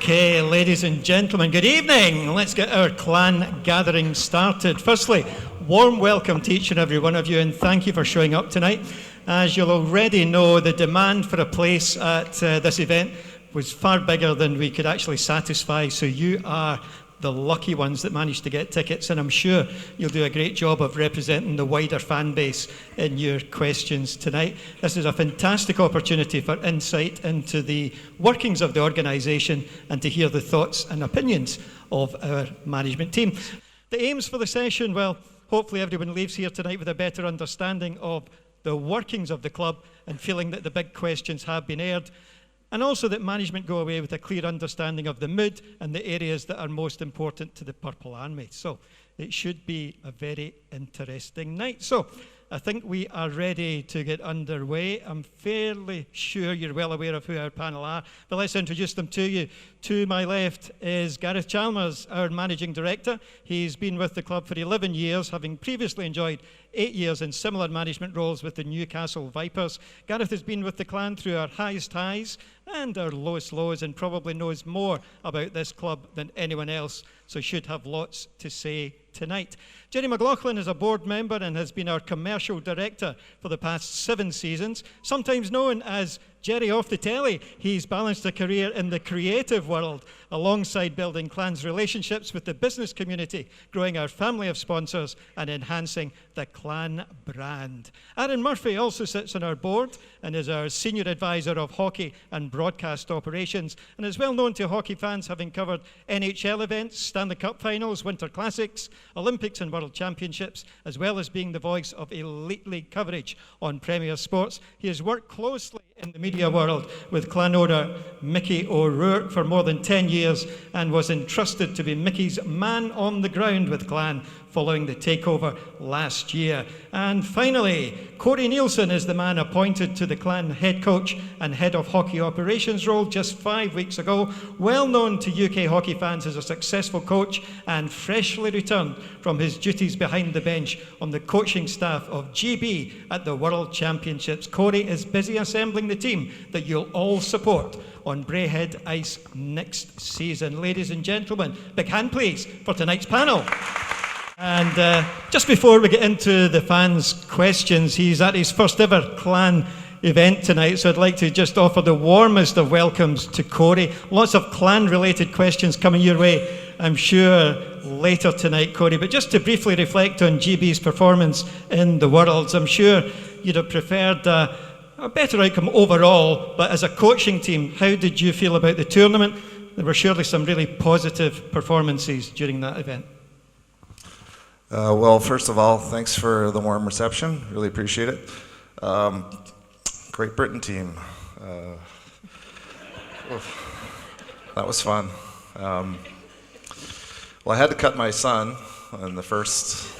Okay, ladies and gentlemen, good evening. Let's get our clan gathering started. Firstly, warm welcome to each and every one of you, and thank you for showing up tonight. As you'll already know, the demand for a place at this event was far bigger than we could actually satisfy, so you are the lucky ones that managed to get tickets, and I'm sure you'll do a great job of representing the wider fan base in your questions tonight. This is a fantastic opportunity for insight into the workings of the organisation and to hear the thoughts and opinions of our management team. The aims for the session, well, hopefully everyone leaves here tonight with a better understanding of the workings of the club and feeling that the big questions have been aired, and also that management go away with a clear understanding of the mood and the areas that are most important to the Purple Army. So it should be a very interesting night. So I think we are ready to get underway. I'm fairly sure you're well aware of who our panel are, but let's introduce them to you. To my left is Gareth Chalmers, our Managing Director. He's been with the club for 11 years, having previously enjoyed 8 years in similar management roles with the Newcastle Vipers. Gareth has been with the clan through our highest highs and our lowest lows, and probably knows more about this club than anyone else, so should have lots to say tonight. Jerry McLaughlin is a board member and has been our commercial director for the past 7 seasons, sometimes known as Jerry off the telly. He's balanced a career in the creative world alongside building Clan's relationships with the business community, growing our family of sponsors and enhancing the Clan brand. Aaron Murphy also sits on our board and is our senior advisor of hockey and broadcast operations, and is well known to hockey fans, having covered NHL events, Stanley Cup finals, Winter Classics, Olympics and World Championships, as well as being the voice of elite league coverage on Premier Sports. He has worked closely in the media world with Clan owner Mickey O'Rourke for more than 10 years and was entrusted to be Mickey's man on the ground with Clan following the takeover last year. And finally, Corey Nielsen is the man appointed to the Clan head coach and head of hockey operations role just 5 weeks ago. Well known to UK hockey fans as a successful coach and freshly returned from his duties behind the bench on the coaching staff of GB at the World Championships. Corey is busy assembling the team that you'll all support on Braehead Ice next season. Ladies and gentlemen, big hand please for tonight's panel. And just before we get into the fans' questions, he's at his first ever Clan event tonight, so I'd like to just offer the warmest of welcomes to Corey. Lots of Clan-related questions coming your way, I'm sure, later tonight, Corey. But just to briefly reflect on GB's performance in the Worlds, I'm sure you'd have preferred a better outcome overall, but as a coaching team, how did you feel about the tournament? There were surely some really positive performances during that event. Well, first of all, thanks for the warm reception. Really appreciate it. Great Britain team. That was fun. Well, I had to cut my son in the first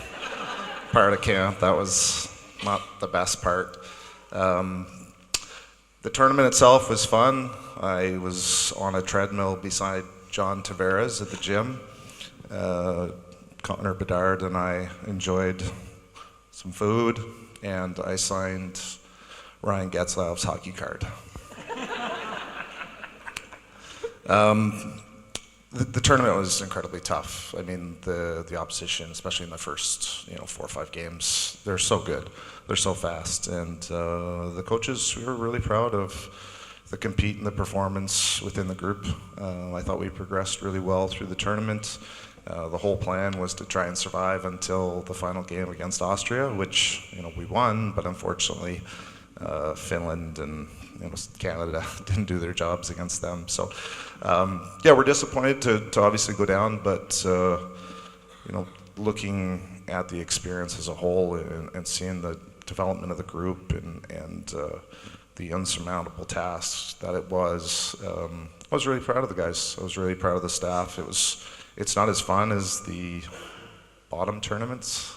part of camp. That was not the best part. The tournament itself was fun. I was on a treadmill beside John Tavares at the gym. Connor Bedard and I enjoyed some food, and I signed Ryan Getzlaff's hockey card. The tournament was incredibly tough. I mean, the opposition, especially in the first 4 or 5 games, they're so good, they're so fast, and the coaches, we were really proud of the compete and the performance within the group. I thought we progressed really well through the tournament. The whole plan was to try and survive until the final game against Austria, which we won, but unfortunately Finland and Canada didn't do their jobs against them. So yeah, we're disappointed to obviously go down, but looking at the experience as a whole and seeing the development of the group and the unsurmountable tasks that it was, I was really proud of the guys. I was really proud of the staff. It's not as fun as the bottom tournaments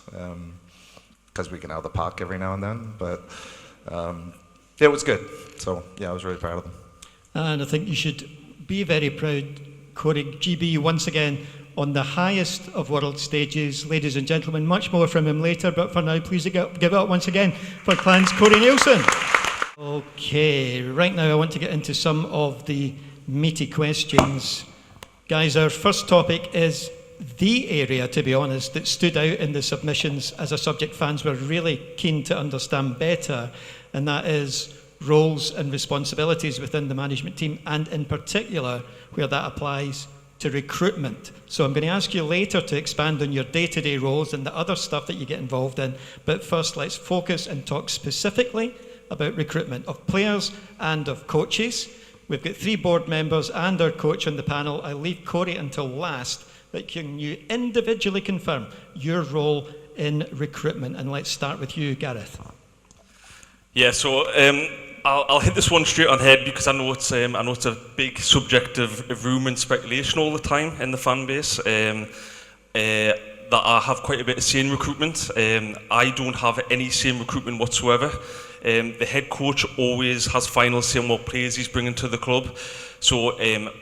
because we can have the puck every now and then, but it was good. So yeah, I was really proud of them. And I think you should be very proud, Corey. GB once again on the highest of world stages. Ladies and gentlemen, much more from him later, but for now, please give it up once again for Clan's Corey Nielsen. Okay, right now I want to get into some of the meaty questions Guys, our first topic is the area, to be honest, that stood out in the submissions as a subject fans were really keen to understand better, and that is roles and responsibilities within the management team, and in particular where that applies to recruitment. So I'm going to ask you later to expand on your day-to-day roles and the other stuff that you get involved in, but first let's focus and talk specifically about recruitment of players and of coaches. We've got 3 board members and our coach on the panel. I'll leave Corey until last, but can you individually confirm your role in recruitment? And let's start with you, Gareth. Yeah, so I'll hit this one straight on the head because I know it's a big subject of rumour and speculation all the time in the fan base. That I have quite a bit of say in recruitment. I don't have any say in recruitment whatsoever. The head coach always has final say on what players he's bringing to the club. So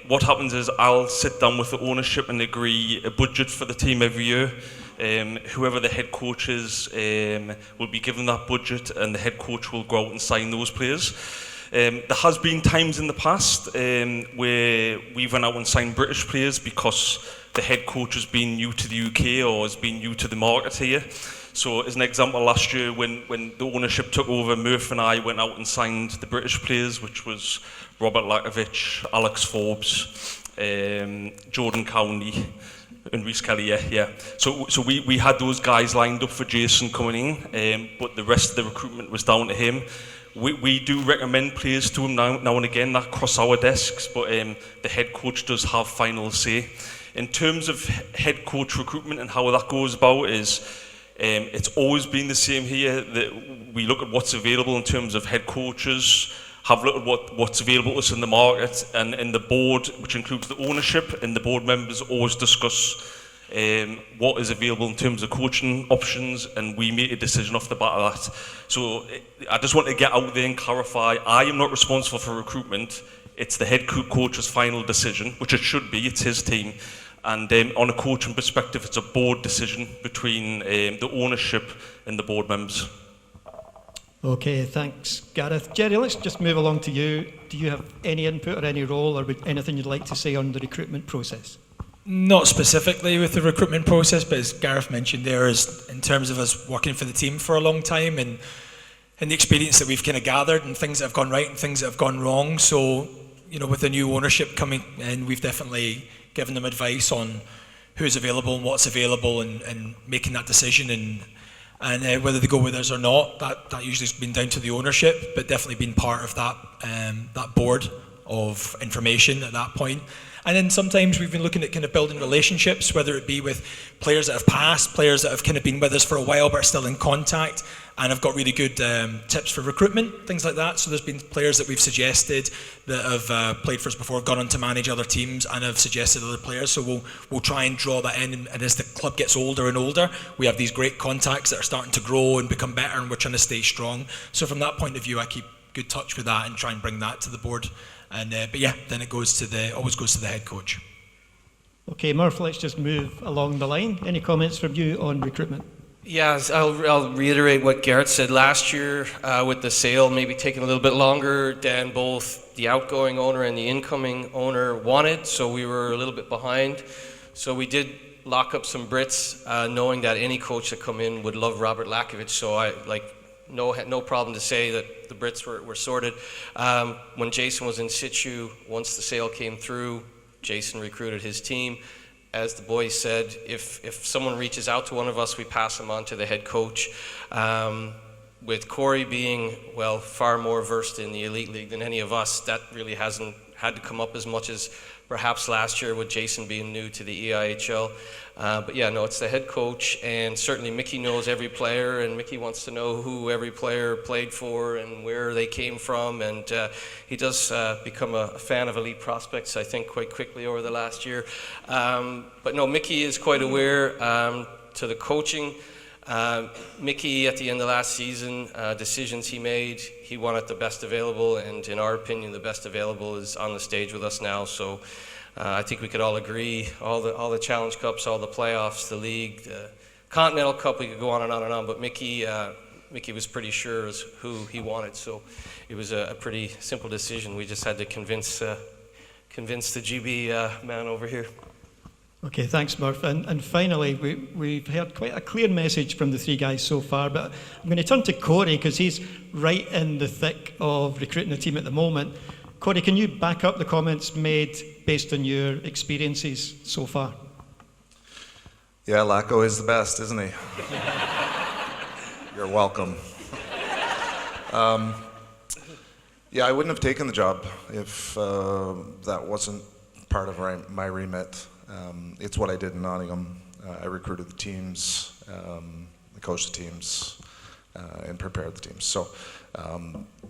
what happens is I'll sit down with the ownership and agree a budget for the team every year. Whoever the head coach is will be given that budget, and the head coach will go out and sign those players. There has been times in the past where we went out and signed British players because the head coach has been new to the UK or has been new to the market here. So as an example, last year when the ownership took over, Murph and I went out and signed the British players, which was Robert Lakovic, Alex Forbes, Jordan Cowney, and Rhys Kelly, yeah. So we had those guys lined up for Jason coming in, but the rest of the recruitment was down to him. We do recommend players to him now and again that cross our desks, but the head coach does have final say. In terms of head coach recruitment and how that goes about is, it's always been the same here, that we look at what's available in terms of head coaches, have a look at what's available to us in the market, and in the board, which includes the ownership, and the board members always discuss what is available in terms of coaching options, and we make a decision off the back of that. So I just want to get out there and clarify, I am not responsible for recruitment. It's the head coach's final decision, which it should be, it's his team. And on a coaching perspective, it's a board decision between the ownership and the board members. Okay, thanks, Gareth. Jerry, let's just move along to you. Do you have any input or any role or anything you'd like to say on the recruitment process? Not specifically with the recruitment process, but as Gareth mentioned there, is in terms of us working for the team for a long time and the experience that we've kind of gathered and things that have gone right and things that have gone wrong. So, you know, with the new ownership coming in, we've definitely given them advice on who's available and what's available and making that decision and whether they go with us or not. That usually has been down to the ownership, but definitely been part of that board of information at that point. And then sometimes we've been looking at kind of building relationships, whether it be with players that have passed, players that have kind of been with us for a while but are still in contact and have got really good tips for recruitment, things like that. So there's been players that we've suggested that have played for us before, have gone on to manage other teams and have suggested other players. So we'll try and draw that in, and as the club gets older and older, we have these great contacts that are starting to grow and become better, and we're trying to stay strong. So from that point of view, I keep good touch with that and try and bring that to the board. And but yeah, then it always goes to the head coach. Okay, Murph, let's just move along the line. Any comments from you on recruitment? Yeah, I'll reiterate what Garrett said last year with the sale maybe taking a little bit longer than both the outgoing owner and the incoming owner wanted, so we were a little bit behind. So we did lock up some Brits, knowing that any coach that come in would love Robert Lakovic, so I no problem to say that the Brits were sorted. When Jason was in situ, once the sale came through, Jason recruited his team. As the boys said, if someone reaches out to one of us, we pass them on to the head coach. With Corey being, well, far more versed in the Elite League than any of us, that really hasn't had to come up as much as perhaps last year with Jason being new to the EIHL. But yeah, no, it's the head coach, and certainly Mickey knows every player, and Mickey wants to know who every player played for and where they came from, and he does become a fan of elite prospects, I think, quite quickly over the last year. But no, Mickey is quite aware to the coaching. Mickey, at the end of last season, decisions he made, he wanted the best available, and in our opinion, the best available is on the stage with us now. So I think we could all agree, all the Challenge Cups, all the playoffs, the league, the Continental Cup, we could go on and on and on, but Mickey was pretty sure as who he wanted, so it was a pretty simple decision. We just had to convince convince the GB man over here. Okay, thanks, Murph. And finally, we've heard quite a clear message from the three guys so far, but I'm going to turn to Corey because he's right in the thick of recruiting a team at the moment. Corey, can you back up the comments made based on your experiences so far? Yeah, Lacko is the best, isn't he? You're welcome. Yeah, I wouldn't have taken the job if that wasn't part of my remit. It's what I did in Nottingham. I recruited the teams, I coached the teams, and prepared the teams. So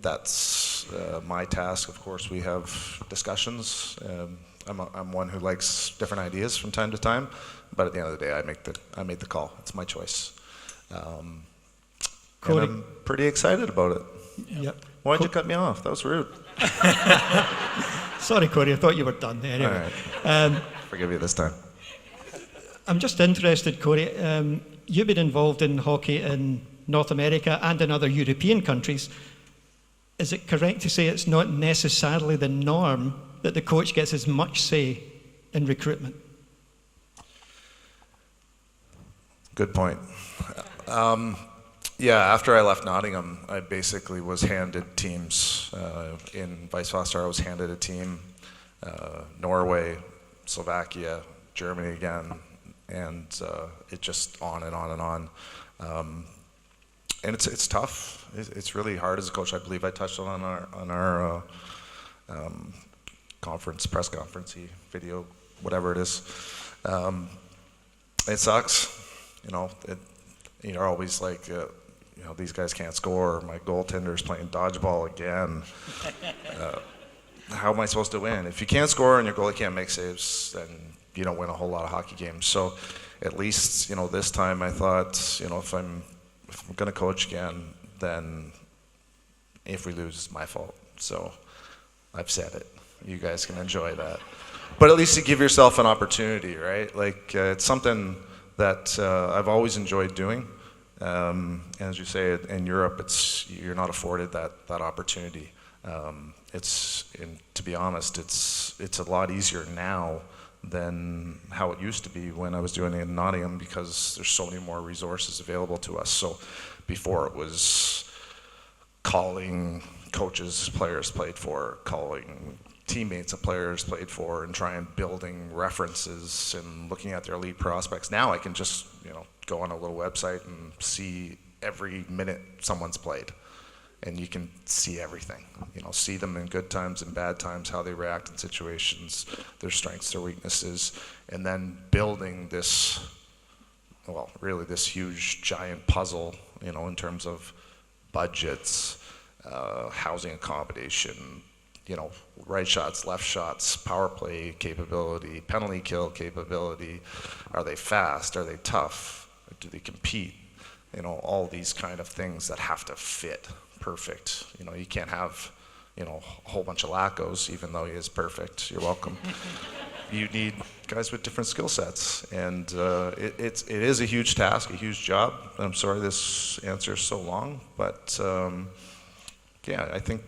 that's my task. Of course, we have discussions. I'm one who likes different ideas from time to time, but at the end of the day, I made the call. It's my choice. And I'm pretty excited about it. Yep. Why'd you cut me off? That was rude. Sorry, Corey, I thought you were done. Anyway. All right. Forgive you this time. I'm just interested, Corey. You've been involved in hockey in North America and in other European countries. Is it correct to say it's not necessarily the norm that the coach gets as much say in recruitment? Good point. Yeah, after I left Nottingham, I basically was handed teams. In Vice-Foster, I was handed a team, Norway, Slovakia, Germany again, and it just on and on and on. And it's tough. It's really hard as a coach. I believe I touched on our press conference video, whatever it is. It sucks, you're always like, these guys can't score. My goaltender's playing dodgeball again. How am I supposed to win? If you can't score and your goalie can't make saves, then you don't win a whole lot of hockey games. So at least, this time I thought, if I'm going to coach again, then if we lose, it's my fault. So I've said it. You guys can enjoy that. But at least you give yourself an opportunity, right? Like, it's something that I've always enjoyed doing. And as you say, in Europe, you're not afforded that opportunity. And to be honest, it's a lot easier now than how it used to be when I was doing it in Nottingham, because there's so many more resources available to us. So before it was calling coaches players played for, calling teammates of players played for, and trying building references and looking at their elite prospects. Now I can just go on a little website and see every minute someone's played, and you can see everything. See them in good times and bad times, how they react in situations, their strengths, their weaknesses, and then building this, really this huge giant puzzle, in terms of budgets, housing accommodation, right shots, left shots, power play capability, penalty kill capability. Are they fast? Are they tough? Do they compete? All these kind of things that have to fit perfect. You can't have, a whole bunch of Lackos, even though he is perfect. You're welcome. You need guys with different skill sets, and it is a huge task, a huge job. I'm sorry this answer is so long, but yeah, I think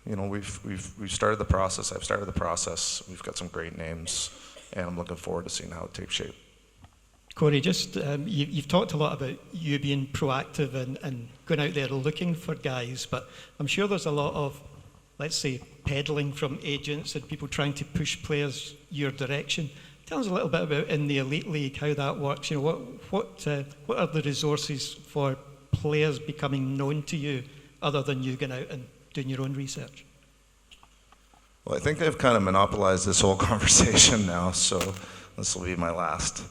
we've started the process. I've started the process. We've got some great names, and I'm looking forward to seeing how it takes shape. Corey, just you've talked a lot about you being proactive and going out there looking for guys, but I'm sure there's a lot of, let's say, peddling from agents and people trying to push players your direction. Tell us a little bit about in the Elite League how that works. What are the resources for players becoming known to you other than you going out and doing your own research? Well, I think I've kind of monopolized this whole conversation now, so this will be my last.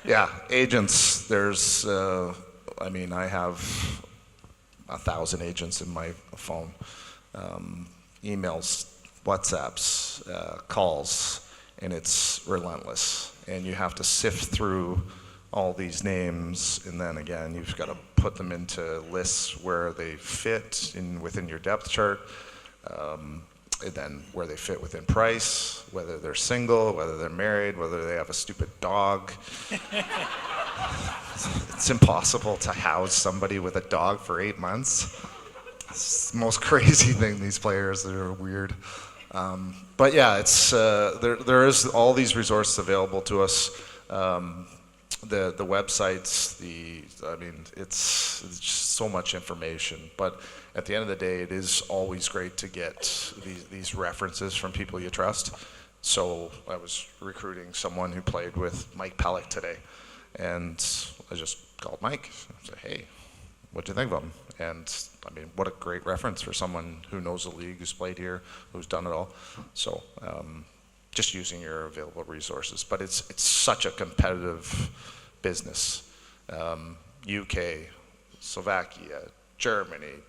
Yeah, agents, there's, I have 1,000 agents in my phone. Emails, WhatsApps, calls, and it's relentless. And you have to sift through all these names, and then again, you've got to put them into lists where they fit within your depth chart. And then where they fit within price, whether they're single, whether they're married, whether they have a stupid dog. It's impossible to house somebody with a dog for 8 months. It's the most crazy thing, these players, they're weird. But yeah, it's there is all these resources available to us. The websites, it's just so much information. But at the end of the day, it is always great to get these references from people you trust. So I was recruiting someone who played with Mike Pellick today, and I just called Mike and said, "Hey, what do you think of him?" And I mean, what a great reference for someone who knows the league, who's played here, who's done it all. So just using your available resources. But it's such a competitive business. UK, Slovakia, Germany,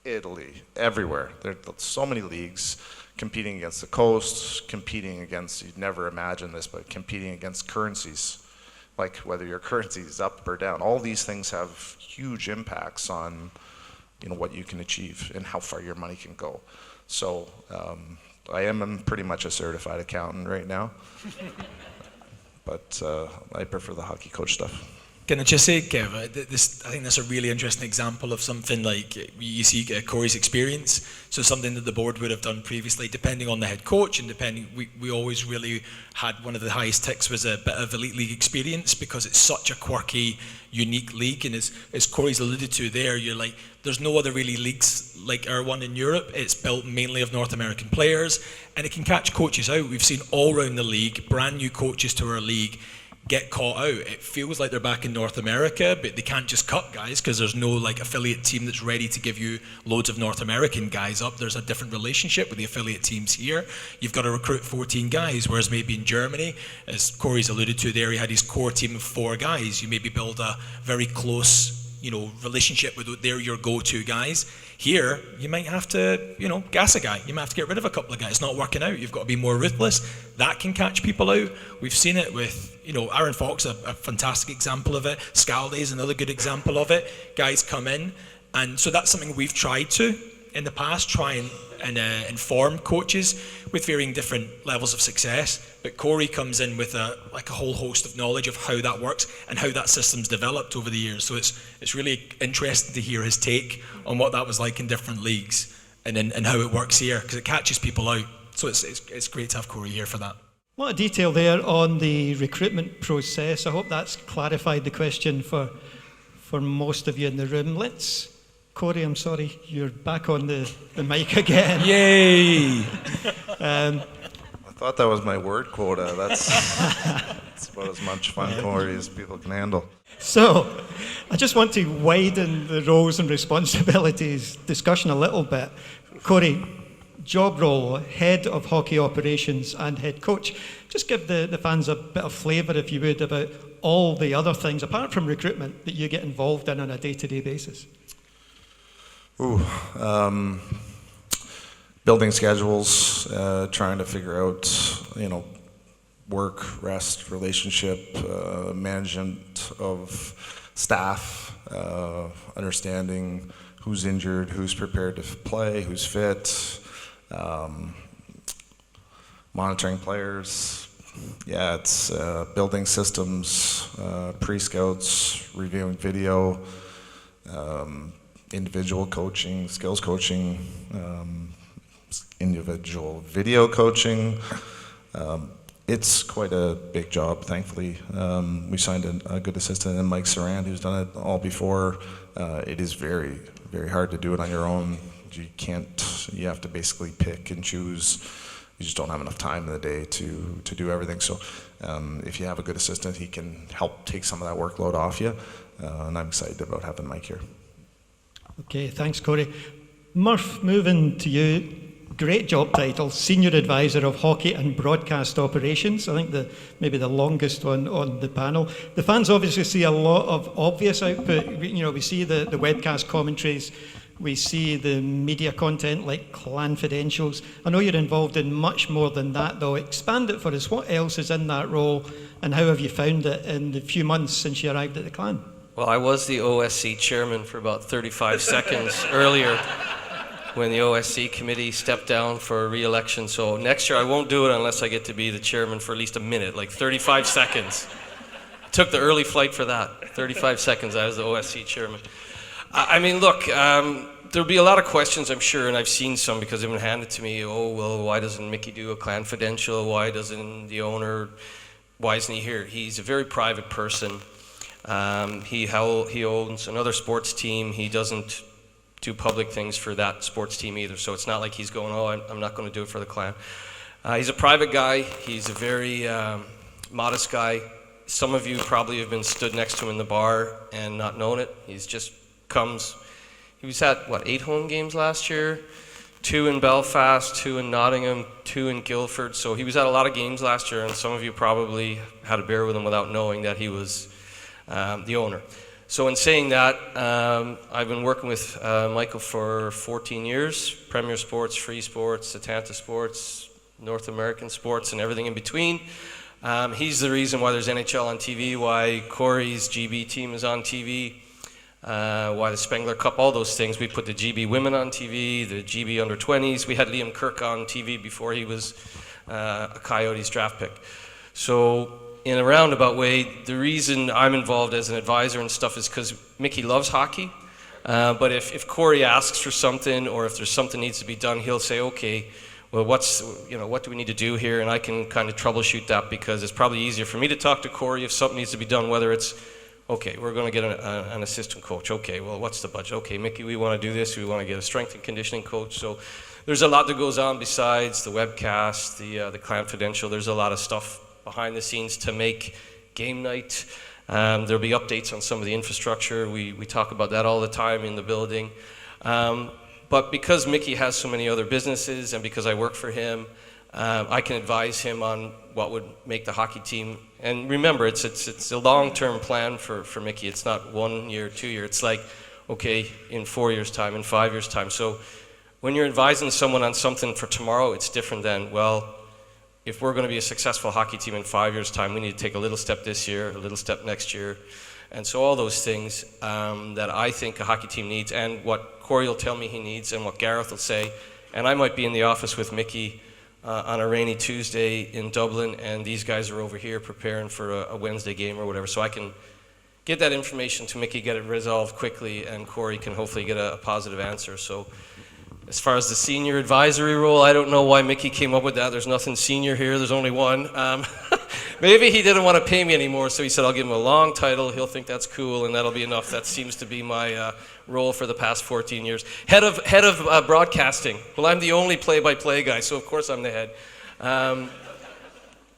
Italy, everywhere. There are so many leagues competing against the coast, competing against, you'd never imagine this, but competing against currencies. Like whether your currency is up or down. All these things have huge impacts on what you can achieve and how far your money can go. So I am pretty much a certified accountant right now, but I prefer the hockey coach stuff. Can I just say, Kev, I think that's a really interesting example of something like you see Corey's experience. So something that the board would have done previously, depending on the head coach, and we always really had one of the highest ticks was a bit of elite league experience, because it's such a quirky, unique league. And as Corey's alluded to there, you're like, there's no other really leagues like our one in Europe. It's built mainly of North American players, and it can catch coaches out. We've seen all around the league, brand new coaches to our league get caught out. It feels like they're back in North America, but they can't just cut guys because there's no affiliate team that's ready to give you loads of North American guys up. There's a different relationship with the affiliate teams here. You've got to recruit 14 guys, whereas maybe in Germany, as Corey's alluded to there, he had his core team of 4 guys. You maybe build a very close relationship with they're your go-to guys. Here, you might have to, gas a guy. You might have to get rid of a couple of guys. It's not working out. You've got to be more ruthless. That can catch people out. We've seen it with, Aaron Fox, a fantastic example of it. Scaldy is another good example of it. Guys come in, and so that's something we've tried to, in the past, try and inform coaches with varying different levels of success. But Corey comes in with a whole host of knowledge of how that works and how that system's developed over the years. So it's really interesting to hear his take on what that was like in different leagues and how it works here, because it catches people out. So it's great to have Corey here for that. A lot of detail there on the recruitment process. I hope that's clarified the question for most of you in the room. Corey, I'm sorry, you're back on the mic again. Yay! I thought that was my word quota. That's about as much fun, Corey, as people can handle. So, I just want to widen the roles and responsibilities discussion a little bit. Corey, job role, head of hockey operations and head coach. Just give the fans a bit of flavour, if you would, about all the other things, apart from recruitment, that you get involved in on a day-to-day basis. Building schedules, trying to figure out, work, rest, relationship, management of staff, understanding who's injured, who's prepared to play, who's fit, monitoring players. Yeah, it's building systems, pre-scouts, reviewing video, individual coaching, skills coaching, individual video coaching. It's quite a big job, thankfully. We signed a good assistant in Mike Sarand, who's done it all before. It is very, very hard to do it on your own. You have to basically pick and choose. You just don't have enough time in the day to do everything. So if you have a good assistant, he can help take some of that workload off you. And I'm excited about having Mike here. Okay, thanks, Corey. Murph, moving to you. Great job title, Senior Advisor of Hockey and Broadcast Operations. I think maybe the longest one on the panel. The fans obviously see a lot of obvious output. We see the webcast commentaries. We see the media content like Clan Fidentials. I know you're involved in much more than that, though. Expand it for us. What else is in that role, and how have you found it in the few months since you arrived at the Clan? Well, I was the OSC chairman for about 35 seconds earlier when the OSC committee stepped down for re-election. So next year I won't do it unless I get to be the chairman for at least a minute, like 35 seconds. Took the early flight for that. 35 seconds, I was the OSC chairman. I mean, look, There'll be a lot of questions, I'm sure, and I've seen some because they've been handed to me. Oh, well, why doesn't Mickey do a Clanfidential? Why doesn't the owner, why isn't he here? He's a very private person. He owns another sports team. He doesn't do public things for that sports team either. So it's not like he's going, oh, I'm not going to do it for the Clan. He's a private guy. He's a very modest guy. Some of you probably have been stood next to him in the bar and not known it. He's just comes. He was at, 8 home games last year? 2 in Belfast, 2 in Nottingham, 2 in Guildford. So he was at a lot of games last year, and some of you probably had to bear with him without knowing that he was the owner. So in saying that, I've been working with Michael for 14 years, Premier Sports, Free Sports, Satanta Sports, North American Sports, and everything in between. He's the reason why there's NHL on TV, why Corey's GB team is on TV, why the Spengler Cup, all those things. We put the GB women on TV, the GB under 20s. We had Liam Kirk on TV before he was a Coyotes draft pick. So in a roundabout way, the reason I'm involved as an advisor and stuff is because Mickey loves hockey. But if Corey asks for something, or if there's something needs to be done, he'll say, okay, well, what do we need to do here? And I can kind of troubleshoot that, because it's probably easier for me to talk to Corey if something needs to be done, whether it's, okay, we're going to get an assistant coach. Okay, well, what's the budget? Okay, Mickey, we want to do this. We want to get a strength and conditioning coach. So there's a lot that goes on besides the webcast, the Clanfidential. There's a lot of stuff behind the scenes to make game night. There'll be updates on some of the infrastructure. We talk about that all the time in the building. But because Mickey has so many other businesses, and because I work for him, I can advise him on what would make the hockey team. And remember, it's a long-term plan for Mickey. It's not 1 year, 2 year. It's like, okay, in 4 years' time, in 5 years' time. So when you're advising someone on something for tomorrow, it's different than, well, if we're going to be a successful hockey team in 5 years' time, we need to take a little step this year, a little step next year. And so all those things that I think a hockey team needs, and what Corey will tell me he needs, and what Gareth will say. And I might be in the office with Mickey on a rainy Tuesday in Dublin, and these guys are over here preparing for a Wednesday game or whatever. So I can get that information to Mickey, get it resolved quickly, and Corey can hopefully get a positive answer. So as far as the senior advisory role, I don't know why Mickey came up with that. There's nothing senior here. There's only one. Maybe he didn't want to pay me anymore, so he said, I'll give him a long title. He'll think that's cool, and that'll be enough. That seems to be my role for the past 14 years. Head of broadcasting. Well, I'm the only play-by-play guy, so of course I'm the head.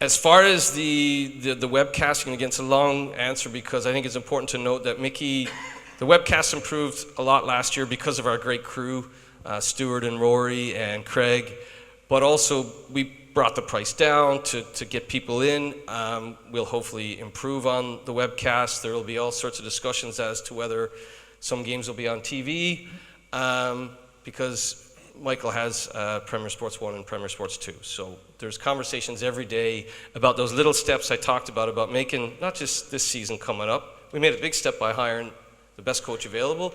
As far as the webcasting, again, it's a long answer, because I think it's important to note that Mickey, the webcast improved a lot last year because of our great crew, Stuart and Rory and Craig, but also we brought the price down to get people in. We'll hopefully improve on the webcast. There will be all sorts of discussions as to whether some games will be on TV, because Michael has Premier Sports 1 and Premier Sports 2. So there's conversations every day about those little steps I talked about making, not just this season coming up. We made a big step by hiring the best coach available,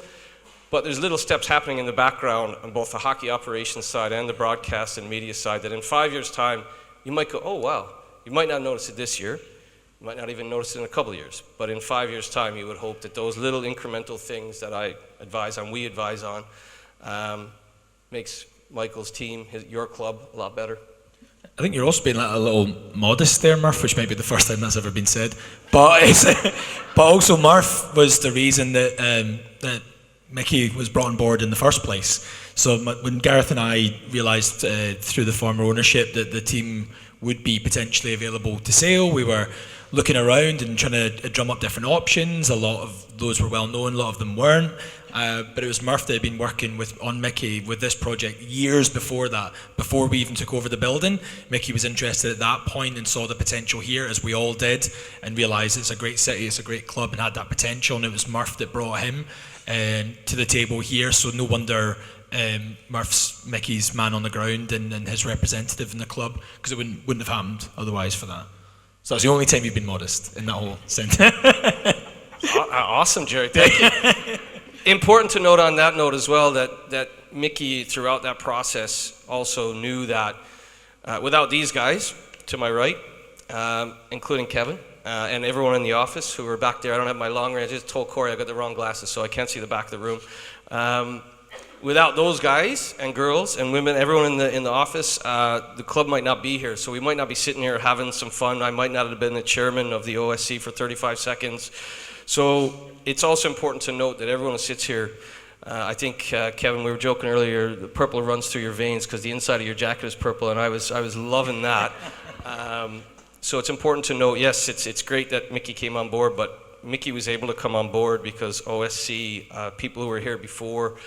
but there's little steps happening in the background on both the hockey operations side and the broadcast and media side that in 5 years' time, you might go, oh, wow. You might not notice it this year. You might not even notice it in a couple of years. But in 5 years' time, you would hope that those little incremental things that I advise on, we advise on, makes Michael's team, your club, a lot better. I think you're also being a little modest there, Murph, which might be the first time that's ever been said. But also Murph was the reason that Mickey was brought on board in the first place. So when Gareth and I realised through the former ownership that the team would be potentially available to sale, we were looking around and trying to drum up different options. A lot of those were well known, a lot of them weren't. But it was Murph that had been working on Mickey with this project years before that, before we even took over the building. Mickey was interested at that point and saw the potential here, as we all did, and realised it's a great city, it's a great club, and had that potential. And it was Murph that brought him to the table here. So no wonder Murph's Mickey's man on the ground and his representative in the club, because it wouldn't have happened otherwise for that. So that's the only time you've been modest in that whole sentence. Awesome, Jerry. Thank you. Important to note on that note as well that Mickey, throughout that process, also knew that without these guys to my right, including Kevin, and everyone in the office who were back there, I don't have my long range. I just told Corey I got the wrong glasses, so I can't see the back of the room. without those guys and girls and women, everyone in the office, the club might not be here. So we might not be sitting here having some fun. I might not have been the chairman of the OSC for 35 seconds. So it's also important to note that everyone who sits here, I think, Kevin, we were joking earlier, the purple runs through your veins because the inside of your jacket is purple, and I was loving that. So it's important to note, yes, it's great that Mickey came on board, but Mickey was able to come on board because OSC, people who were here before,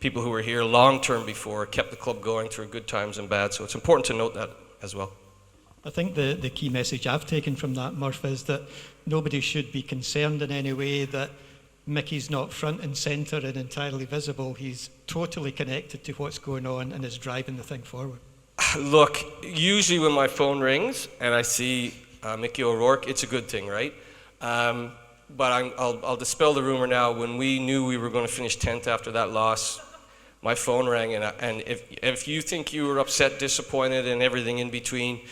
people who were here long-term before, kept the club going through good times and bad. So it's important to note that as well. I think the key message I've taken from that, Murph, is that nobody should be concerned in any way that Mickey's not front and centre and entirely visible. He's totally connected to what's going on and is driving the thing forward. Look, usually when my phone rings and I see Mickey O'Rourke, it's a good thing, right? But I'll dispel the rumor now. When we knew we were going to finish 10th after that loss, my phone rang, and if you think you were upset, disappointed, and everything in between,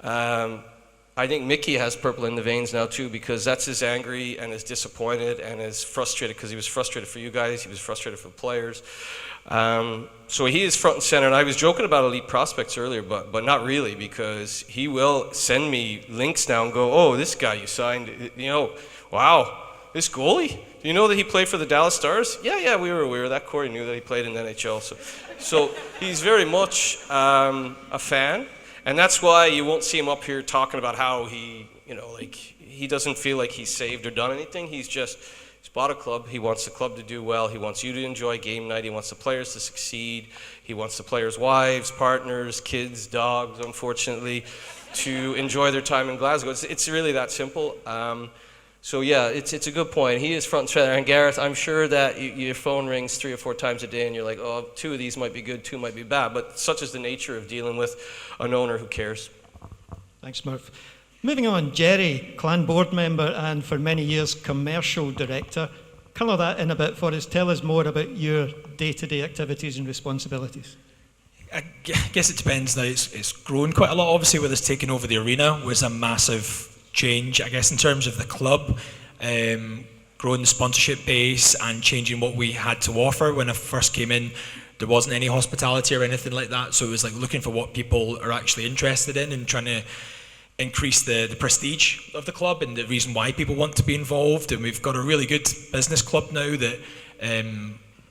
I think Mickey has purple in the veins now too, because that's as angry and as disappointed and as frustrated, because he was frustrated for you guys, he was frustrated for the players. So he is front and center, and I was joking about elite prospects earlier, but not really, because he will send me links now and go, oh, this guy you signed, wow, this goalie, do you know that he played for the Dallas Stars? Yeah, we were aware of that. Corey knew that he played in the NHL. So he's very much a fan, and that's why you won't see him up here talking about how he doesn't feel like he's saved or done anything. He's bought a club. He wants the club to do well. He wants you to enjoy game night. He wants the players to succeed. He wants the players' wives, partners, kids, dogs, unfortunately, to enjoy their time in Glasgow. It's really that simple. So yeah, it's a good point. He is front and center. And Gareth, I'm sure that your phone rings 3 or 4 times a day and you're like, oh, 2 of these might be good, 2 might be bad. But such is the nature of dealing with an owner who cares. Thanks, Murph. Moving on, Jerry, Clan board member and for many years commercial director. Colour that in a bit for us. Tell us more about your day-to-day activities and responsibilities. I guess it depends now. It's grown quite a lot. Obviously, with us taking over the arena was a massive change, I guess, in terms of the club, growing the sponsorship base and changing what we had to offer. When I first came in, there wasn't any hospitality or anything like that, so it was like looking for what people are actually interested in and trying to increase the prestige of the club and the reason why people want to be involved. And we've got a really good business club now that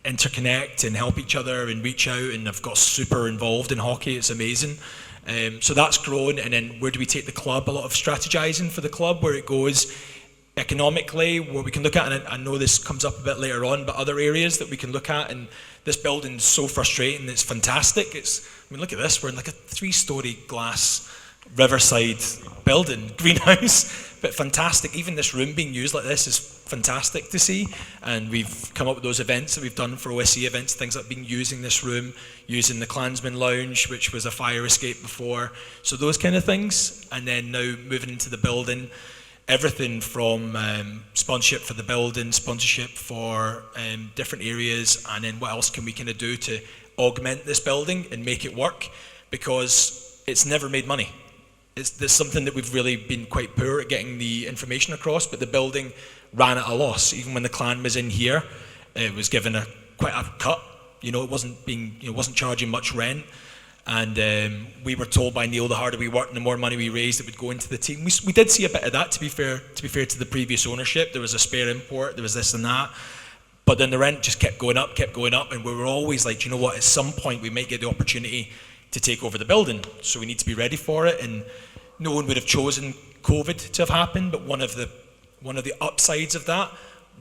interconnect and help each other and reach out, and have got super involved in hockey. It's amazing. So that's grown. And then where do we take the club? A lot of strategizing for the club, where it goes economically, where we can look at, and I know this comes up a bit later on, but other areas that we can look at. And this building's so frustrating. It's fantastic. Look at this. We're in like a 3-story glass riverside building, greenhouse, but fantastic. Even this room being used like this is fantastic to see. And we've come up with those events that we've done for OSC events, things like being using this room, using the Klansman Lounge, which was a fire escape before. So those kind of things. And then now moving into the building, everything from sponsorship for the building, sponsorship for different areas, and then what else can we kind of do to augment this building and make it work, because it's never made money. There's something that we've really been quite poor at getting the information across, but the building ran at a loss. Even when the Clan was in here, it was given quite a cut. It wasn't charging much rent. And we were told by Neil, the harder we worked and the more money we raised, it would go into the team. We did see a bit of that, to be fair to the previous ownership. There was a spare import, there was this and that. But then the rent just kept going up, and we were always like, you know what, at some point we might get the opportunity to take over the building, so we need to be ready for it. And no one would have chosen COVID to have happened, but one of the upsides of that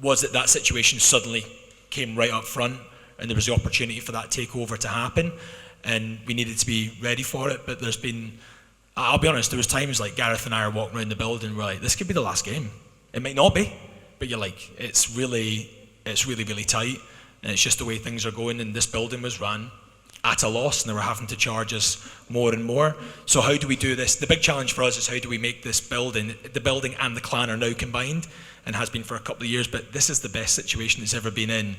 was that situation suddenly came right up front, and there was the opportunity for that takeover to happen, and we needed to be ready for it. But I'll be honest, there was times like Gareth and I are walking around the building and we're like, this could be the last game. It might not be, but you're like, it's really tight, and it's just the way things are going. And this building was run at a loss, and they were having to charge us more and more. So how do we do this? The big challenge for us is how do we make this building, the building and the Clan are now combined, and has been for a couple of years, but this is the best situation it's ever been in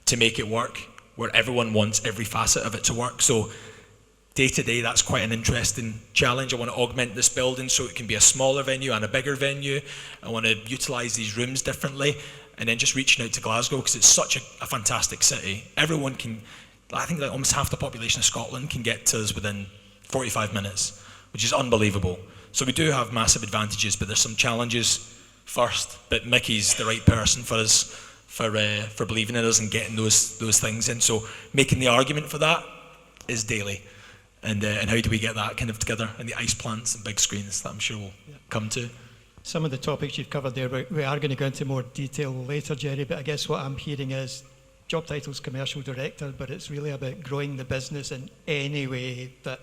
to make it work, where everyone wants every facet of it to work. So day to day, that's quite an interesting challenge. I want to augment this building so it can be a smaller venue and a bigger venue. I want to utilise these rooms differently, and then just reaching out to Glasgow, because it's such a fantastic city. Everyone can I think that almost half the population of Scotland can get to us within 45 minutes, which is unbelievable. So we do have massive advantages, but there's some challenges first. But Mickey's the right person for us, for believing in us and getting those things in. So making the argument for that is daily. And how do we get that kind of together? And the ice plants and big screens that I'm sure we'll come to. Some of the topics you've covered there, we are going to go into more detail later, Jerry, but I guess what I'm hearing is job title's commercial director, but it's really about growing the business in any way that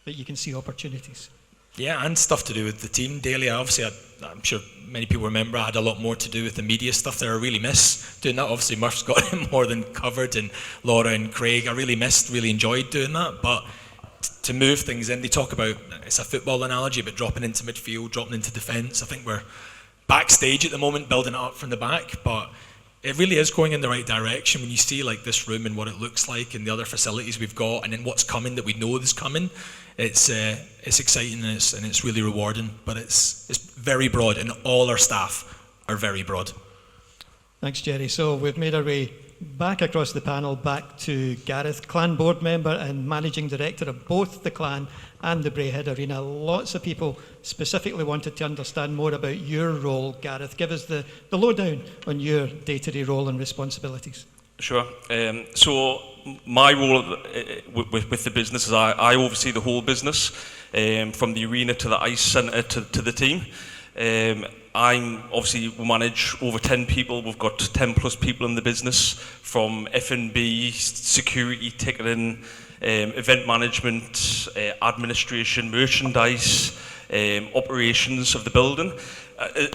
you can see opportunities. Yeah, and stuff to do with the team daily. Obviously, I'm sure many people remember I had a lot more to do with the media stuff there. I really miss doing that. Obviously, Murph's got it more than covered, and Laura and Craig. I really enjoyed doing that. But to move things in, they talk about, it's a football analogy, but dropping into midfield, dropping into defence. I think we're backstage at the moment, building it up from the back, but it really is going in the right direction when you see like this room and what it looks like and the other facilities we've got and then what's coming that we know is coming. It's exciting and it's really rewarding, but it's very broad and all our staff are very broad. Thanks, Jerry. So we've made our way back across the panel, back to Gareth, Clan board member and managing director of both the Clan and the Braehead Arena. Lots of people specifically wanted to understand more about your role, Gareth. Give us the lowdown on your day-to-day role and responsibilities. Sure. So my role with the business is I oversee the whole business, from the arena to the ice centre to the team. We manage over 10 people. We've got 10 plus people in the business, from F&B, security, ticketing, event management, administration, merchandise, operations of the building.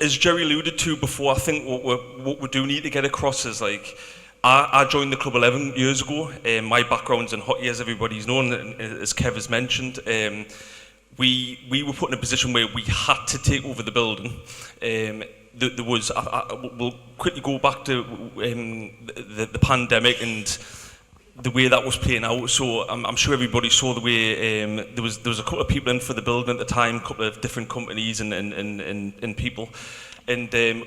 As Jerry alluded to before, I think what we do need to get across is like, I joined the club 11 years ago. My background's in hockey, as everybody's known, and as Kev has mentioned. We were put in a position where we had to take over the building. There was, we'll quickly go back to the pandemic and the way that was playing out. So I'm sure everybody saw the way there was a couple of people in for the building at the time, a couple of different companies and people, and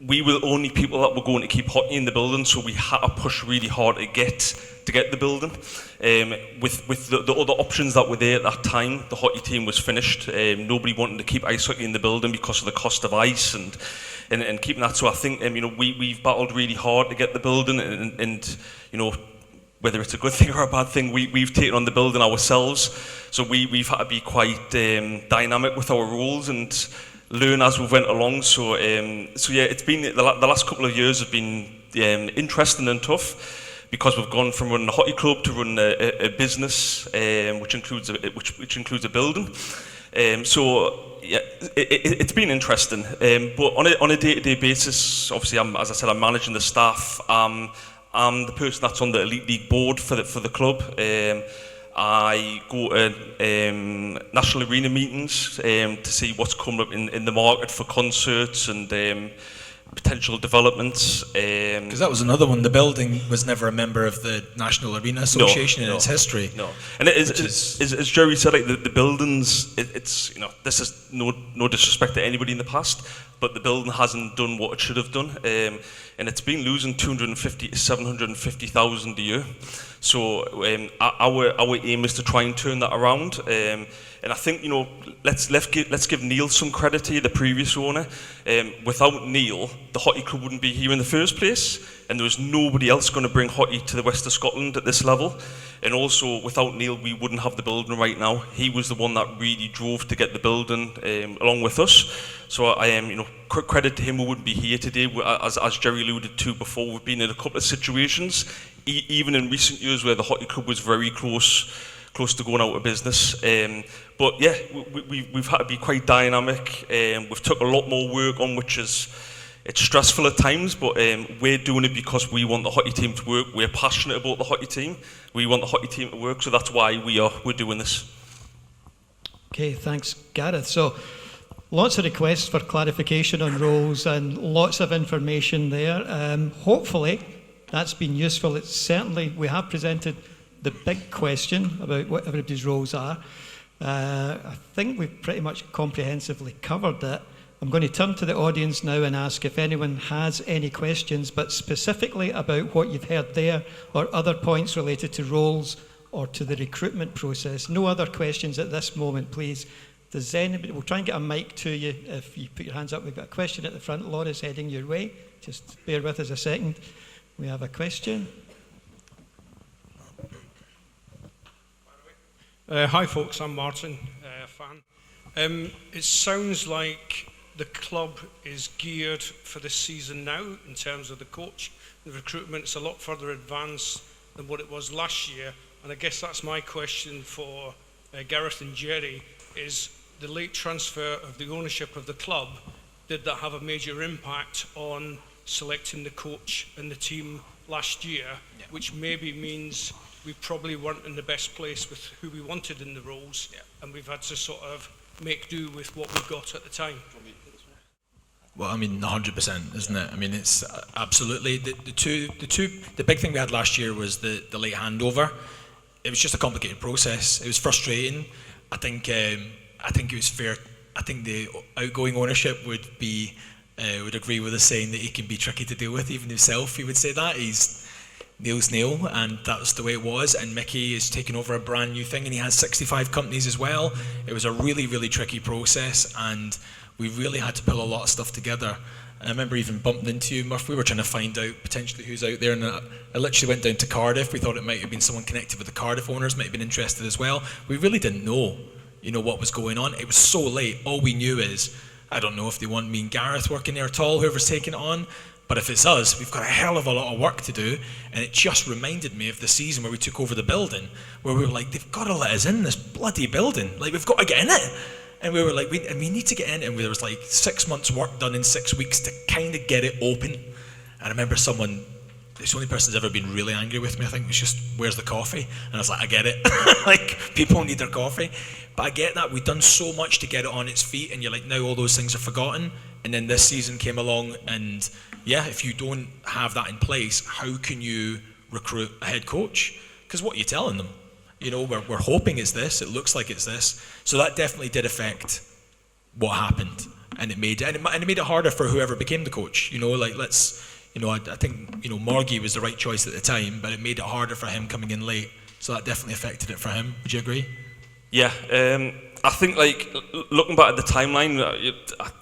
we were the only people that were going to keep hockey in the building, so we had to push really hard to get the building. With the other options that were there at that time, the hockey team was finished. Nobody wanted to keep ice hockey in the building because of the cost of ice and keeping that. So I think we've battled really hard to get the building, and whether it's a good thing or a bad thing, we've taken on the building ourselves. So we've had to be quite dynamic with our roles and learn as we went along. So yeah, it's been the last couple of years have been interesting and tough, because we've gone from running a hockey club to running a business, which includes a building. So yeah, it's been interesting. But on a day-to-day basis, obviously, as I said, I'm managing the staff. I'm the person that's on the Elite League board for the club. I go to national arena meetings to see what's coming up in the market for concerts and potential developments. Because that was another one. The building was never a member of the National Arena Association in its history. No, and as Jerry said, like the buildings, it's this is no disrespect to anybody in the past, but the building hasn't done what it should have done, and it's been losing 250 to 750,000 a year. So our aim is to try and turn that around. And I think let's give Neil some credit here, the previous owner. Without Neil, the hockey club wouldn't be here in the first place, and there was nobody else going to bring hockey to the west of Scotland at this level. And also, without Neil, we wouldn't have the building right now. He was the one that really drove to get the building along with us. So I am, credit to him. We wouldn't be here today. As Jerry alluded to before, we've been in a couple of situations, even in recent years, where the hockey club was very close to going out of business. But yeah, we've had to be quite dynamic. We've took a lot more work on, which it's stressful at times, but we're doing it because we want the hockey team to work. We're passionate about the hockey team. We want the hockey team to work, so that's why we're doing this. Okay, thanks, Gareth. So lots of requests for clarification on roles and lots of information there. Hopefully that's been useful. It's certainly, we have presented the big question about what everybody's roles are. I think we've pretty much comprehensively covered it. I'm going to turn to the audience now and ask if anyone has any questions, but specifically about what you've heard there or other points related to roles or to the recruitment process. No other questions at this moment, please. Does anybody, we'll try and get a mic to you if you put your hands up. We've got a question at the front. Laura's heading your way. Just bear with us a second. We have a question. Hi folks, I'm Martin, fan. It sounds like the club is geared for this season now in terms of the coach. The recruitment is a lot further advanced than what it was last year. And I guess that's my question for Gareth and Jerry, is the late transfer of the ownership of the club, did that have a major impact on selecting the coach and the team last year, which maybe means we probably weren't in the best place with who we wanted in the roles, and we've had to sort of make do with what we got at the time? Well, I mean, 100%, isn't it? I mean, it's absolutely the big thing we had last year was the late handover. It was just a complicated process. It was frustrating. I think it was fair. I think the outgoing ownership would agree with us saying that he can be tricky to deal with. Even himself, he would say that he's Neil's Neil, and that's the way it was. And Mickey is taking over a brand new thing, and he has 65 companies as well. It was a really, really tricky process, and we really had to pull a lot of stuff together. And I remember even bumping into you, Murph. We were trying to find out potentially who's out there, and I literally went down to Cardiff. We thought it might have been someone connected with the Cardiff owners, might have been interested as well. We really didn't know, what was going on. It was so late. All we knew is, I don't know if they want me and Gareth working there at all, whoever's taking it on. But if it's us, we've got a hell of a lot of work to do. And it just reminded me of the season where we took over the building, where we were like, they've got to let us in this bloody building. Like, we've got to get in it. And we were like, we need to get in. And there was like 6 months work done in 6 weeks to kind of get it open. And I remember someone, the only person who's ever been really angry with me, I think, was just, where's the coffee? And I was like, I get it. Like, people need their coffee. But I get that. We've done so much to get it on its feet. And you're like, now all those things are forgotten. And then this season came along, and if you don't have that in place, how can you recruit a head coach? Because what are you telling them? We're hoping it's this, it looks like it's this. So that definitely did affect what happened. And it made it harder for whoever became the coach. I think, Morgie was the right choice at the time, but it made it harder for him coming in late. So that definitely affected it for him. Would you agree? Yeah, I think, looking back at the timeline,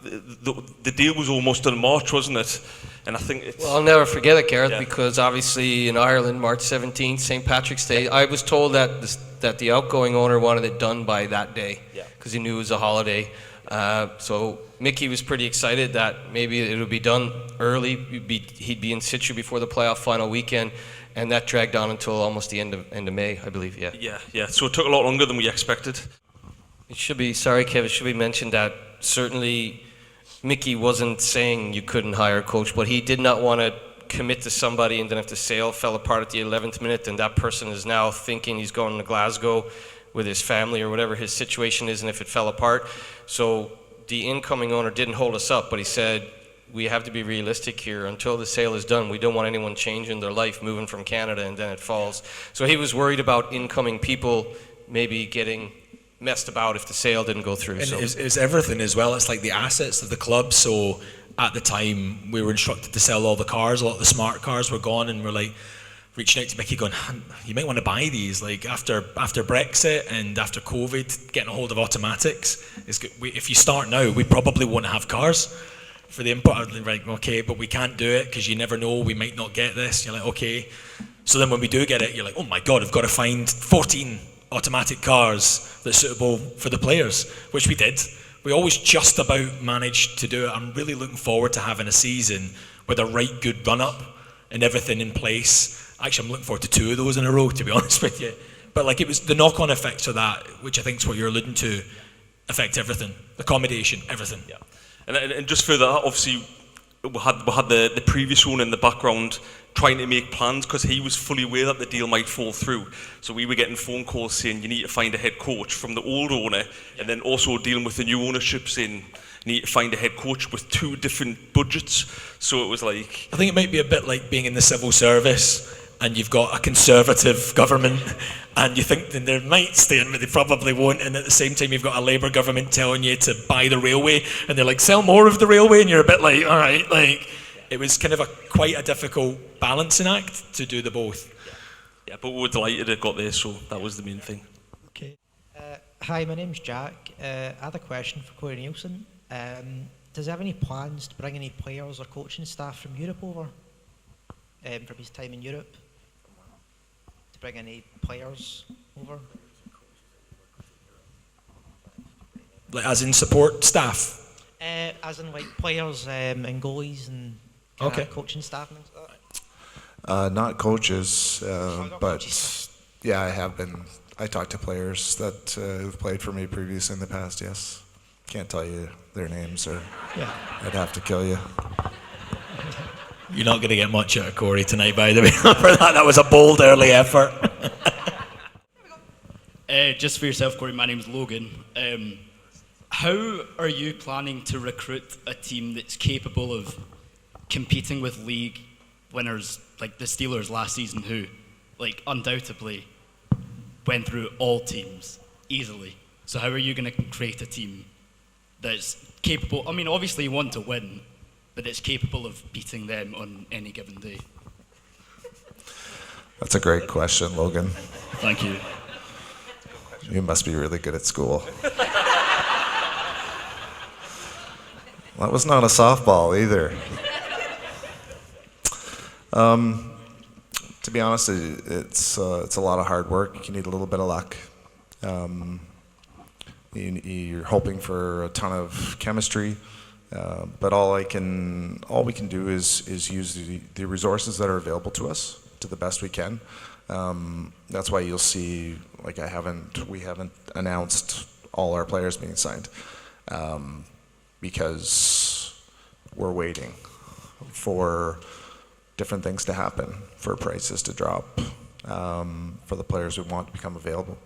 the deal was almost in March, wasn't it? And I think it's... Well, I'll never forget it, Gareth, because obviously in Ireland, March 17th, St. Patrick's Day, I was told that the outgoing owner wanted it done by that day, because he knew it was a holiday. So Mickey was pretty excited that maybe it would be done early. He'd be in situ before the playoff final weekend. And that dragged on until almost the end of May, I believe, Yeah, so it took a lot longer than we expected. It should be mentioned that certainly Mickey wasn't saying you couldn't hire a coach, but he did not want to commit to somebody, and then if the sale fell apart at the 11th minute, and that person is now thinking he's going to Glasgow with his family or whatever his situation is, and if it fell apart. So the incoming owner didn't hold us up, but he said, we have to be realistic here. Until the sale is done, we don't want anyone changing their life, moving from Canada, and then it falls. So he was worried about incoming people maybe getting messed about if the sale didn't go through. And it's everything as well. It's like the assets of the club. So at the time, we were instructed to sell all the cars. A lot of the smart cars were gone, and we're like reaching out to Mickey going, you might want to buy these. Like after Brexit and after COVID, getting a hold of automatics is good. If you start now, we probably won't have cars for the import. Like, okay, but we can't do it because you never know, we might not get this. You're like, okay. So then when we do get it, you're like, oh my God, I've got to find 14 automatic cars that's suitable for the players, which we did. We always just about managed to do it. I'm really looking forward to having a season with a right good run-up and everything in place. Actually, I'm looking forward to 2 of those in a row, to be honest with you. But like, it was the knock-on effects of that, which I think is what you're alluding to, affect everything. Accommodation, everything. Yeah. And just further, obviously, we had the previous owner in the background trying to make plans because he was fully aware that the deal might fall through. So we were getting phone calls saying you need to find a head coach from the old owner, and then also dealing with the new ownership saying you need to find a head coach with 2 different budgets. So it was like... I think it might be a bit like being in the civil service and you've got a Conservative government, and you think that they might stay in, but they probably won't, and at the same time you've got a Labour government telling you to buy the railway, and they're like, sell more of the railway, and you're a bit like, all right, like, it was kind of quite a difficult balancing act to do the both. Yeah, but we were delighted it got there, so that was the main thing. Okay. Hi, my name's Jack. I had a question for Corey Nielsen. Does he have any plans to bring any players or coaching staff from Europe over? From his time in Europe? To bring any players over? Like, as in support staff? As in like players and goalies and coaching staff and things like that? Not coaches, Not but coaches. yeah, I have been. I talked to players that who've played for me previously in the past, yes. Can't tell you their names, or I'd have to kill you. You're not going to get much out of Corey tonight, by the way. For that was a bold early effort. Just for yourself, Corey, my name's Logan. How are you planning to recruit a team that's capable of competing with league winners like the Steelers last season, who, like, undoubtedly went through all teams easily? So how are you going to create a team that's capable? I mean, obviously you want to win, but it's capable of beating them on any given day. That's a great question, Logan. Thank you. You must be really good at school. That was not a softball either. To be honest, it's a lot of hard work. You need a little bit of luck. You're hoping for a ton of chemistry, but all we can do is use the resources that are available to us to the best we can. That's why you'll see, like, we haven't announced all our players being signed, because we're waiting for different things to happen, for prices to drop, for the players we want to become available.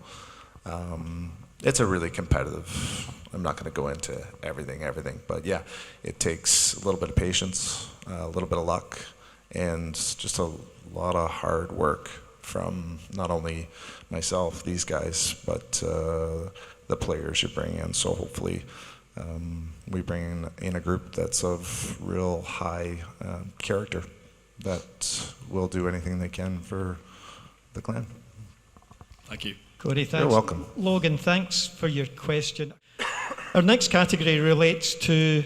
It's a really competitive, I'm not going to go into everything, but yeah, it takes a little bit of patience, a little bit of luck, and just a lot of hard work from not only myself, these guys, but the players you bring in. So hopefully we bring in a group that's of real high character that will do anything they can for the clan. Thank you. Corey, thanks. You're welcome. Logan, thanks for your question. Our next category relates to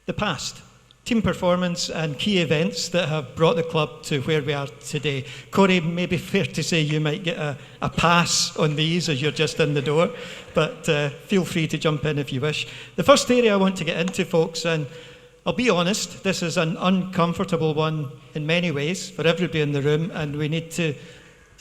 the past. Team performance and key events that have brought the club to where we are today. Corey, maybe fair to say you might get a pass on these as you're just in the door, but feel free to jump in if you wish. The first area I want to get into, folks, and I'll be honest, this is an uncomfortable one in many ways for everybody in the room, and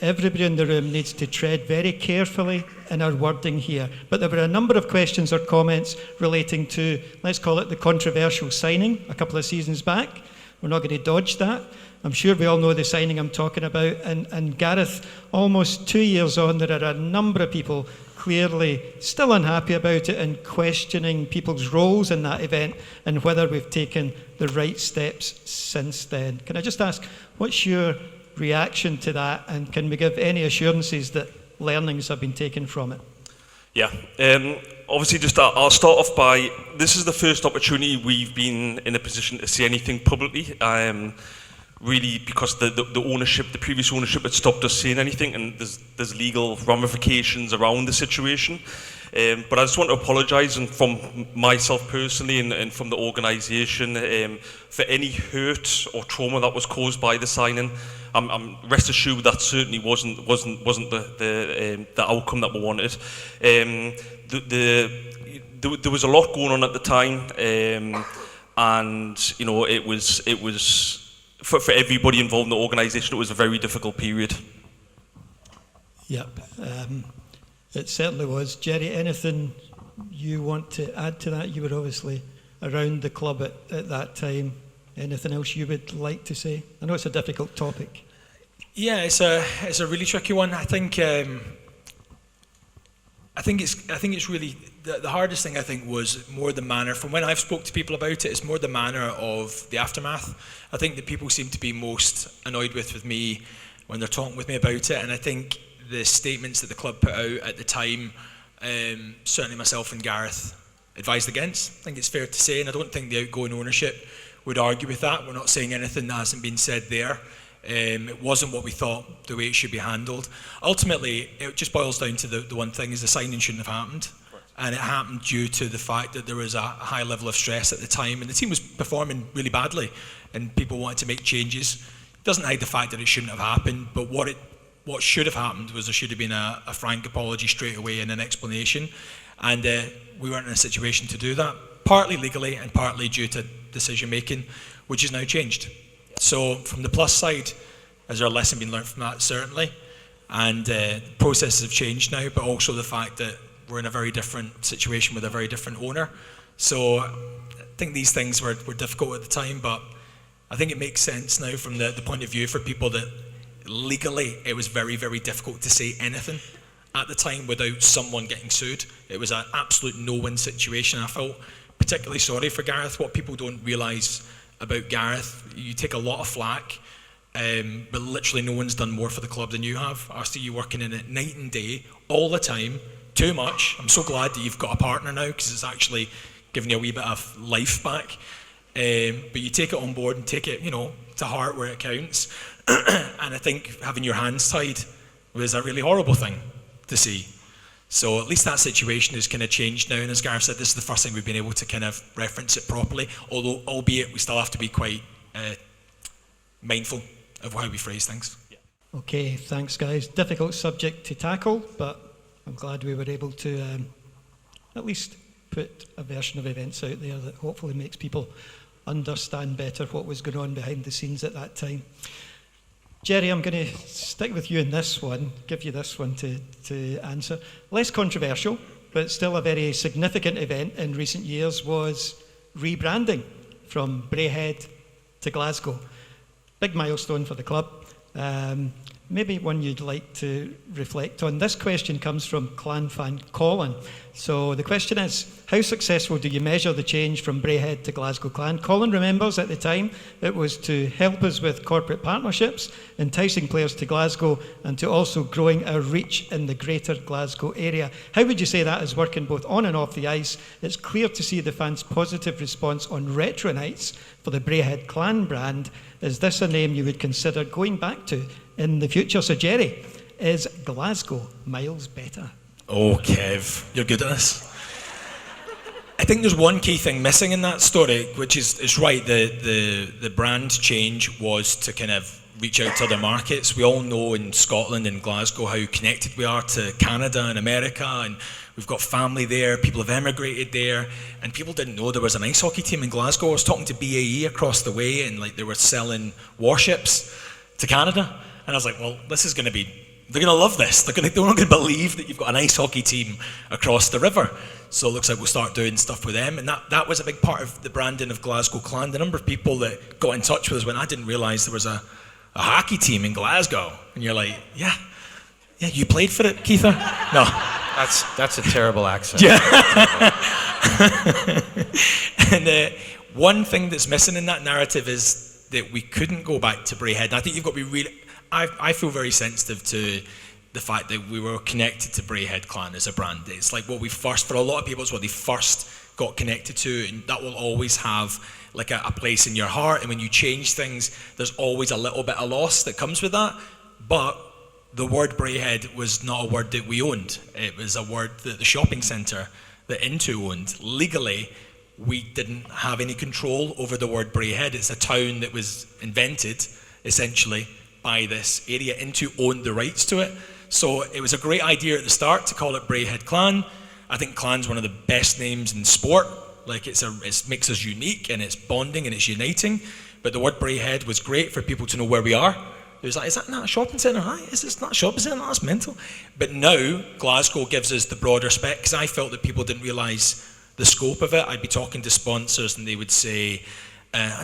everybody in the room needs to tread very carefully in our wording here. But there were a number of questions or comments relating to, let's call it, the controversial signing a couple of seasons back. We're not going to dodge that. I'm sure we all know the signing I'm talking about. And Gareth, almost 2 years on, there are a number of people clearly still unhappy about it and questioning people's roles in that event and whether we've taken the right steps since then. Can I just ask, what's your reaction to that, and can we give any assurances that learnings have been taken from it? Yeah, obviously I'll start off by, this is the first opportunity we've been in a position to say anything publicly, really because the ownership, the previous ownership had stopped us saying anything, and there's legal ramifications around the situation. But I just want to apologise, and from myself personally and from the organisation, for any hurt or trauma that was caused by the signing. I'm rest assured that certainly wasn't the outcome that we wanted. There was a lot going on at the time, and you know it was for everybody involved in the organisation. It was a very difficult period. Yep. It certainly was. Jerry, anything you want to add to that? You were obviously around the club at that time. Anything else you would like to say? I know it's a difficult topic. Yeah, it's a really tricky one. I think it's really the hardest thing. I think was more the manner. From when I've spoke to people about it, it's more the manner of the aftermath. I think that people seem to be most annoyed with me when they're talking with me about it. And I think the statements that the club put out at the time, certainly myself and Gareth advised against. I think it's fair to say, and I don't think the outgoing ownership would argue with that. We're not saying anything that hasn't been said there. It wasn't what we thought the way it should be handled. Ultimately, it just boils down to the one thing, is the signing shouldn't have happened. And it happened due to the fact that there was a high level of stress at the time, and the team was performing really badly, and people wanted to make changes. It doesn't hide the fact that it shouldn't have happened, but what should have happened was there should have been a frank apology straight away and an explanation, and we weren't in a situation to do that, partly legally and partly due to decision making, which has now changed. So from the plus side, has there a lesson been learned from that? Certainly, and processes have changed now, but also the fact that we're in a very different situation with a very different owner. So I think these things were difficult at the time, but I think it makes sense now from the point of view for people that legally it was very, very difficult to say anything at the time without someone getting sued. It was an absolute no-win situation. I felt particularly sorry for Gareth. What people don't realise about Gareth, you take a lot of flack, but literally no one's done more for the club than you have. I see you working in it night and day, all the time, too much. I'm so glad that you've got a partner now, because it's actually giving you a wee bit of life back. But you take it on board and take it, to heart where it counts. And I think having your hands tied was a really horrible thing to see. So at least that situation has kind of changed now. And as Gareth said, this is the first time we've been able to kind of reference it properly, although albeit we still have to be quite mindful of how we phrase things. Okay, thanks guys. Difficult subject to tackle, but I'm glad we were able to at least put a version of events out there that hopefully makes people understand better what was going on behind the scenes at that time. Jerry, I'm going to stick with you in this one, give you this one to answer. Less controversial, but still a very significant event in recent years was rebranding from Braehead to Glasgow. Big milestone for the club. Maybe one you'd like to reflect on. This question comes from Clan fan Colin. So the question is, how successful do you measure the change from Braehead to Glasgow Clan? Colin remembers at the time it was to help us with corporate partnerships, enticing players to Glasgow, and to also growing our reach in the greater Glasgow area. How would you say that is working both on and off the ice? It's clear to see the fans' positive response on retro nights for the Braehead Clan brand. Is this a name you would consider going back to in the future? So Jerry, is Glasgow miles better? Oh, Kev, you're good at this. I think there's one key thing missing in that story, which is right, the brand change was to kind of reach out to other markets. We all know in Scotland and Glasgow how connected we are to Canada and America, and we've got family there, people have emigrated there, and people didn't know there was an ice hockey team in Glasgow. I was talking to BAE across the way, and they were selling warships to Canada, and I was like, well, this is going to be, they're going to love this. They're not going to believe that you've got an ice hockey team across the river. So it looks like we'll start doing stuff with them, and that was a big part of the branding of Glasgow Clan. The number of people that got in touch with us when I didn't realise there was a hockey team in Glasgow, and you're like, yeah, you played for it, Keitha? No. That's a terrible accent. Yeah. And one thing that's missing in that narrative is that we couldn't go back to Braehead. And I think you've got to be really, I feel very sensitive to the fact that we were connected to Braehead Clan as a brand. It's like what we first, for a lot of people, it's what they first got connected to, and that will always have like a place in your heart. And when you change things, there's always a little bit of loss that comes with that. But the word Braehead was not a word that we owned. It was a word that the shopping centre that Into owned. Legally, we didn't have any control over the word Braehead. It's a town that was invented, essentially, by this area. Into owned the rights to it. So it was a great idea at the start to call it Braehead Clan. I think Clan's one of the best names in sport. Like it makes us unique, and it's bonding and it's uniting. But the word Braehead was great for people to know where we are. It was like, is that not a shopping centre? Hi, is this not a shopping centre? That's mental. But now, Glasgow gives us the broader spec, because I felt that people didn't realise the scope of it. I'd be talking to sponsors, and they would say,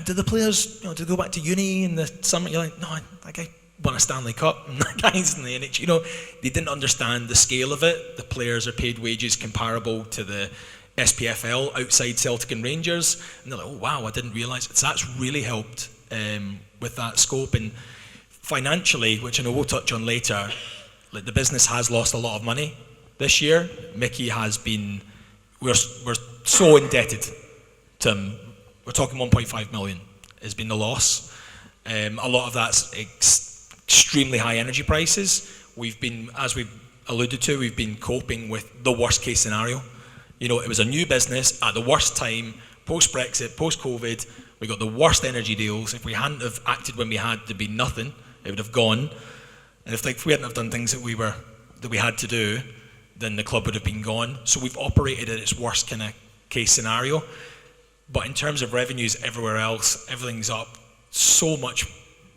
do the players, do they go back to uni in the summer? You're like, no, I won a Stanley Cup, and the guys in the NHL, they didn't understand the scale of it. The players are paid wages comparable to the SPFL outside Celtic and Rangers. And they're like, oh wow, I didn't realise it. So that's really helped with that scope. And financially, which I know we'll touch on later, like the business has lost a lot of money this year. Mickey has been, we're so indebted to him. We're talking 1.5 million has been the loss. A lot of that's extremely high energy prices. We've been, as we've alluded to, we've been coping with the worst case scenario. You know, it was a new business at the worst time, post-Brexit, post-COVID. We got the worst energy deals. If we hadn't have acted when we had, there'd be nothing. It would have gone. And if we hadn't have done things that we had to do, then the club would have been gone. So we've operated at its worst kind of case scenario. But in terms of revenues everywhere else, everything's up so much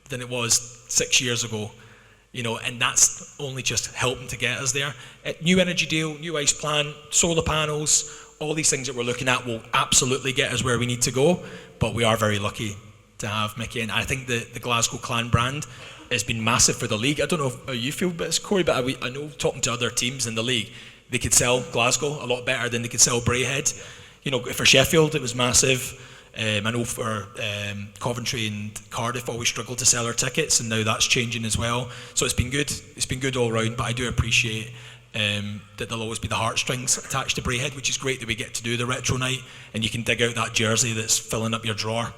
than it was 6 years ago. You know, and that's only just helping to get us there. New energy deal, new ice plant, solar panels, all these things that we're looking at will absolutely get us where we need to go. But we are very lucky to have Mickey. And I think the Glasgow Clan brand has been massive for the league. I don't know how you feel about this, Corey, but I know talking to other teams in the league, they could sell Glasgow a lot better than they could sell Braehead. You know, for Sheffield, it was massive. I know for Coventry and Cardiff always struggled to sell our tickets, and now that's changing as well. So it's been good. It's been good all round, but I do appreciate that there'll always be the heartstrings attached to Braehead, which is great that we get to do the retro night, and you can dig out that jersey that's filling up your drawer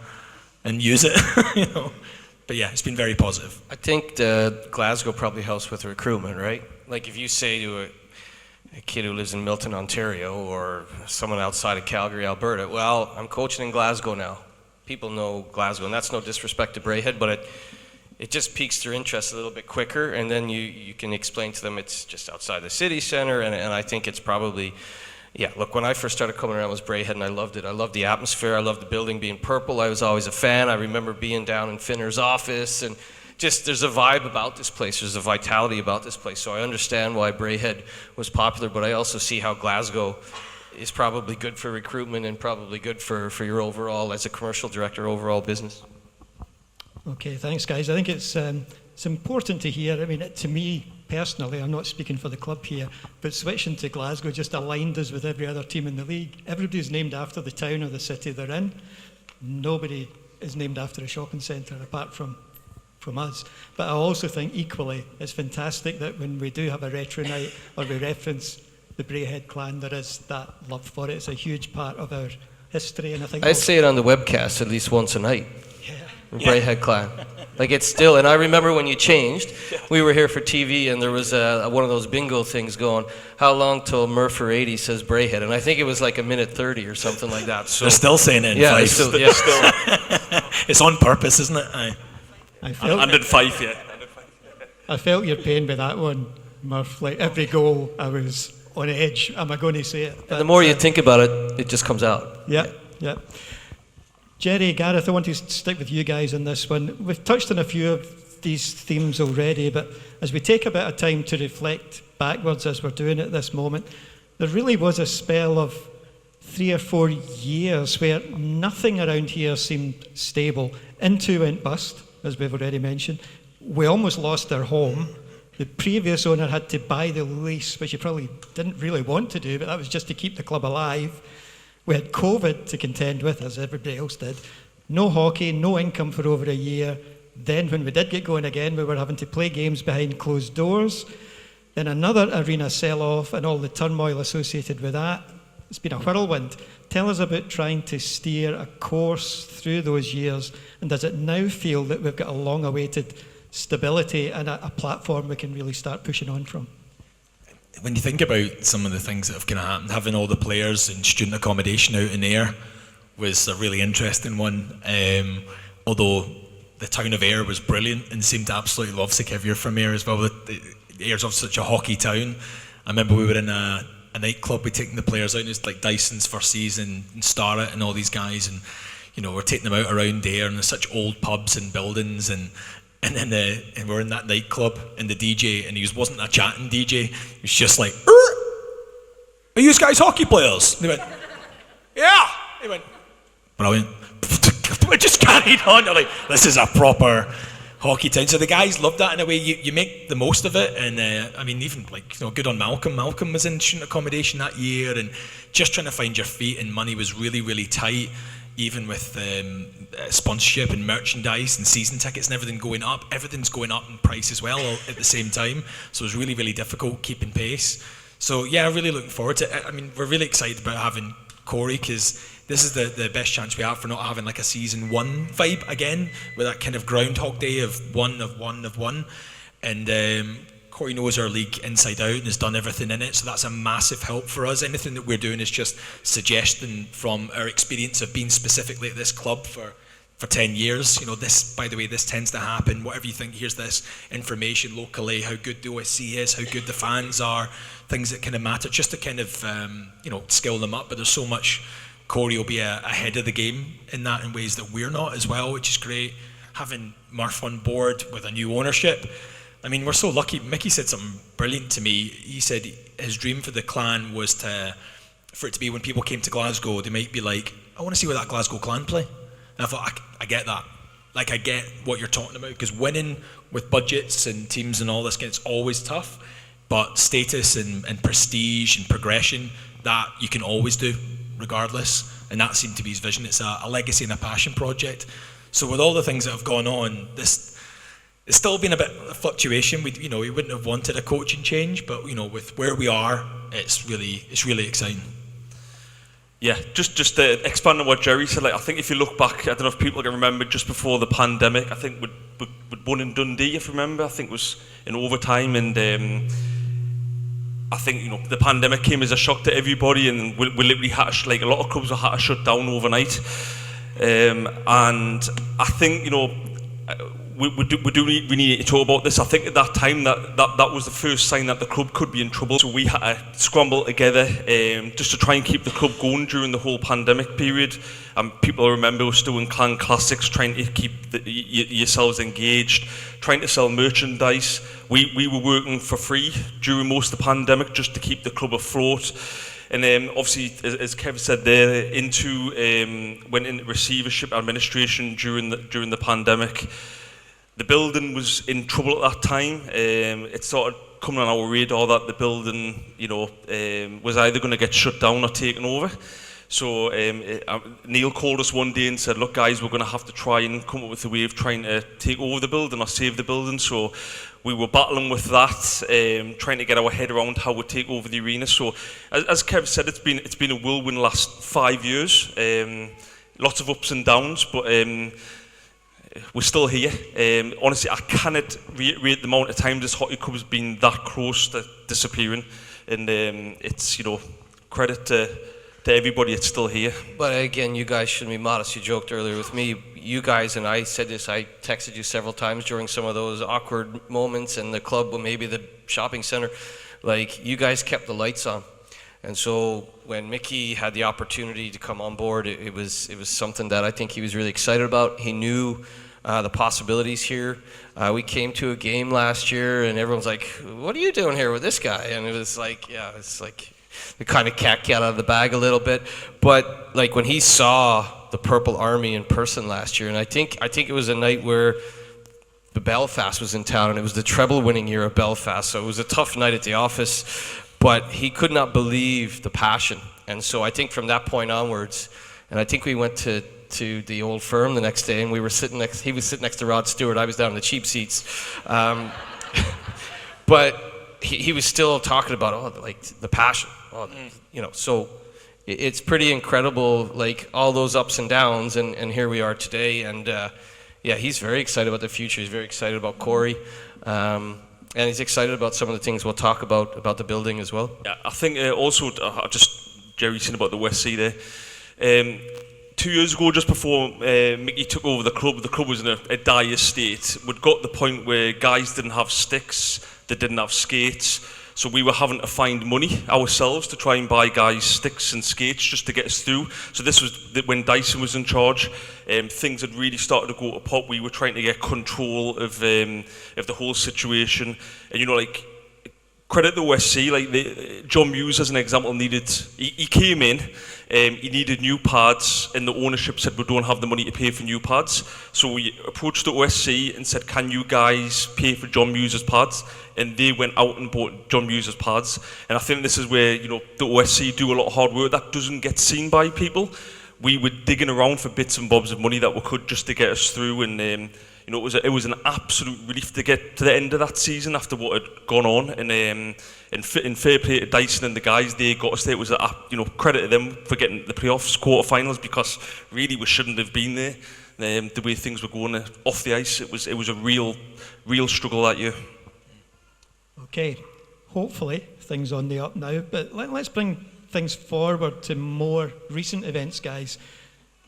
and use it. You know. But yeah, it's been very positive. I think the Glasgow probably helps with recruitment, right? Like if you say to a kid who lives in Milton, Ontario, or someone outside of Calgary, Alberta, well, I'm coaching in Glasgow now. People know Glasgow, and that's no disrespect to Braehead, but it just piques their interest a little bit quicker, and then you can explain to them it's just outside the city centre, and I think it's probably, yeah, look, when I first started coming around, it was Braehead, and I loved it. I loved the atmosphere. I loved the building being purple. I was always a fan. I remember being down in Finner's office, and just there's a vibe about this place. There's a vitality about this place. So I understand why Braehead was popular, but I also see how Glasgow is probably good for recruitment and probably good for your overall, as a commercial director, overall business. Okay, thanks, guys. I think it's important to hear. I mean, to me personally, I'm not speaking for the club here, but switching to Glasgow just aligned us with every other team in the league. Everybody's named after the town or the city they're in. Nobody is named after a shopping centre apart from us. But I also think equally it's fantastic that when we do have a retro night or we reference the Braehead clan, there is that love for it. It's a huge part of our history, and I think I say it on the webcast at least once a night. Yeah. Braehead clan. Like it's still, and I remember when you changed, we were here for TV and there was one of those bingo things going, how long till Murphy 80 says Braehead? And I think it was like a minute 30 or something like that. So they're still saying it in yeah, Fife. still. It's on purpose, isn't it? Aye. I did 5 yet. I felt your pain with that one, Murph. Like every goal, I was on edge. Am I going to say it? And the more you think about it, it just comes out. Yeah. Jerry, Gareth, I want to stick with you guys on this one. We've touched on a few of these themes already, but as we take a bit of time to reflect backwards as we're doing at this moment, there really was a spell of 3 or 4 years where nothing around here seemed stable. Intu went bust, as we've already mentioned. We almost lost our home. The previous owner had to buy the lease, which he probably didn't really want to do, but that was just to keep the club alive. We had COVID to contend with, as everybody else did. No hockey, no income for over a year. Then when we did get going again, we were having to play games behind closed doors. Then another arena sell-off and all the turmoil associated with that. It's been a whirlwind. Tell us about trying to steer a course through those years, and does it now feel that we've got a long-awaited stability and a platform we can really start pushing on from? When you think about some of the things that have kind of happened, having all the players in student accommodation out in Ayr was a really interesting one. Although the town of Ayr was brilliant and seemed to absolutely love Sikiv from Ayr as well. Ayr's obviously such a hockey town. I remember we were in a nightclub, we'd taken the players out, and it's like Dyson's first season, and Starrett and all these guys, and you know, we're taking them out around Ayr, and there's such old pubs and buildings, and we're in that nightclub, and the DJ, and he wasn't a chatting DJ, he was just like, are you guys hockey players? And they went, yeah. He went, brilliant. We just carried on. You're like, this is a proper hockey town. So the guys loved that in a way. You make the most of it, and I mean, even like, you know, good on Malcolm. Malcolm was in student accommodation that year, and just trying to find your feet, and money was really, really tight, even with sponsorship and merchandise and season tickets and everything going up. Everything's going up in price as well at the same time. So it's really, really difficult keeping pace. So yeah, really looking forward to it. I mean, we're really excited about having Corey, because this is the best chance we have for not having like a season one vibe again, with that kind of Groundhog Day of one. And Corey knows our league inside out and has done everything in it, so that's a massive help for us. Anything that we're doing is just suggestion from our experience of being specifically at this club for 10 years. You know, this, by the way, this tends to happen. Whatever you think, here's this information locally, how good the OSC is, how good the fans are, things that kind of matter, just to kind of, you know, skill them up. But there's so much. Corey will be ahead of the game in that, in ways that we're not as well, which is great. Having Murph on board with a new ownership, I mean, we're so lucky. Mickey said something brilliant to me. He said his dream for the clan was for it to be when people came to Glasgow, they might be like, I want to see what that Glasgow Clan play. And I thought, I get that. Like, I get what you're talking about, because winning with budgets and teams and all this, it's always tough. But status and prestige and progression, that you can always do, regardless. And that seemed to be his vision. It's a legacy and a passion project. So with all the things that have gone on, it's still been a bit of fluctuation. We wouldn't have wanted a coaching change, but you know, with where we are, it's really exciting. Yeah, just to expand on what Jerry said, like, I think if you look back, I don't know if people can remember, just before the pandemic, I think we'd won in Dundee, if you remember. I think it was in overtime, and I think, you know, the pandemic came as a shock to everybody, and we literally had to, like, a lot of clubs had to shut down overnight. And I think, you know, we need to talk about this. I think at that time that was the first sign that the club could be in trouble. So we had to scramble together just to try and keep the club going during the whole pandemic period. People remember us doing clan classics, trying to keep yourselves engaged, trying to sell merchandise. We were working for free during most of the pandemic just to keep the club afloat. And obviously, as Kev said there, went into receivership administration during the pandemic. The building was in trouble at that time. It started coming on our radar that the building, you know, was either going to get shut down or taken over. So Neil called us one day and said, look guys, we're going to have to try and come up with a way of trying to take over the building or save the building. So we were battling with that, trying to get our head around how we take over the arena. So as Kev said, it's been a whirlwind last 5 years. Lots of ups and downs, but we're still here. Honestly, I cannot reiterate the amount of times this hockey club has been that close to disappearing, and it's, you know, credit to everybody, it's still here. But again, you guys shouldn't be modest. You joked earlier with me. You guys, and I said this, I texted you several times during some of those awkward moments in the club, or maybe the shopping center. Like, you guys kept the lights on. And so when Mickey had the opportunity to come on board, it was something that I think he was really excited about. He knew the possibilities here. We came to a game last year, and everyone's like, what are you doing here with this guy? And it was like, yeah, it's like the kind of cat out of the bag a little bit. But like, when he saw the Purple Army in person last year, and I think it was a night where the Belfast was in town, and it was the treble winning year of Belfast, so it was a tough night at the office, but he could not believe the passion. And so I think from that point onwards, and I think we went to the old firm the next day, and he was sitting next to Rod Stewart. I was down in the cheap seats. But he was still talking about, like, the passion. You know, so it's pretty incredible, like, all those ups and downs, and here we are today. And yeah, he's very excited about the future. He's very excited about Corey. And he's excited about some of the things we'll talk about the building as well. Yeah, I think also, Jerry said about the West Sea there. 2 years ago, just before Mickey took over the club was in a dire state. We'd got to the point where guys didn't have sticks, they didn't have skates, so we were having to find money ourselves to try and buy guys sticks and skates just to get us through. So this was when Dyson was in charge. Things had really started to go to pot. We were trying to get control of the whole situation, and you know, like, credit the OSC, like John Muse as an example he came in, he needed new pads, and the ownership said we don't have the money to pay for new pads. So we approached the OSC and said, can you guys pay for John Muse's pads? And they went out and bought John Muse's pads. And I think this is where, the OSC do a lot of hard work that doesn't get seen by people. We were digging around for bits and bobs of money that we could just to get us through, and it was an absolute relief to get to the end of that season after what had gone on. And in fair play to Dyson and the guys, they got us there. It was credit to them for getting the playoffs, quarterfinals, because really we shouldn't have been there. The way things were going off the ice, it was a real struggle that year. Okay, hopefully things on the up now, but let's bring things forward to more recent events, guys.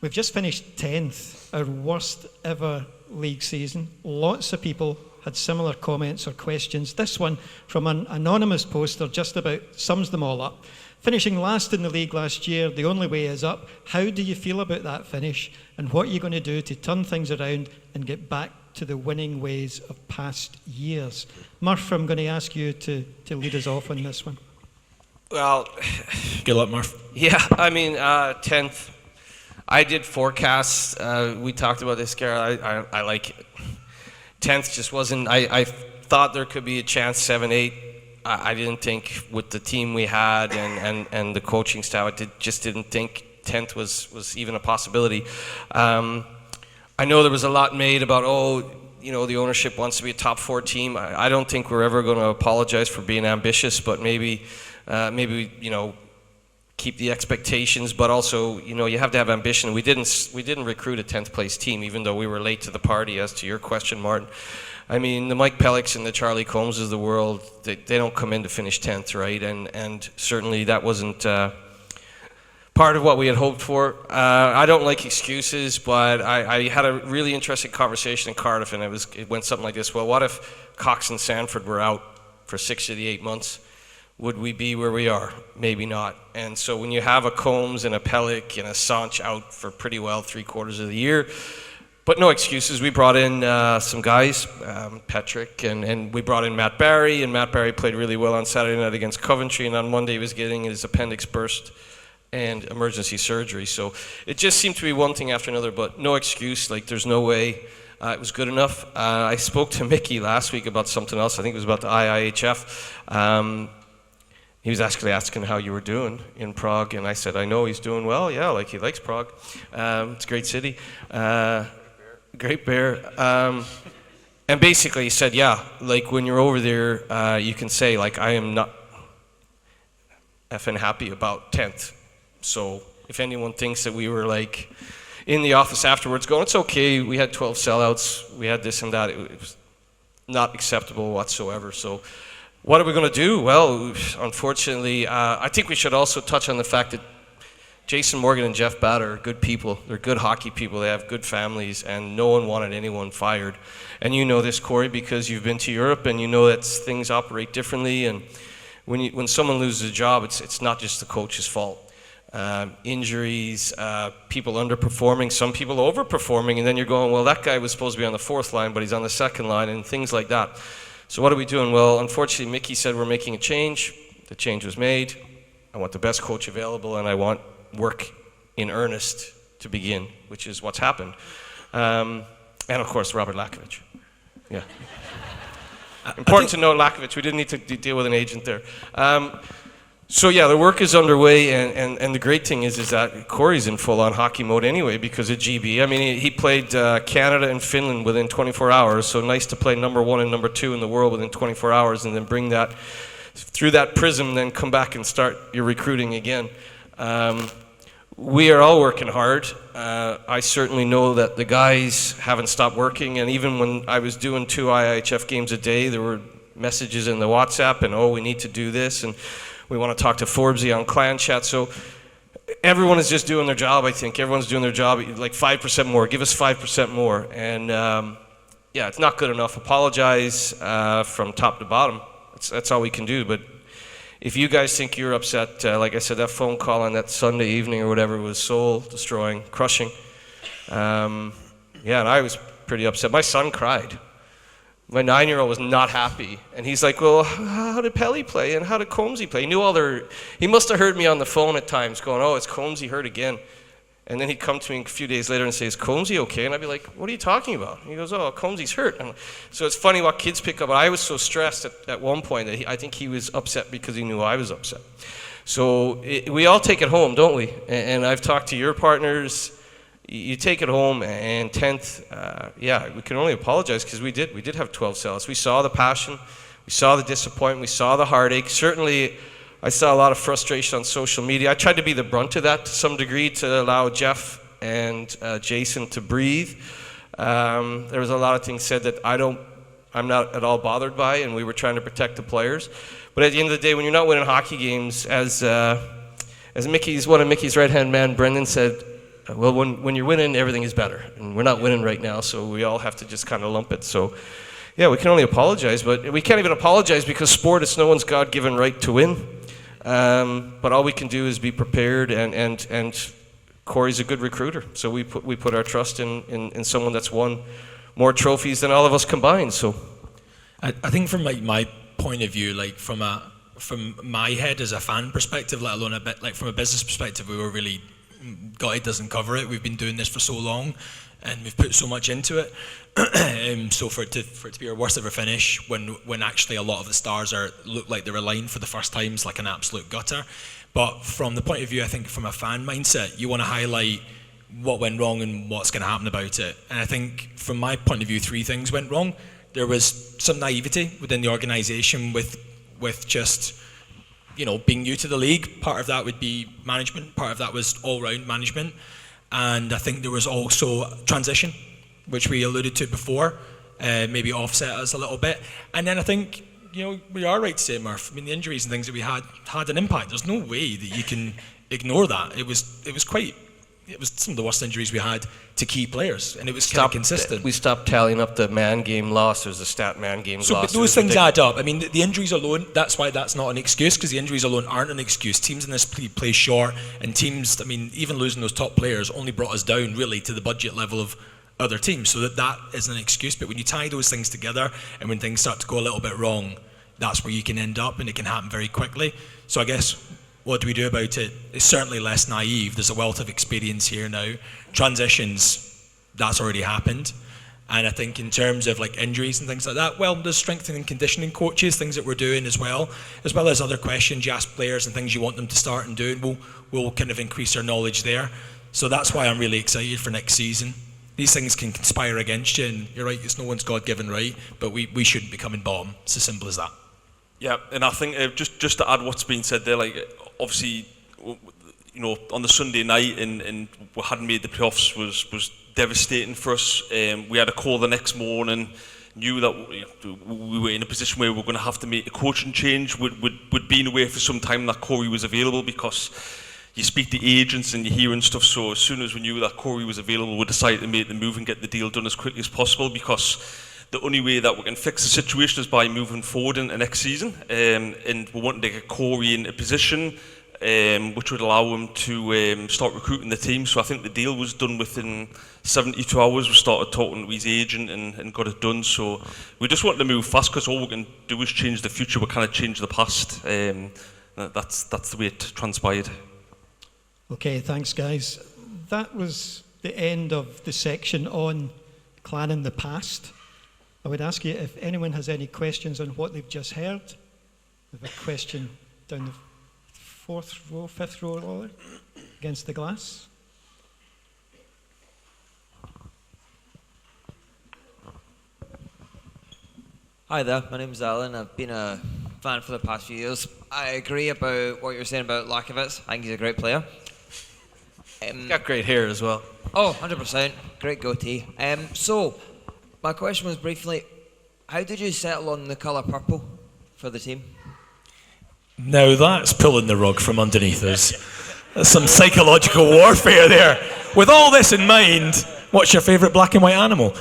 We've just finished 10th, our worst ever league season. Lots of people had similar comments or questions. This one from an anonymous poster just about sums them all up. Finishing last in the league last year, the only way is up. How do you feel about that finish, and what are you going to do to turn things around and get back to the winning ways of past years? Murph, I'm going to ask you to lead us off on this one. Well, Good luck, Murph. yeah, I mean, 10th. I did forecasts. We talked about this, Gareth. I like it. 10th just wasn't. I thought there could be a chance 7, 8. I didn't think with the team we had and the coaching staff. Just didn't think 10th was even a possibility. I know there was a lot made about the ownership wants to be a top 4 team. I don't think we're ever going to apologize for being ambitious, but maybe keep the expectations, but also, you have to have ambition. We didn't recruit a 10th place team, even though we were late to the party, as to your question, Martin. I mean, the Mike Pellicks and the Charlie Combs of the world, they don't come in to finish 10th, right? And certainly that wasn't part of what we had hoped for. I don't like excuses, but I had a really interesting conversation in Cardiff, and it went something like this. Well, what if Cox and Sanford were out for 6 of the 8 months? Would we be where we are? Maybe not. And so when you have a Combs and a Pellick and a Sanch out for pretty well 3/4 of the year, but no excuses. We brought in some guys, Petrick, and we brought in Matt Barry, and Matt Barry played really well on Saturday night against Coventry, and on Monday he was getting his appendix burst and emergency surgery. So it just seemed to be one thing after another, but no excuse. Like, there's no way it was good enough. I spoke to Mickey last week about something else. I think it was about the IIHF. He was actually asking how you were doing in Prague, and I said, I know he's doing well. Yeah, like, he likes Prague. It's a great city. Great bear. And basically he said, yeah, like, when you're over there, you can say, like, I am not effing happy about 10th. So if anyone thinks that we were, like, in the office afterwards going, it's okay, we had 12 sellouts, we had this and that, it was not acceptable whatsoever. So what are we going to do? Well, unfortunately, I think we should also touch on the fact that Jason Morgan and Jeff Batter are good people. They're good hockey people. They have good families, and no one wanted anyone fired. And you know this, Corey, because you've been to Europe, and you know that things operate differently. And when someone loses a job, it's not just the coach's fault. Injuries, people underperforming, some people overperforming, and then you're going, well, that guy was supposed to be on the 4th line, but he's on the 2nd line, and things like that. So what are we doing? Well, unfortunately, Mickey said we're making a change. The change was made. I want the best coach available, and I want work in earnest to begin, which is what's happened. And of course, Robert Lakovich. Yeah. Important to note, Lakovich. We didn't need to deal with an agent there. So yeah, the work is underway, and the great thing is that Corey's in full-on hockey mode anyway because of GB. I mean, he played Canada and Finland within 24 hours, so nice to play number 1 and number 2 in the world within 24 hours and then bring that through that prism, then come back and start your recruiting again. We are all working hard. I certainly know that the guys haven't stopped working, and even when I was doing 2 IIHF games a day, there were messages in the WhatsApp, and we need to do this, and we want to talk to Forbesy on Clan Chat. So everyone is just doing their job, I think. Everyone's doing their job, like 5% more. Give us 5% more. And yeah, it's not good enough. Apologize from top to bottom. That's all we can do. But if you guys think you're upset, like I said, that phone call on that Sunday evening or whatever was soul-destroying, crushing. Yeah, and I was pretty upset. My son cried. My 9-year-old was not happy, and he's like, well, how did Pelly play, and how did Combsy play? He knew he must have heard me on the phone at times going, oh, it's Combsy hurt again. And then he'd come to me a few days later and say, is Combsy okay? And I'd be like, what are you talking about? And he goes, oh, Combsy's hurt. So it's funny what kids pick up. I was so stressed at one point that I think he was upset because he knew I was upset. So we all take it home, don't we? And I've talked to your partners. You take it home, and 10th, we can only apologize because we did have 12 sellouts. We saw the passion, we saw the disappointment, we saw the heartache. Certainly, I saw a lot of frustration on social media. I tried to be the brunt of that to some degree to allow Jeff and Jason to breathe. There was a lot of things said that I'm not at all bothered by, and we were trying to protect the players. But at the end of the day, when you're not winning hockey games, as one of Mickey's right-hand man, Brendan, said, well, when you're winning, everything is better. And we're not winning right now, so we all have to just kind of lump it. So, yeah, we can only apologize. But we can't even apologize because sport is no one's God-given right to win. But all we can do is be prepared, and Corey's a good recruiter. So we put our trust in someone that's won more trophies than all of us combined. So I think from my point of view, like from my head as a fan perspective, let alone a bit like from a business perspective, we were really God doesn't cover it. We've been doing this for so long, and we've put so much into it. So for it to be our worst ever finish, when actually a lot of the stars look like they're aligned for the first time, is like an absolute gutter. But from the point of view, I think from a fan mindset, you want to highlight what went wrong and what's going to happen about it. And I think from my point of view, 3 things went wrong. There was some naivety within the organisation with just, being new to the league. Part of that would be management, part of that was all-round management. And I think there was also transition, which we alluded to before, maybe offset us a little bit. And then I think, we are right to say, Murph, the injuries and things that we had an impact. There's no way that you can ignore that. It was some of the worst injuries we had to key players, and it was kind of consistent. We stopped tallying up the man game loss. There's a stat man game loss. But those things add up. The injuries alone, that's why that's not an excuse, because the injuries alone aren't an excuse. Teams in this league play short, and teams, even losing those top players only brought us down really to the budget level of other teams, so that isn't an excuse. But when you tie those things together, and when things start to go a little bit wrong, that's where you can end up, and it can happen very quickly. So I guess, what do we do about it? It's certainly less naive. There's a wealth of experience here now. Transitions, that's already happened. And I think in terms of injuries and things like that, well, there's strengthening and conditioning coaches, things that we're doing as well as other questions you ask players and things you want them to start and do. We'll kind of increase our knowledge there. So that's why I'm really excited for next season. These things can conspire against you, and you're right, it's no one's God-given right, but we shouldn't be coming bottom. It's as simple as that. Yeah, and I think just to add what's been said there, obviously, on the Sunday night and we hadn't made the playoffs was devastating for us. We had a call the next morning, knew that we were in a position where we were going to have to make a coaching change. We'd been away for some time that Corey was available, because you speak to agents and you hear stuff. So as soon as we knew that Corey was available, we decided to make the move and get the deal done as quickly as possible, because the only way that we can fix the situation is by moving forward in the next season. And we wanted to get Corey in a position which would allow him to start recruiting the team. So I think the deal was done within 72 hours. We started talking to his agent and got it done. So we just wanted to move fast, because all we can do is change the future. We can't change the past. That's the way it transpired. Okay, thanks guys. That was the end of the section on Clan in the past. I would ask you if anyone has any questions on what they've just heard. We have a question down the 5th row against the glass. Hi there, my name's Alan. I've been a fan for the past few years. I agree about what you're saying about Lakovitz. I think he's a great player. He's got great hair as well. Oh, 100%. Great goatee. So, my question was briefly, how did you settle on the colour purple for the team? Now that's pulling the rug from underneath us. There's some psychological warfare there. With all this in mind, what's your favourite black and white animal?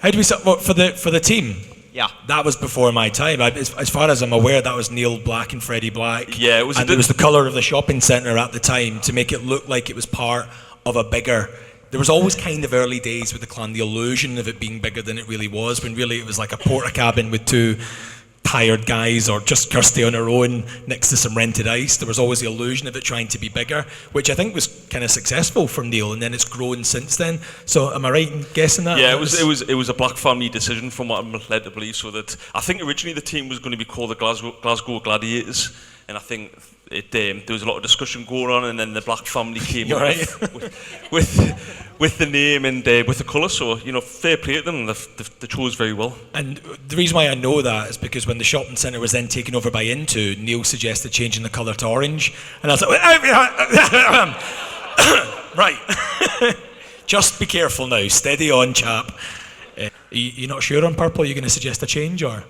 How do we set for the team? Yeah. That was before my time. As far as I'm aware, that was Neil Black and Freddie Black. Yeah, it was. And it was the colour of the shopping centre at the time to make it look like it was part of a bigger there was always kind of early days with the Clan, the illusion of it being bigger than it really was, when really it was like a porta cabin with two tired guys, or just Kirsty on her own next to some rented ice. There was always the illusion of it trying to be bigger, which I think was kind of successful for Neil, and then it's grown since then. So am I right in guessing that? Yeah, it was a black family decision, from what I'm led to believe. So that I think originally the team was going to be called the Glasgow Gladiators, and I think there was a lot of discussion going on, and then the black family came up with the name and with the colour. So, you know, fair play to them. They chose very well. And the reason why I know that is because when the shopping centre was then taken over by Into, Neil suggested changing the colour to orange, and I was like, right, just be careful now, steady on, chap. You not sure on purple? Are you going to suggest a change, or?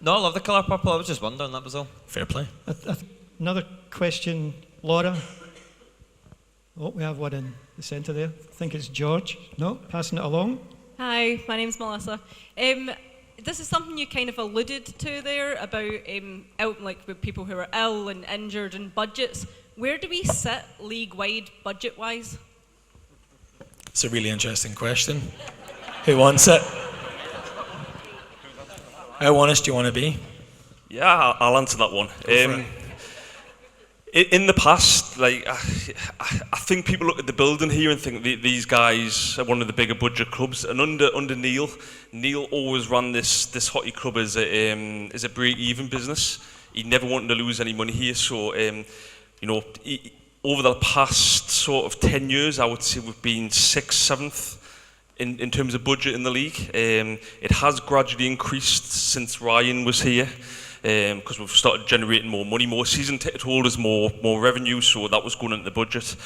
No, I love the colour purple. I was just wondering, that was all. Fair play. Another question, Laura. Oh, we have one in the centre there. I think it's George. No, passing it along. Hi, my name's Melissa. This is something you kind of alluded to there about like with people who are ill and injured and budgets. Where do we sit league-wide budget-wise? It's a really interesting question. Who wants it? How honest do you want to be? Yeah, I'll answer that one. In the past, like I think people look at the building here and think these guys are one of the bigger budget clubs. And under Neil always ran this hockey club as a break-even business. He never wanted to lose any money here. So you know, over the past sort of 10 years, I would say we've been 6th, 7th in terms of budget in the league. It has gradually increased since Ryan was here. Because we've started generating more money, more season ticket holders, more revenue, so that was going into the budget.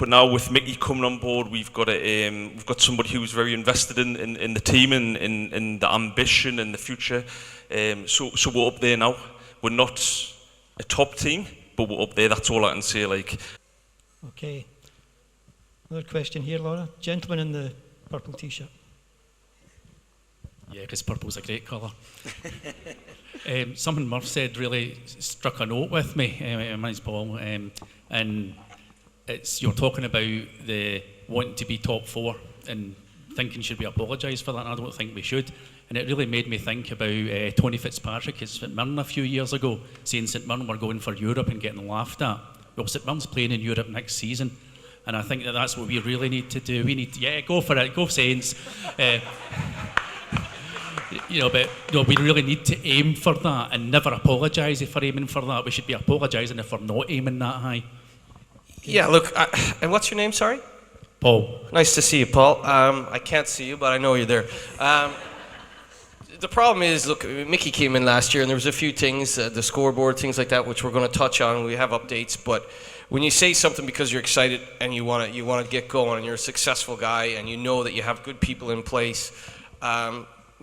But now with Mickey coming on board, we've got somebody who's very invested in the team and in the ambition and the future. So we're up there now. We're not a top team, but we're up there. That's all I can say. Like. Okay. Another question here, Laura. Gentleman in the purple t-shirt. Yeah, because purple's a great colour. Something Murph said really struck a note with me. My name's Paul, and you're talking about the wanting to be top 4 and thinking should we apologise for that, and I don't think we should. And it really made me think about Tony Fitzpatrick at St Mirren a few years ago, saying St Mirren were going for Europe and getting laughed at. Well, St Mirren's playing in Europe next season, and I think that's what we really need to do. We need to, go for it, go Saints. But we really need to aim for that and never apologise if we're aiming for that. We should be apologising if we're not aiming that high. Yeah, look, and what's your name, sorry? Paul. Nice to see you, Paul. I can't see you, but I know you're there. The problem is, look, Mickey came in last year and there was a few things, the scoreboard, things like that, which we're going to touch on. We have updates, but when you say something because you're excited and you want to get going and you're a successful guy and you know that you have good people in place,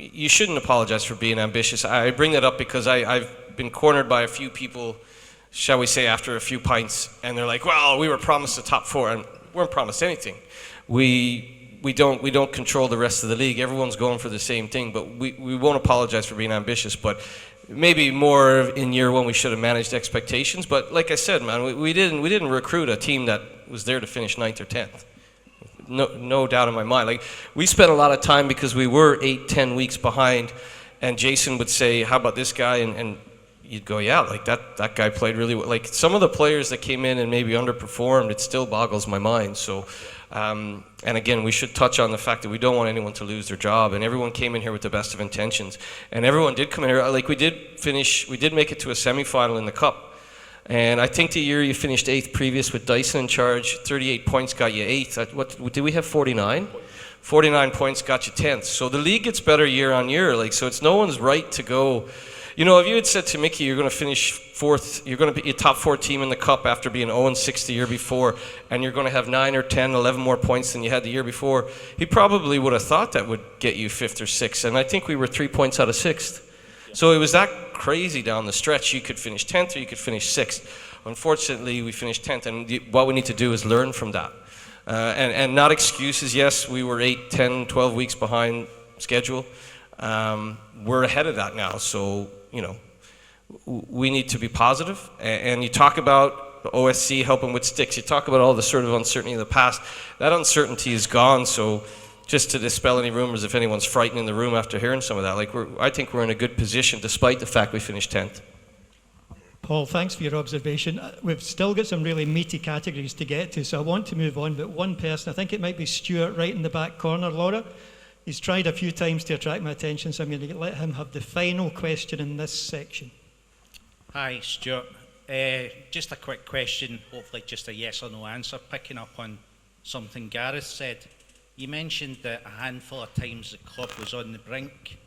you shouldn't apologize for being ambitious. I bring that up because I've been cornered by a few people, shall we say, after a few pints, and they're like, well, we were promised the top 4, and we weren't promised anything. We don't control the rest of the league. Everyone's going for the same thing, but we won't apologize for being ambitious, but maybe more in year 1 we should have managed expectations. But like I said, man, we didn't recruit a team that was there to finish 9th or 10th. No doubt in my mind. Like, we spent a lot of time because we were 8-10 weeks behind, and Jason would say, how about this guy? And you'd go, yeah, like that guy played really well. Like, some of the players that came in and maybe underperformed, it still boggles my mind. So, and again, we should touch on the fact that we don't want anyone to lose their job, and everyone came in here with the best of intentions. And everyone did come in here, like we did make it to a semi-final in the Cup. And I think the year you finished 8th previous with Dyson in charge, 38 points got you 8th. What did we have, 49? 49 points got you 10th. So the league gets better year on year. Like, so it's no one's right to go. You know, if you had said to Mickey, you're going to finish 4th, you're going to be a top 4 team in the Cup after being 0-6 the year before, and you're going to have 9 or 10, 11 more points than you had the year before, he probably would have thought that would get you 5th or 6th. And I think we were 3 points out of 6th. So it was that crazy down the stretch. You could finish 10th or you could finish 6th. Unfortunately, we finished 10th, and what we need to do is learn from that. And not excuses. Yes, we were 8, 10, 12 weeks behind schedule. We're ahead of that now, so, you know, we need to be positive. And you talk about the OSC helping with sticks. You talk about all the sort of uncertainty in the past. That uncertainty is gone, so just to dispel any rumors if anyone's frightened in the room after hearing some of that, I think we're in a good position despite the fact we finished 10th. Paul, thanks for your observation. We've still got some really meaty categories to get to, so I want to move on, but one person, I think it might be Stuart right in the back corner, Laura. He's tried a few times to attract my attention, so I'm going to let him have the final question in this section. Hi, Stuart. Just a quick question, hopefully just a yes or no answer, picking up on something Gareth said. You mentioned that a handful of times the club was on the brink.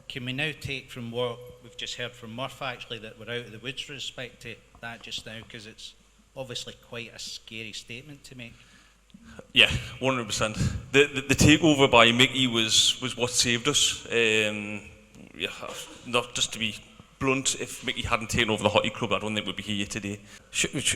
Can we now take from what we've just heard from Murph, actually, that we're out of the woods with respect to that just now, because it's obviously quite a scary statement to make? Yeah, 100%. The takeover by Mickey was what saved us. Not just to be blunt, if Mickey hadn't taken over the hockey club, I don't think we'd be here today.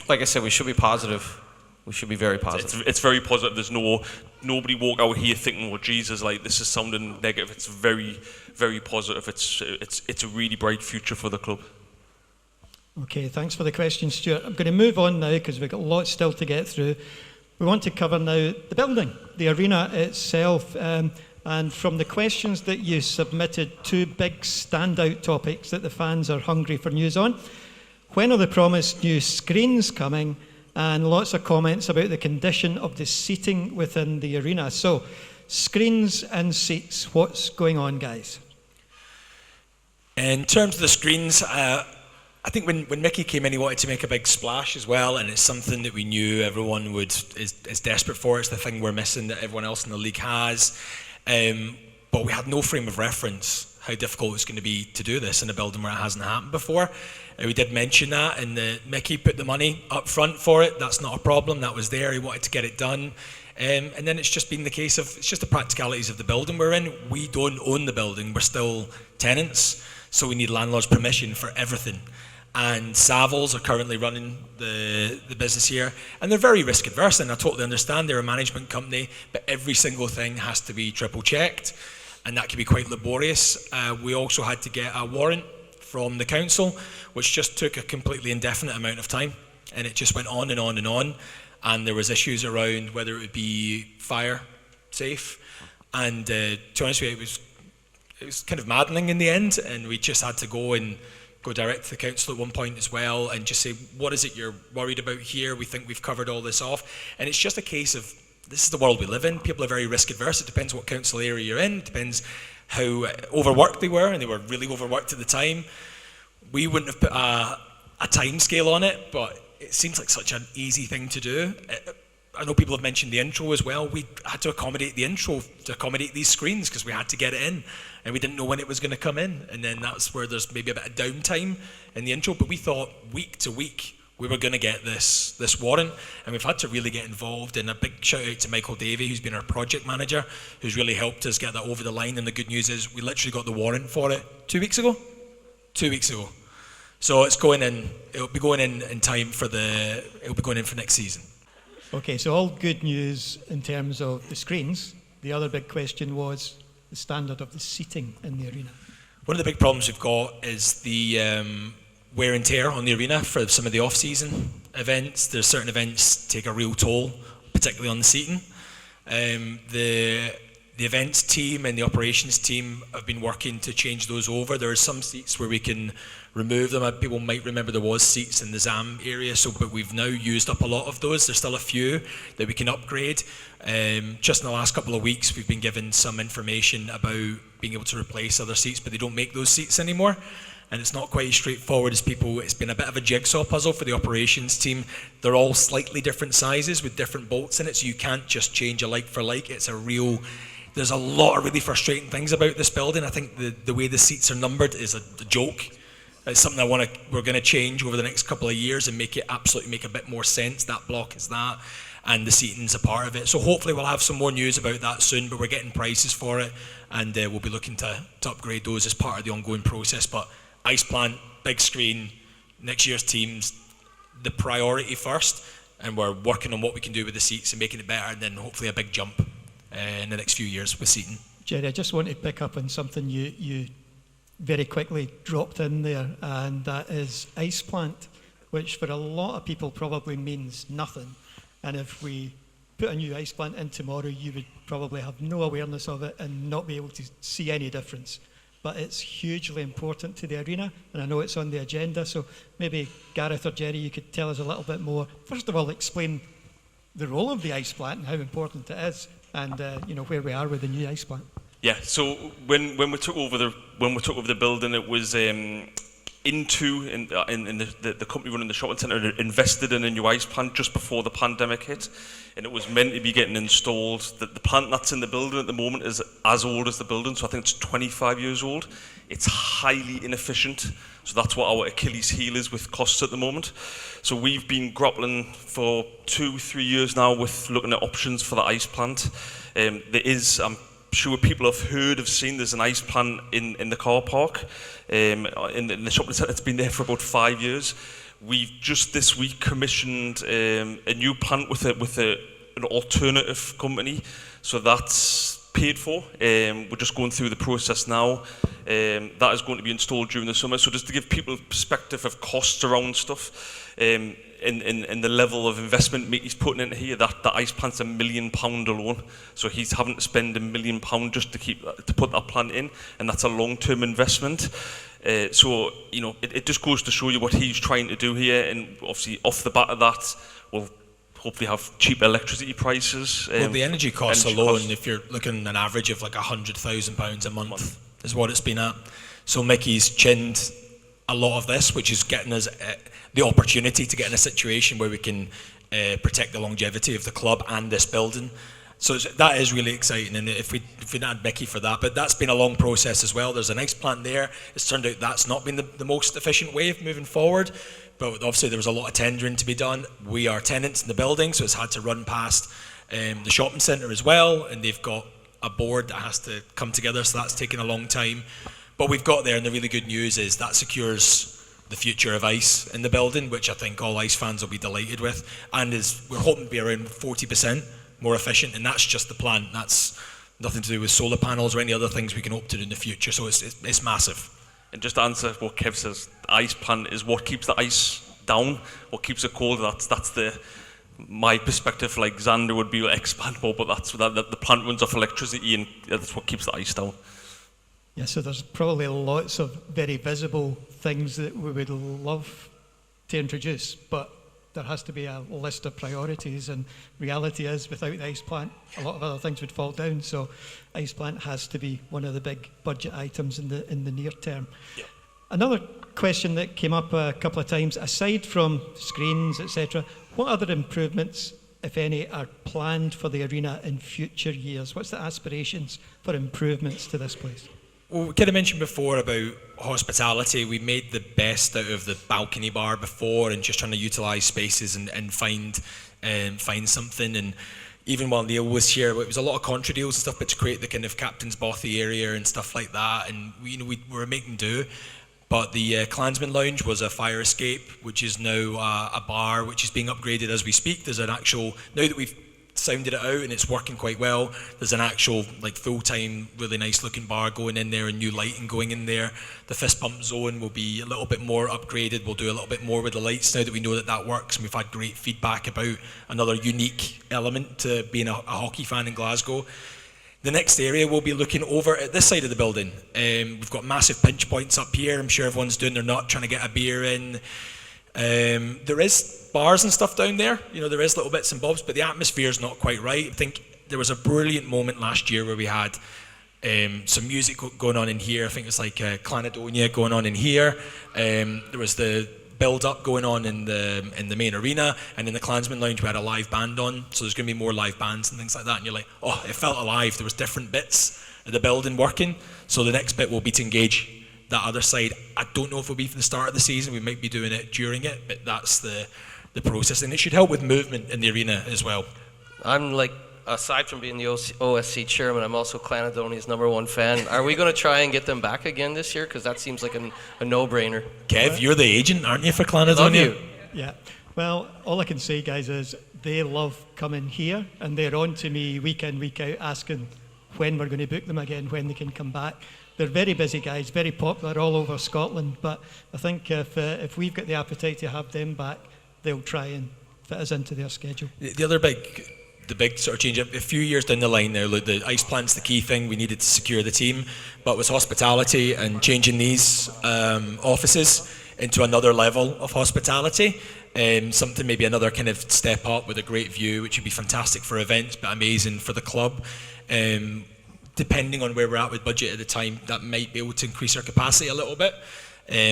Like I said, we should be positive. We should be very positive. It's very positive. There's nobody walk out here thinking, "Oh Jesus, like this is sounding negative." It's very, very positive. It's a really bright future for the club. Okay, thanks for the question, Stuart. I'm going to move on now because we've got lots still to get through. We want to cover now the building, the arena itself, and from the questions that you submitted, two big standout topics that the fans are hungry for news on. When are the promised new screens coming? And lots of comments about the condition of the seating within the arena. So, screens and seats, what's going on, guys? In terms of the screens, I think when Mickey came in, he wanted to make a big splash as well, and it's something that we knew everyone is desperate for. It's the thing we're missing that everyone else in the league has. But we had no frame of reference how difficult it's going to be to do this in a building where it hasn't happened before. We did mention that, and Mickey put the money up front for it. That's not a problem. That was there. He wanted to get it done. And then it's just been the case of, it's just the practicalities of the building we're in. We don't own the building. We're still tenants, so we need landlord's permission for everything. And Savills are currently running the business here, and they're very risk adverse, and I totally understand. They're a management company, but every single thing has to be triple checked, and that can be quite laborious. We also had to get a warrant from the council, which just took a completely indefinite amount of time, and it just went on and on and on, and there was issues around whether it would be fire safe, and to be honest with you, it was kind of maddening in the end, and we just had to go direct to the council at one point as well and just say, what is it you're worried about here? We think we've covered all this off. And it's just a case of, this is the world we live in. People are very risk adverse. It depends what council area you're in. It depends how overworked they were, and they were really overworked at the time. We wouldn't have put a time scale on it, but it seems like such an easy thing to do. I know people have mentioned the intro as well. We had to accommodate the intro to accommodate these screens because we had to get it in, and we didn't know when it was going to come in. And then that's where there's maybe a bit of downtime in the intro. But we thought week to week we were going to get this warrant, and we've had to really get involved. And a big shout out to Michael Davey, who's been our project manager, who's really helped us get that over the line. And the good news is we literally got the warrant for it 2 weeks ago. 2 weeks ago. So it's going in. It'll be going in time for it'll be going in for next season. Okay, so all good news in terms of the screens. The other big question was the standard of the seating in the arena. One of the big problems we've got is the wear and tear on the arena for some of the off-season events. There's certain events take a real toll, particularly on the seating. The events team and the operations team have been working to change those over. There are some seats where we can remove them. People might remember there was seats in the ZAM area, but we've now used up a lot of those. There's still a few that we can upgrade. Just in the last couple of weeks, we've been given some information about being able to replace other seats, but they don't make those seats anymore. And it's not quite as straightforward as people. It's been a bit of a jigsaw puzzle for the operations team. They're all slightly different sizes with different bolts in it, so you can't just change a like for like. There's a lot of really frustrating things about this building. I think the way the seats are numbered is a joke. It's something we're going to change over the next couple of years and make a bit more sense. That block is that, and the seating's a part of it. So hopefully we'll have some more news about that soon, but we're getting prices for it, and we'll be looking to upgrade those as part of the ongoing process. But ice plant, big screen, next year's teams, the priority first, and we're working on what we can do with the seats and making it better, and then hopefully a big jump in the next few years with seating. Jerry, I just want to pick up on something you very quickly dropped in there, and that is ice plant. which for a lot of people probably means nothing. And if we put a new ice plant in tomorrow, you would probably have no awareness of it and not be able to see any difference. But it's hugely important to the arena, and I know it's on the agenda, so maybe Gareth or Jerry, you could tell us a little bit more. First of all, explain the role of the ice plant and how important it is, and where we are with the new ice plant. Yeah, so when we took over the building, it was the company running the shopping centre invested in a new ice plant just before the pandemic hit, and it was meant to be getting installed. The plant that's in the building at the moment is as old as the building, so I think it's 25 years old. It's highly inefficient, so that's what our Achilles heel is with costs at the moment. So we've been grappling for 2-3 years now with looking at options for the ice plant. There is, I'm sure people have seen, there's an ice plant in the car park, in the shopping centre. It's been there for about 5 years. We've just this week commissioned a new plant with an alternative company, so that's paid for. We're just going through the process now. That is going to be installed during the summer. So just to give people perspective of costs around stuff, in the level of investment Mickey's putting into here, that ice plant's £1 million alone. So he's having to spend £1 million just to put that plant in, and that's a long-term investment. So it just goes to show you what he's trying to do here, and obviously off the back of that, we'll hopefully have cheap electricity prices. Well, the energy costs alone, if you're looking at an average of like £100,000 a month, is what it's been at. So Mickey's chinned a lot of this, which is getting us the opportunity to get in a situation where we can protect the longevity of the club and this building. So that is really exciting, and if we didn't add Mickey for that, but that's been a long process as well. There's an ice plant there. It's turned out that's not been the most efficient way of moving forward, but obviously there was a lot of tendering to be done. We are tenants in the building, so it's had to run past the shopping centre as well, and they've got a board that has to come together, so that's taken a long time. But we've got there, and the really good news is that secures the future of ice in the building, which I think all ice fans will be delighted with, and we're hoping to be around 40% more efficient, and that's just the plant. That's nothing to do with solar panels or any other things we can hope to do in the future, so it's massive. And just to answer what Kev says, the ice plant is what keeps the ice down, what keeps it cold. That's my perspective. Like Xander would be expandable, but the plant runs off electricity, and that's what keeps the ice down. Yeah, so there's probably lots of very visible things that we would love to introduce, but there has to be a list of priorities, and reality is without the ice plant, a lot of other things would fall down. So ice plant has to be one of the big budget items in the near term. Yep. Another question that came up a couple of times, aside from screens, etc., what other improvements, if any, are planned for the arena in future years? What's the aspirations for improvements to this place? Well, we kind of mentioned before about hospitality. We made the best out of the balcony bar before, and just trying to utilise spaces and find something. And even while Neil was here, it was a lot of contra deals and stuff, but to create the kind of captain's bothy area and stuff like that. And we were making do. But the Klansman Lounge was a fire escape, which is now a bar, which is being upgraded as we speak. There's an actual, now that we've sounded it out and it's working quite well, there's an actual like full-time really nice looking bar going in there and new lighting going in there. The fist pump zone will be a little bit more upgraded. We'll do a little bit more with the lights now that we know that works, and we've had great feedback about another unique element to being a hockey fan in Glasgow. The next area we'll be looking over at this side of the building. We've got massive pinch points up here. I'm sure everyone's doing their nut trying to get a beer in. There is bars and stuff down there, there is little bits and bobs, but the atmosphere is not quite right. I think there was a brilliant moment last year where we had some music going on in here. I think it's like Clanadonia going on in here. There was the build-up going on in the main arena, and in the Klansman Lounge we had a live band on, so there's going to be more live bands and things like that, and you're like, oh, it felt alive. There was different bits of the building working, so the next bit will be to engage that other side. I don't know if it'll be for the start of the season. We might be doing it during it, but that's the process, and it should help with movement in the arena as well. I'm like, aside from being the OSC chairman, I'm also Clanadonia's #1 fan. Are we going to try and get them back again this year? Because that seems like a no-brainer. Kev, you're the agent, aren't you, for Clanadonia? Yeah. Well, all I can say, guys, is they love coming here, and they're on to me week in, week out, asking when we're going to book them again, when they can come back. They're very busy guys, very popular all over Scotland, but I think if we've got the appetite to have them back, they'll try and fit us into their schedule. The big sort of change, a few years down the line now, like the ice plant's the key thing, we needed to secure the team, but with hospitality and changing these offices into another level of hospitality, something maybe another kind of step up with a great view, which would be fantastic for events, but amazing for the club. Depending on where we're at with budget at the time, that might be able to increase our capacity a little bit,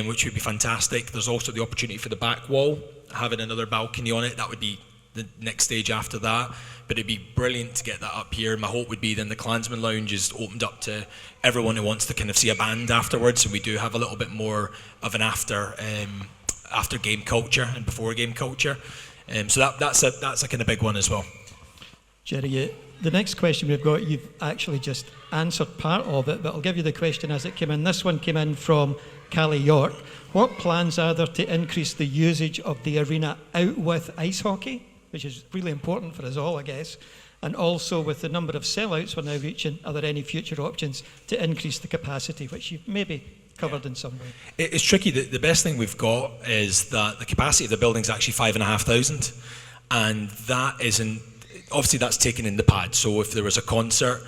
which would be fantastic. There's also the opportunity for the back wall, having another balcony on it, that would be the next stage after that, but it'd be brilliant to get that up here. My hope would be then the Klansman Lounge is opened up to everyone who wants to kind of see a band afterwards, and we do have a little bit more of an after game culture and before game culture, so that's a kind of big one as well. Jerry, the next question we've got, you've actually just answered part of it, but I'll give you the question as it came in. This one came in from Callie York. What plans are there to increase the usage of the arena out with ice hockey, which is really important for us all, I guess, and also with the number of sellouts we're now reaching, are there any future options to increase the capacity, which you've maybe covered in some way? It's tricky. The best thing we've got is that the capacity of the building is actually 5,500, and that isn't, obviously that's taken in the pad, so if there was a concert,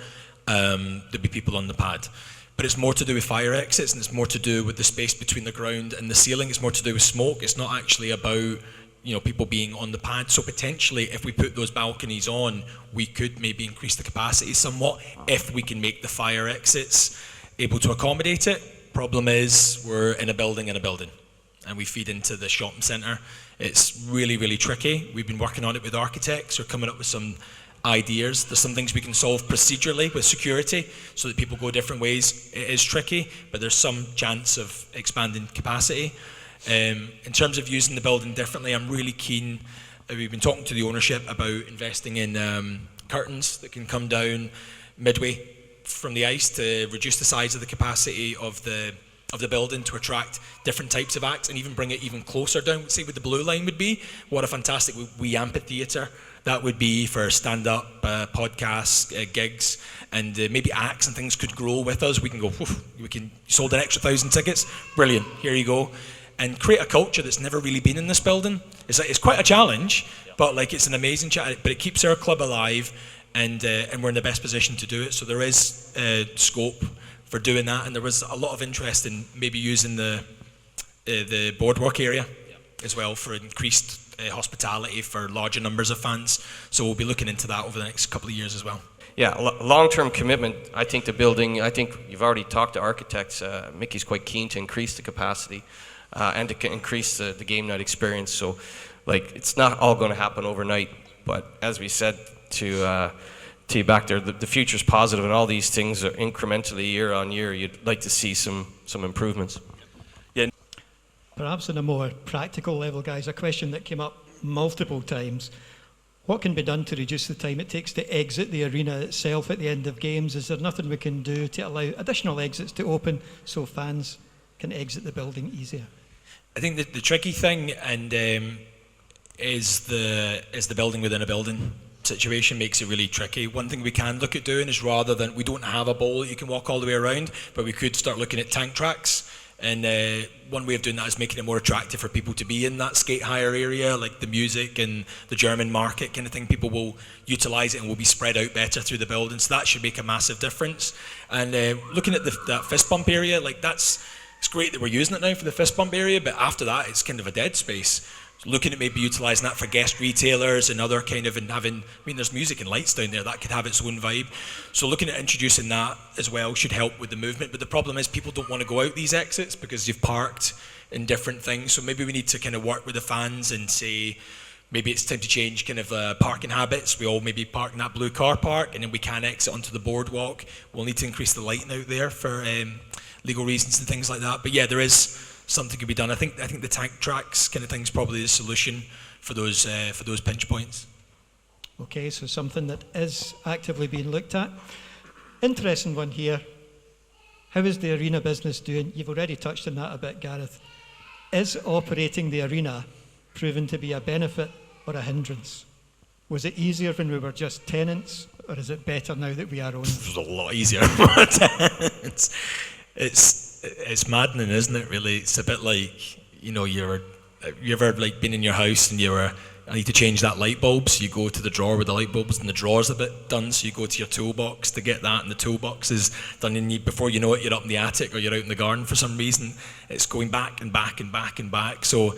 there'd be people on the pad. But it's more to do with fire exits, and it's more to do with the space between the ground and the ceiling. It's more to do with smoke. It's not actually about people being on the pad. So potentially, if we put those balconies on, we could maybe increase the capacity somewhat if we can make the fire exits able to accommodate it. Problem is, we're in a building, and we feed into the shopping centre. It's really, really tricky. We've been working on it with architects. We're coming up with some ideas. There's some things we can solve procedurally with security so that people go different ways. It is tricky, but there's some chance of expanding capacity. In terms of using the building differently, I'm really keen. We've been talking to the ownership about investing in curtains that can come down midway from the ice to reduce the size of the capacity of the building to attract different types of acts and even bring it even closer down. Say what the blue line would be. What a fantastic wee amphitheatre that would be for stand-up podcasts, gigs, and maybe acts and things could grow with us. We can go, we can sold an extra 1,000 tickets. Brilliant, here you go. And create a culture that's never really been in this building. It's quite a challenge, but it's an amazing challenge. But it keeps our club alive, and we're in the best position to do it. So there is scope for doing that, and there was a lot of interest in maybe using the boardwalk area as well for increased hospitality for larger numbers of fans. So we'll be looking into that over the next couple of years as well. Yeah, long-term commitment. I think the building, I think you've already talked to architects. Mickey's quite keen to increase the capacity and to increase the game night experience. So it's not all going to happen overnight, but as we said to you back there, the future's positive, and all these things are incrementally year on year. You'd like to see some improvements. Yeah. Perhaps on a more practical level, guys, a question that came up multiple times. What can be done to reduce the time it takes to exit the arena itself at the end of games? Is there nothing we can do to allow additional exits to open so fans can exit the building easier? I think the tricky thing is the building within a building situation makes it really tricky. One thing we can look at doing is, rather than, we don't have a bowl that you can walk all the way around, but we could start looking at tank tracks. And one way of doing that is making it more attractive for people to be in that skate hire area, like the music and the German market kind of thing. People will utilise it and will be spread out better through the building. So that should make a massive difference. And looking at that fist bump area, it's great that we're using it now for the fist bump area, but after that, it's kind of a dead space. Looking at maybe utilising that for guest retailers and other kind of, and having, there's music and lights down there that could have its own vibe. So looking at introducing that as well should help with the movement. But the problem is people don't want to go out these exits because you've parked in different things. So maybe we need to kind of work with the fans and say, maybe it's time to change kind of parking habits. We all maybe park in that blue car park, and then we can exit onto the boardwalk. We'll need to increase the lighting out there for legal reasons and things like that. But yeah, there is something can be done. I think the tank tracks kind of thing is probably the solution for those pinch points. Okay, so something that is actively being looked at. Interesting one here. How is the arena business doing? You've already touched on that a bit, Gareth. Is operating the arena proven to be a benefit or a hindrance? Was it easier when we were just tenants, or is it better now that we are owners? It was a lot easier for tenants. It's maddening, isn't it? Really, it's a bit like, you know, you ever like been in your house and I need to change that light bulb, so you go to the drawer with the light bulbs and the drawer's a bit done, so you go to your toolbox to get that, and the toolbox is done, and before you know it, you're up in the attic or you're out in the garden for some reason. It's going back and back and back and back. So,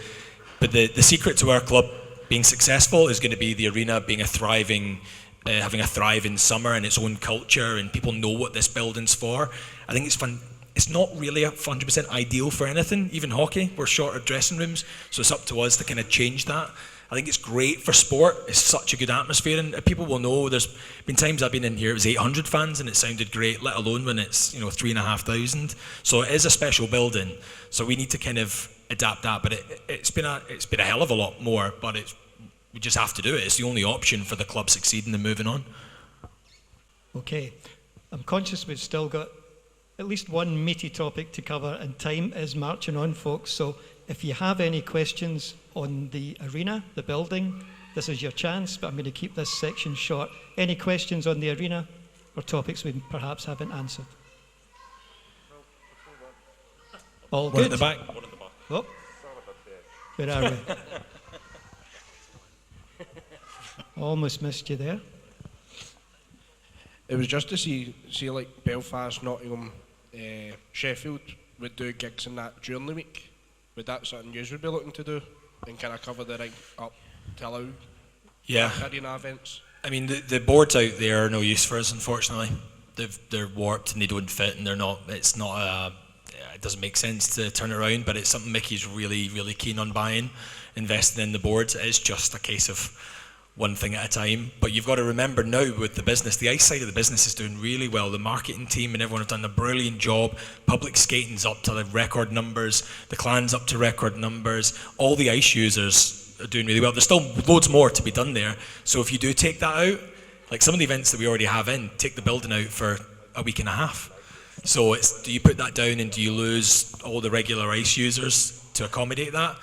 but the secret to our club being successful is going to be the arena being having a thriving summer and its own culture, and people know what this building's for. I think it's fun. It's not really 100% ideal for anything, even hockey. We're short of dressing rooms, so it's up to us to kind of change that. I think it's great for sport. It's such a good atmosphere, and people will know. There's been times I've been in here, it was 800 fans, and it sounded great, let alone when it's 3,500. So it is a special building. So we need to kind of adapt that. But it's been a hell of a lot more. But we just have to do it. It's the only option for the club succeeding and moving on. Okay, I'm conscious we've still got at least one meaty topic to cover, and time is marching on, folks. So if you have any questions on the arena, the building, this is your chance, but I'm going to keep this section short. Any questions on the arena or topics we perhaps haven't answered? All good? One at the back. Oh, where are we? Almost missed you there. It was just to see like Belfast, Nottingham, Sheffield would do gigs in that during the week. Would that something you would be looking to do and kind of cover the rink up to allow arena events? I mean, the boards out there are no use for us, unfortunately. They're warped and they don't fit, and it doesn't make sense to turn it around, but it's something Mickey's really, really keen on buying, investing in the boards. It is just a case of one thing at a time. But you've got to remember now with the business, the ice side of the business is doing really well. The marketing team and everyone have done a brilliant job. Public skating's up to the record numbers. The Clan's up to record numbers. All the ice users are doing really well. There's still loads more to be done there. So if you do take that out, like some of the events that we already have in, take the building out for a week and a half. So do you put that down and do you lose all the regular ice users to accommodate that?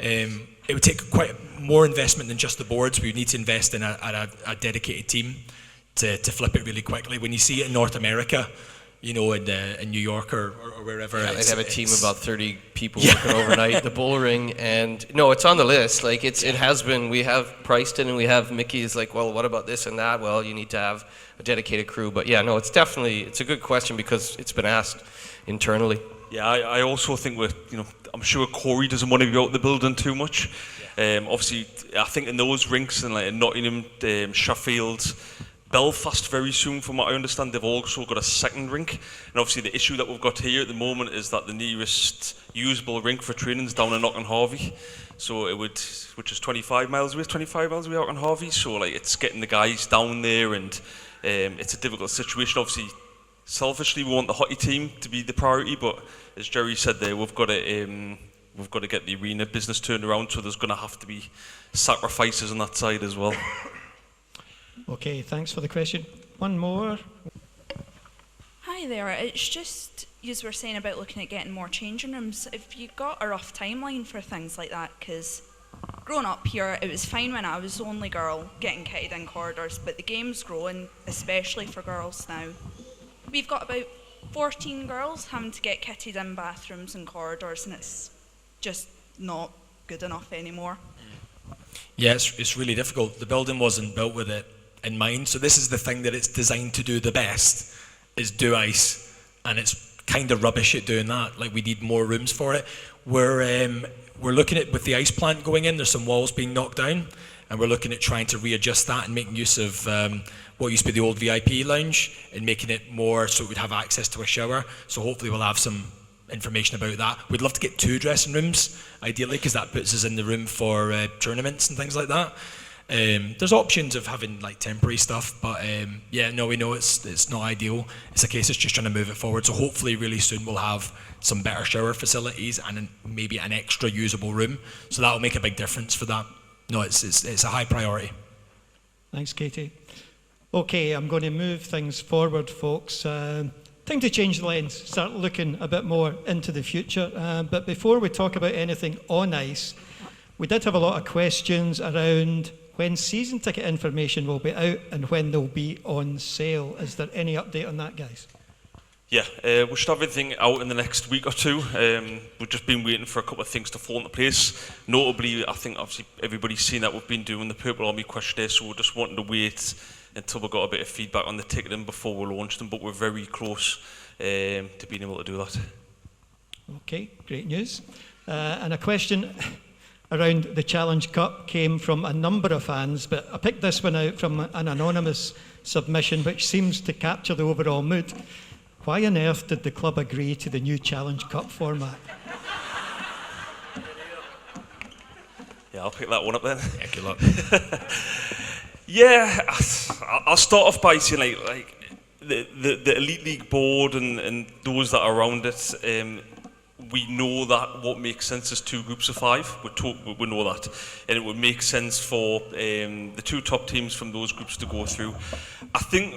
It would take quite more investment than just the boards. We would need to invest in a dedicated team to flip it really quickly. When you see it in North America, in New York or wherever. Yeah, they'd have a team of about 30 people working overnight, the bull ring, and no, it's on the list. Like it has been. We have Preston and we have Mickey is like, well, what about this and that? Well, you need to have a dedicated crew. But yeah, no, it's a good question because it's been asked internally. Yeah, I also think I'm sure Corey doesn't want to be out the building too much. Obviously, I think in those rinks in like Nottingham, Sheffield, Belfast very soon, from what I understand, they've also got a second rink. And obviously the issue that we've got here at the moment is that the nearest usable rink for training is down in Auchenharvie. So which is 25 miles away Auchenharvie. So like it's getting the guys down there, and it's a difficult situation. Obviously, selfishly, we want the hockey team to be the priority, but as Jerry said there, we've got to get the arena business turned around, so there's going to have to be sacrifices on that side as well. Okay, thanks for the question. One more. Hi there, it's just, you were saying about looking at getting more changing rooms. Have you got a rough timeline for things like that? Because growing up here, it was fine when I was the only girl getting kitted in corridors, but the game's growing, especially for girls now. We've got about 14 girls having to get kitted in bathrooms and corridors, and it's just not good enough anymore. Yeah, it's really difficult. The building wasn't built with it in mind, so this is the thing that it's designed to do the best, is do ice, and it's kind of rubbish at doing that. Like, we need more rooms for it. We're looking at, with the ice plant going in, there's some walls being knocked down, and we're looking at trying to readjust that and making use of what used to be the old VIP lounge and making it more so we'd have access to a shower. So hopefully we'll have some information about that. We'd love to get 2 dressing rooms, ideally, because that puts us in the room for tournaments and things like that. There's options of having like temporary stuff, but we know it's not ideal. It's a case of just trying to move it forward. So hopefully really soon we'll have some better shower facilities and maybe an extra usable room. So that'll make a big difference for that. No, it's a high priority. Thanks, Katie. Okay, I'm going to move things forward, folks. Time to change the lens, start looking a bit more into the future. But before we talk about anything on ice, we did have a lot of questions around when season ticket information will be out and when they'll be on sale. Is there any update on that, guys? Yeah, we should have everything out in the next week or two. We've just been waiting for a couple of things to fall into place. Notably, I think obviously everybody's seen that we've been doing the Purple Army questionnaire, so we're just wanting to wait until we got a bit of feedback on the ticketing before we launch them, but we're very close to being able to do that. Okay, great news. And a question around the Challenge Cup came from a number of fans, but I picked this one out from an anonymous submission which seems to capture the overall mood. Why on earth did the club agree to the new Challenge Cup format? Yeah, I'll pick that one up then. Yeah, good luck. Yeah, I'll start off by saying like the Elite League board and those that are around it, we know that what makes sense is 2 groups of 5. We know that, and it would make sense for the 2 top teams from those groups to go through. I think,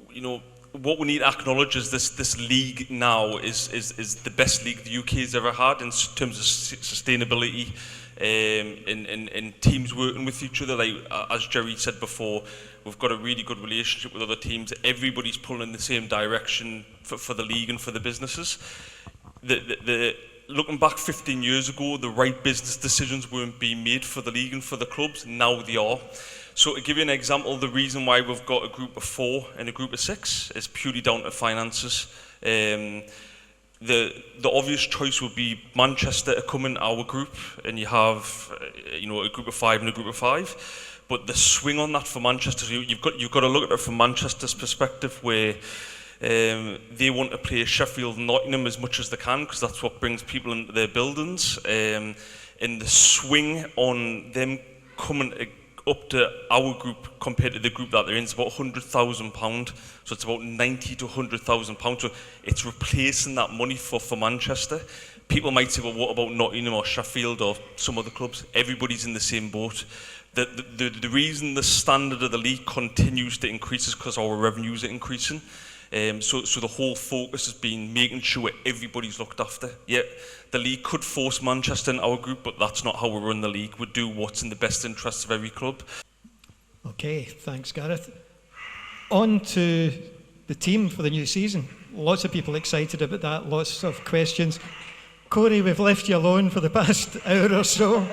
you know, what we need to acknowledge is this league now is the best league the UK has ever had in terms of sustainability and teams working with each other. Like as Jerry said before, we've got a really good relationship with other teams. Everybody's pulling in the same direction for the league and for the businesses. Looking back 15 years ago, the right business decisions weren't being made for the league and for the clubs. Now they are. So to give you an example, the reason why we've got a group of 4 and a group of 6 is purely down to finances. The obvious choice would be Manchester to come in our group, and you have you know, a group of 5 and a group of 5. But the swing on that for Manchester, you've got to look at it from Manchester's perspective, where they want to play Sheffield and Nottingham as much as they can, because that's what brings people into their buildings. And the swing on them coming up to our group compared to the group that they're in is about £100,000. So it's about £90,000 to £100,000. So it's replacing that money for Manchester. People might say, well, what about Nottingham or Sheffield or some other clubs? Everybody's in the same boat. The reason the standard of the league continues to increase is because our revenues are increasing. So the whole focus has been making sure everybody's looked after. Yeah, the league could force Manchester in our group, but that's not how we run the league. We do what's in the best interests of every club. Okay, thanks, Gareth. On to the team for the new season. Lots of people excited about that, lots of questions. Corey, we've left you alone for the past hour or so.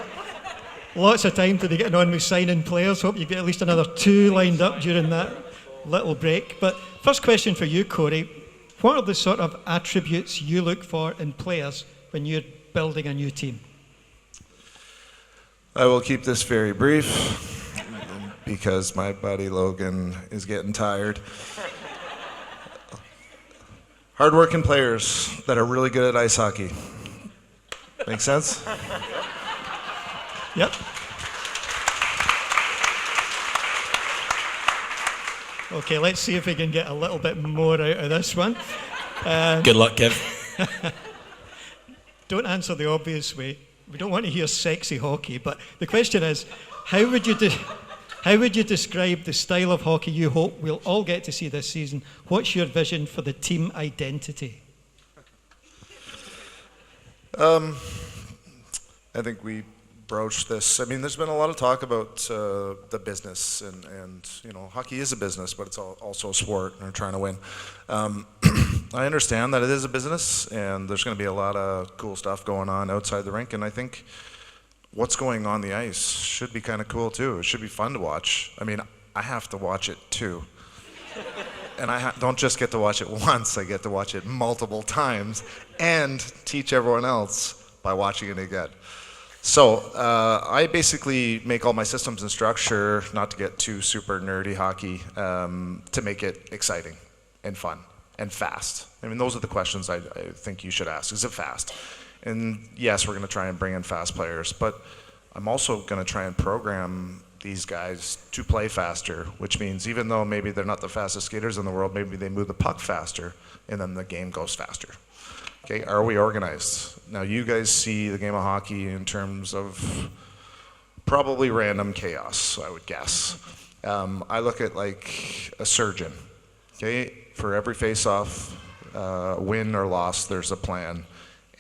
Lots of time to be getting on with signing players. Hope you get at least another 2 lined up during that little break. But first question for you, Corey. What are the sort of attributes you look for in players when you're building a new team? I will keep this very brief because my buddy Logan is getting tired. Hard-working players that are really good at ice hockey. Make sense? Yep. Okay, let's see if we can get a little bit more out of this one. Good luck, Kev. Don't answer the obvious way. We don't want to hear sexy hockey, but the question is, how would you describe the style of hockey you hope we'll all get to see this season? What's your vision for the team identity? I think we broached this. I mean, there's been a lot of talk about the business, and you know, hockey is a business, but it's also a sport, and we're trying to win. I understand that it is a business, and there's going to be a lot of cool stuff going on outside the rink, and I think what's going on the ice should be kind of cool too. It should be fun to watch. I mean, I have to watch it too. And I don't just get to watch it once, I get to watch it multiple times and teach everyone else by watching it again. So I basically make all my systems and structure, not to get too super nerdy hockey, to make it exciting and fun and fast. I mean, those are the questions I think you should ask. Is it fast? And yes, we're going to try and bring in fast players, but I'm also going to try and program these guys to play faster, which means even though maybe they're not the fastest skaters in the world, maybe they move the puck faster, and then the game goes faster. Okay, are we organized? Now, you guys see the game of hockey in terms of probably random chaos, I would guess. I look at like a surgeon. Okay, for every face-off, win or loss, there's a plan,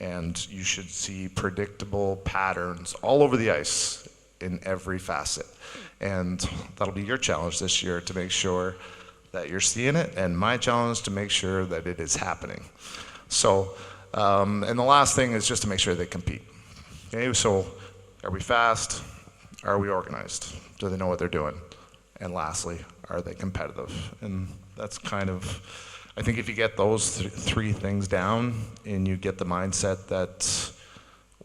and you should see predictable patterns all over the ice in every facet. And that'll be your challenge this year, to make sure that you're seeing it, and my challenge is to make sure that it is happening. So, and the last thing is just to make sure they compete. Okay, so are we fast? Are we organized? Do they know what they're doing? And lastly, are they competitive? And that's kind of, I think if you get those three things down and you get the mindset that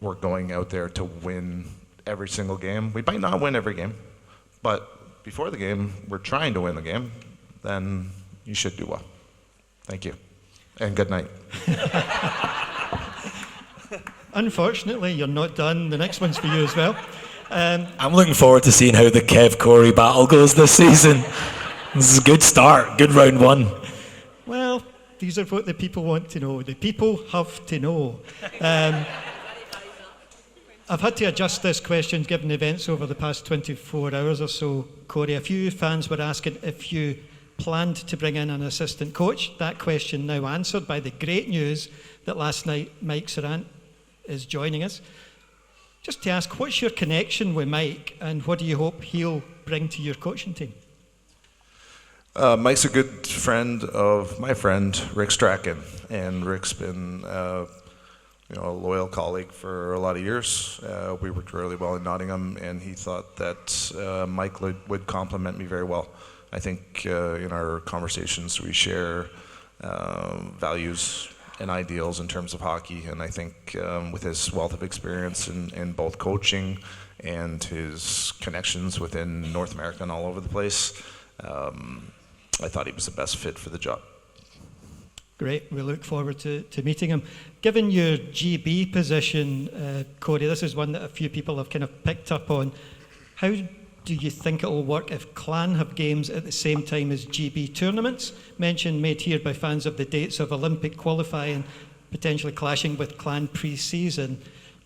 we're going out there to win every single game, we might not win every game, but before the game, we're trying to win the game, then you should do well. Thank you, and good night. Unfortunately, you're not done. The next one's for you as well. I'm looking forward to seeing how the Kev Corey battle goes this season. This is a good start, good round one. Well, these are what the people want to know. The people have to know. I've had to adjust this question given the events over the past 24 hours or so, Corey. A few fans were asking if you planned to bring in an assistant coach. That question now answered by the great news that last night Mike Serrant is joining us. Just to ask, what's your connection with Mike and what do you hope he'll bring to your coaching team? Mike's a good friend of my friend Rick Strachan, and Rick's been a loyal colleague for a lot of years. We worked really well in Nottingham, and he thought that Mike would complement me very well. I think in our conversations we share values and ideals in terms of hockey, and I think with his wealth of experience in both coaching and his connections within North America and all over the place, I thought he was the best fit for the job. Great, we look forward to meeting him. Given your GB position, Corey, this is one that a few people have kind of picked up on. How do you think it will work if Clan have games at the same time as GB tournaments? Mention made here by fans of the dates of Olympic qualifying potentially clashing with Clan pre-season.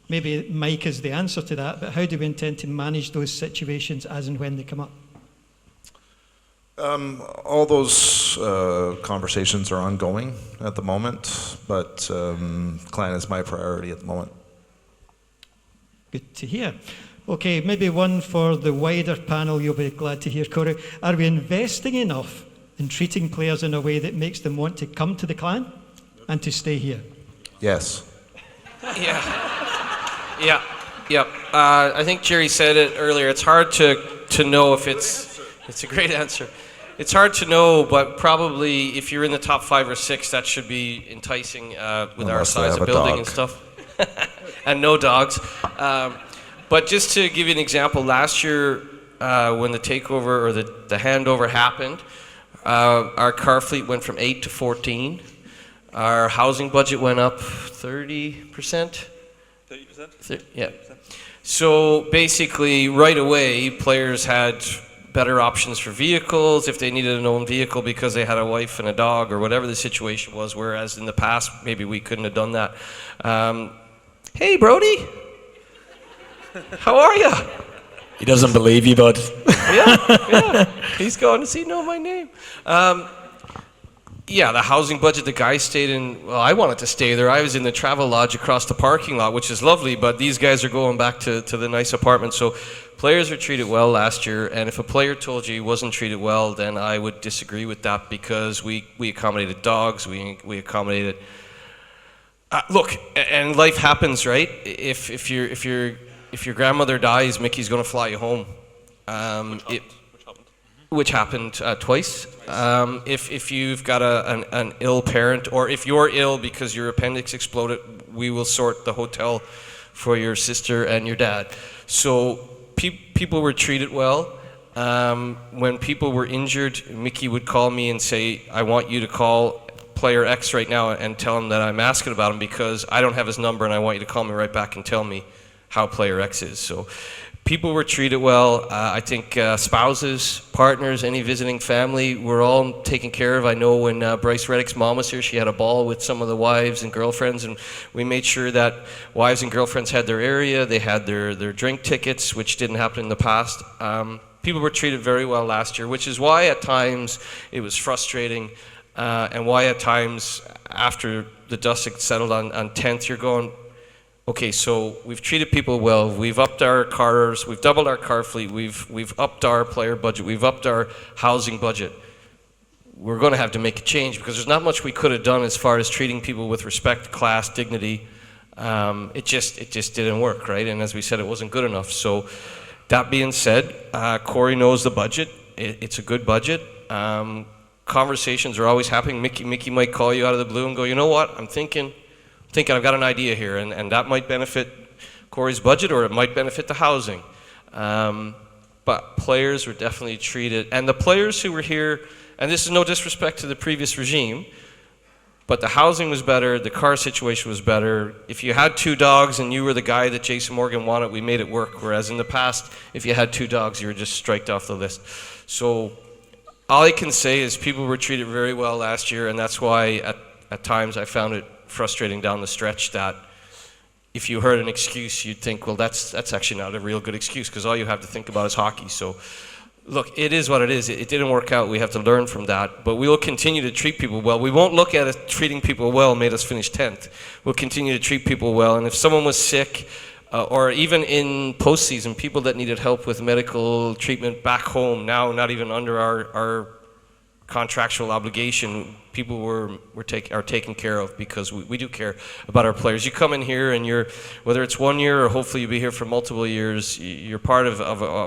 Maybe Mike is the answer to that, but how do we intend to manage those situations as and when they come up? All those conversations are ongoing at the moment, but Clan is my priority at the moment. Good to hear. Okay, maybe one for the wider panel you'll be glad to hear, Corey. Are we investing enough in treating players in a way that makes them want to come to the Clan and to stay here? Yes. Yeah. I think Jerry said it earlier. It's hard to know if it's a great answer. It's hard to know, but probably if you're in the top 5 or 6, that should be enticing with our size of building and stuff. And no dogs. But just to give you an example, last year when the takeover or the handover happened, our car fleet went from 8 to 14. Our housing budget went up 30%. 30%? Yeah. So basically, right away, players had better options for vehicles if they needed an own vehicle because they had a wife and a dog or whatever the situation was, whereas in the past, maybe we couldn't have done that. Hey, Brody. How are you? He doesn't believe you, bud. Yeah. He's going, does he know my name? Yeah, the housing budget, the guy stayed in, well, I wanted to stay there. I was in the travel lodge across the parking lot, which is lovely, but these guys are going back to the nice apartment. So players were treated well last year, and if a player told you he wasn't treated well, then I would disagree with that because we accommodated dogs, we accommodated... look, and life happens, right? If your grandmother dies, Mickey's going to fly you home. Which happened twice. If you've got an ill parent, or if you're ill because your appendix exploded, we will sort the hotel for your sister and your dad. So people were treated well. When people were injured, Mickey would call me and say, I want you to call player X right now and tell him that I'm asking about him because I don't have his number and I want you to call me right back and tell me how player X is. So people were treated well. I think spouses, partners, any visiting family were all taken care of. I know when Bryce Reddick's mom was here, she had a ball with some of the wives and girlfriends, and we made sure that wives and girlfriends had their area, they had their drink tickets, which didn't happen in the past. People were treated very well last year, which is why at times it was frustrating, and why at times after the dust had settled on 10th, you're going, okay, so we've treated people well, we've upped our cars, we've doubled our car fleet, we've upped our player budget, we've upped our housing budget. we're going to have to make a change because there's not much we could have done as far as treating people with respect, class, dignity. It just didn't work, right? And as we said, it wasn't good enough. So that being said, Corey knows the budget. It's a good budget. Conversations are always happening. Mickey might call you out of the blue and go, you know what, I'm thinking I've got an idea here, and that might benefit Corey's budget or it might benefit the housing. But players were definitely treated, and the players who were here, and this is no disrespect to the previous regime, but the housing was better, the car situation was better. If you had 2 dogs and you were the guy that Jason Morgan wanted, we made it work. Whereas in the past, if you had 2 dogs, you were just striked off the list. So all I can say is people were treated very well last year, and that's why at times I found it frustrating down the stretch that if you heard an excuse, you'd think, well, that's actually not a real good excuse because all you have to think about is hockey. So look, it is what it is. It didn't work out. We have to learn from that. But we will continue to treat people well. We won't look at it treating people well made us finish 10th. We'll continue to treat people well. And if someone was sick, or even in postseason, people that needed help with medical treatment back home, now not even under our contractual obligation, people are taken care of because we do care about our players. You come in here and whether it's 1 year or hopefully you'll be here for multiple years, you're part of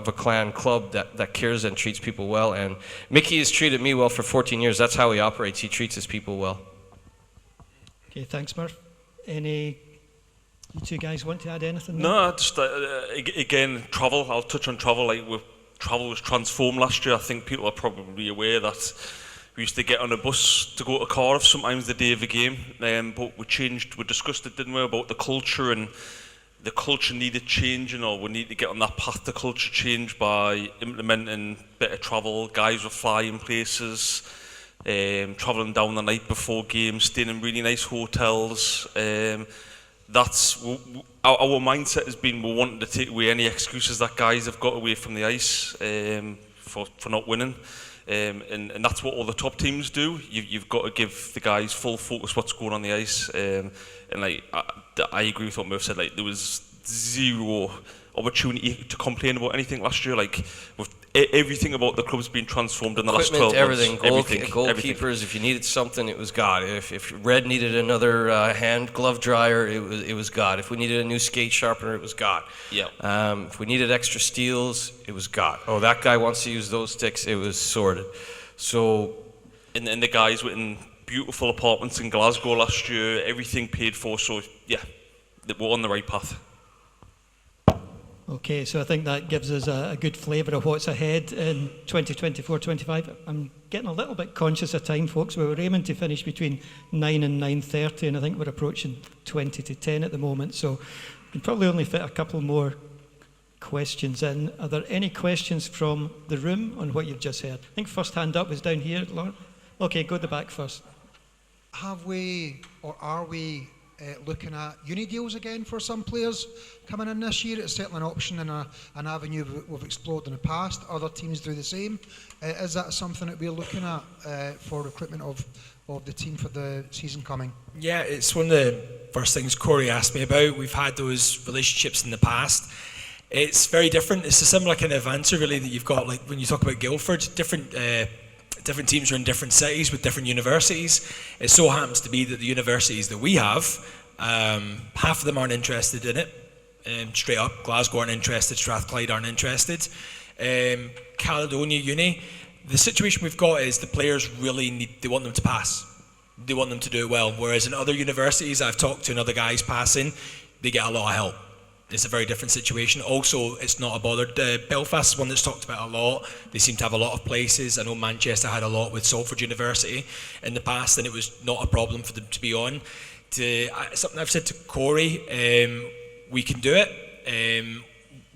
a clan club that cares and treats people well. And Mickey has treated me well for 14 years. That's how he operates. He treats his people well. Okay, thanks, Murph. You 2 guys want to add anything? No, just again, travel. I'll touch on travel. Travel was transformed last year. I think people are probably aware that we used to get on a bus to go to Cardiff sometimes the day of the game, but we discussed it, didn't we, about the culture, and the culture needed changing, or we need to get on that path to culture change by implementing better travel. Guys were flying places, travelling down the night before games, staying in really nice hotels. That's our mindset has been we wanted to take away any excuses that guys have got away from the ice for not winning, and that's what all the top teams do. You've got to give the guys full focus what's going on the ice, and like I agree with what Murph said. Like there was zero opportunity to complain about anything last year. Like with everything about the club's been transformed in the last 12 months. Everything. Goalkeepers, if you needed something, it was God. If Red needed another hand glove dryer, it was God. If we needed a new skate sharpener, it was God. Yeah. If we needed extra steels, it was God. Oh, that guy wants to use those sticks. It was sorted. So, and the guys were in beautiful apartments in Glasgow last year. Everything paid for. So yeah, we're on the right path. Okay, so I think that gives us a good flavour of what's ahead in 2024-25. I'm getting a little bit conscious of time, folks. We were aiming to finish between 9 and 9:30, and I think we're approaching 20 to 10 at the moment, so we can probably only fit a couple more questions in. Are there any questions from the room on what you've just heard? I think first hand up was down here, Lauren. Okay, go to the back first. Have we, or are we, looking at uni deals again for some players coming in this year? It's certainly an option and an avenue we've explored in the past. Other teams do the same. Is that something that we're looking at for recruitment of the team for the season coming? Yeah, it's one of the first things Corey asked me about. We've had those relationships in the past. It's very different. It's a similar kind of answer really that you've got like when you talk about Guildford. Different teams are in different cities with different universities. It so happens to be that the universities that we have, half of them aren't interested in it. Straight up, Glasgow aren't interested, Strathclyde aren't interested. Caledonia Uni, the situation we've got is the players really they want them to pass. They want them to do it well. Whereas in other universities, I've talked to other guys passing, they get a lot of help. It's a very different situation. Also, it's not a bother. Belfast is one that's talked about a lot. They seem to have a lot of places. I know Manchester had a lot with Salford University in the past, and it was not a problem for them to be on. Something I've said to Corey, we can do it.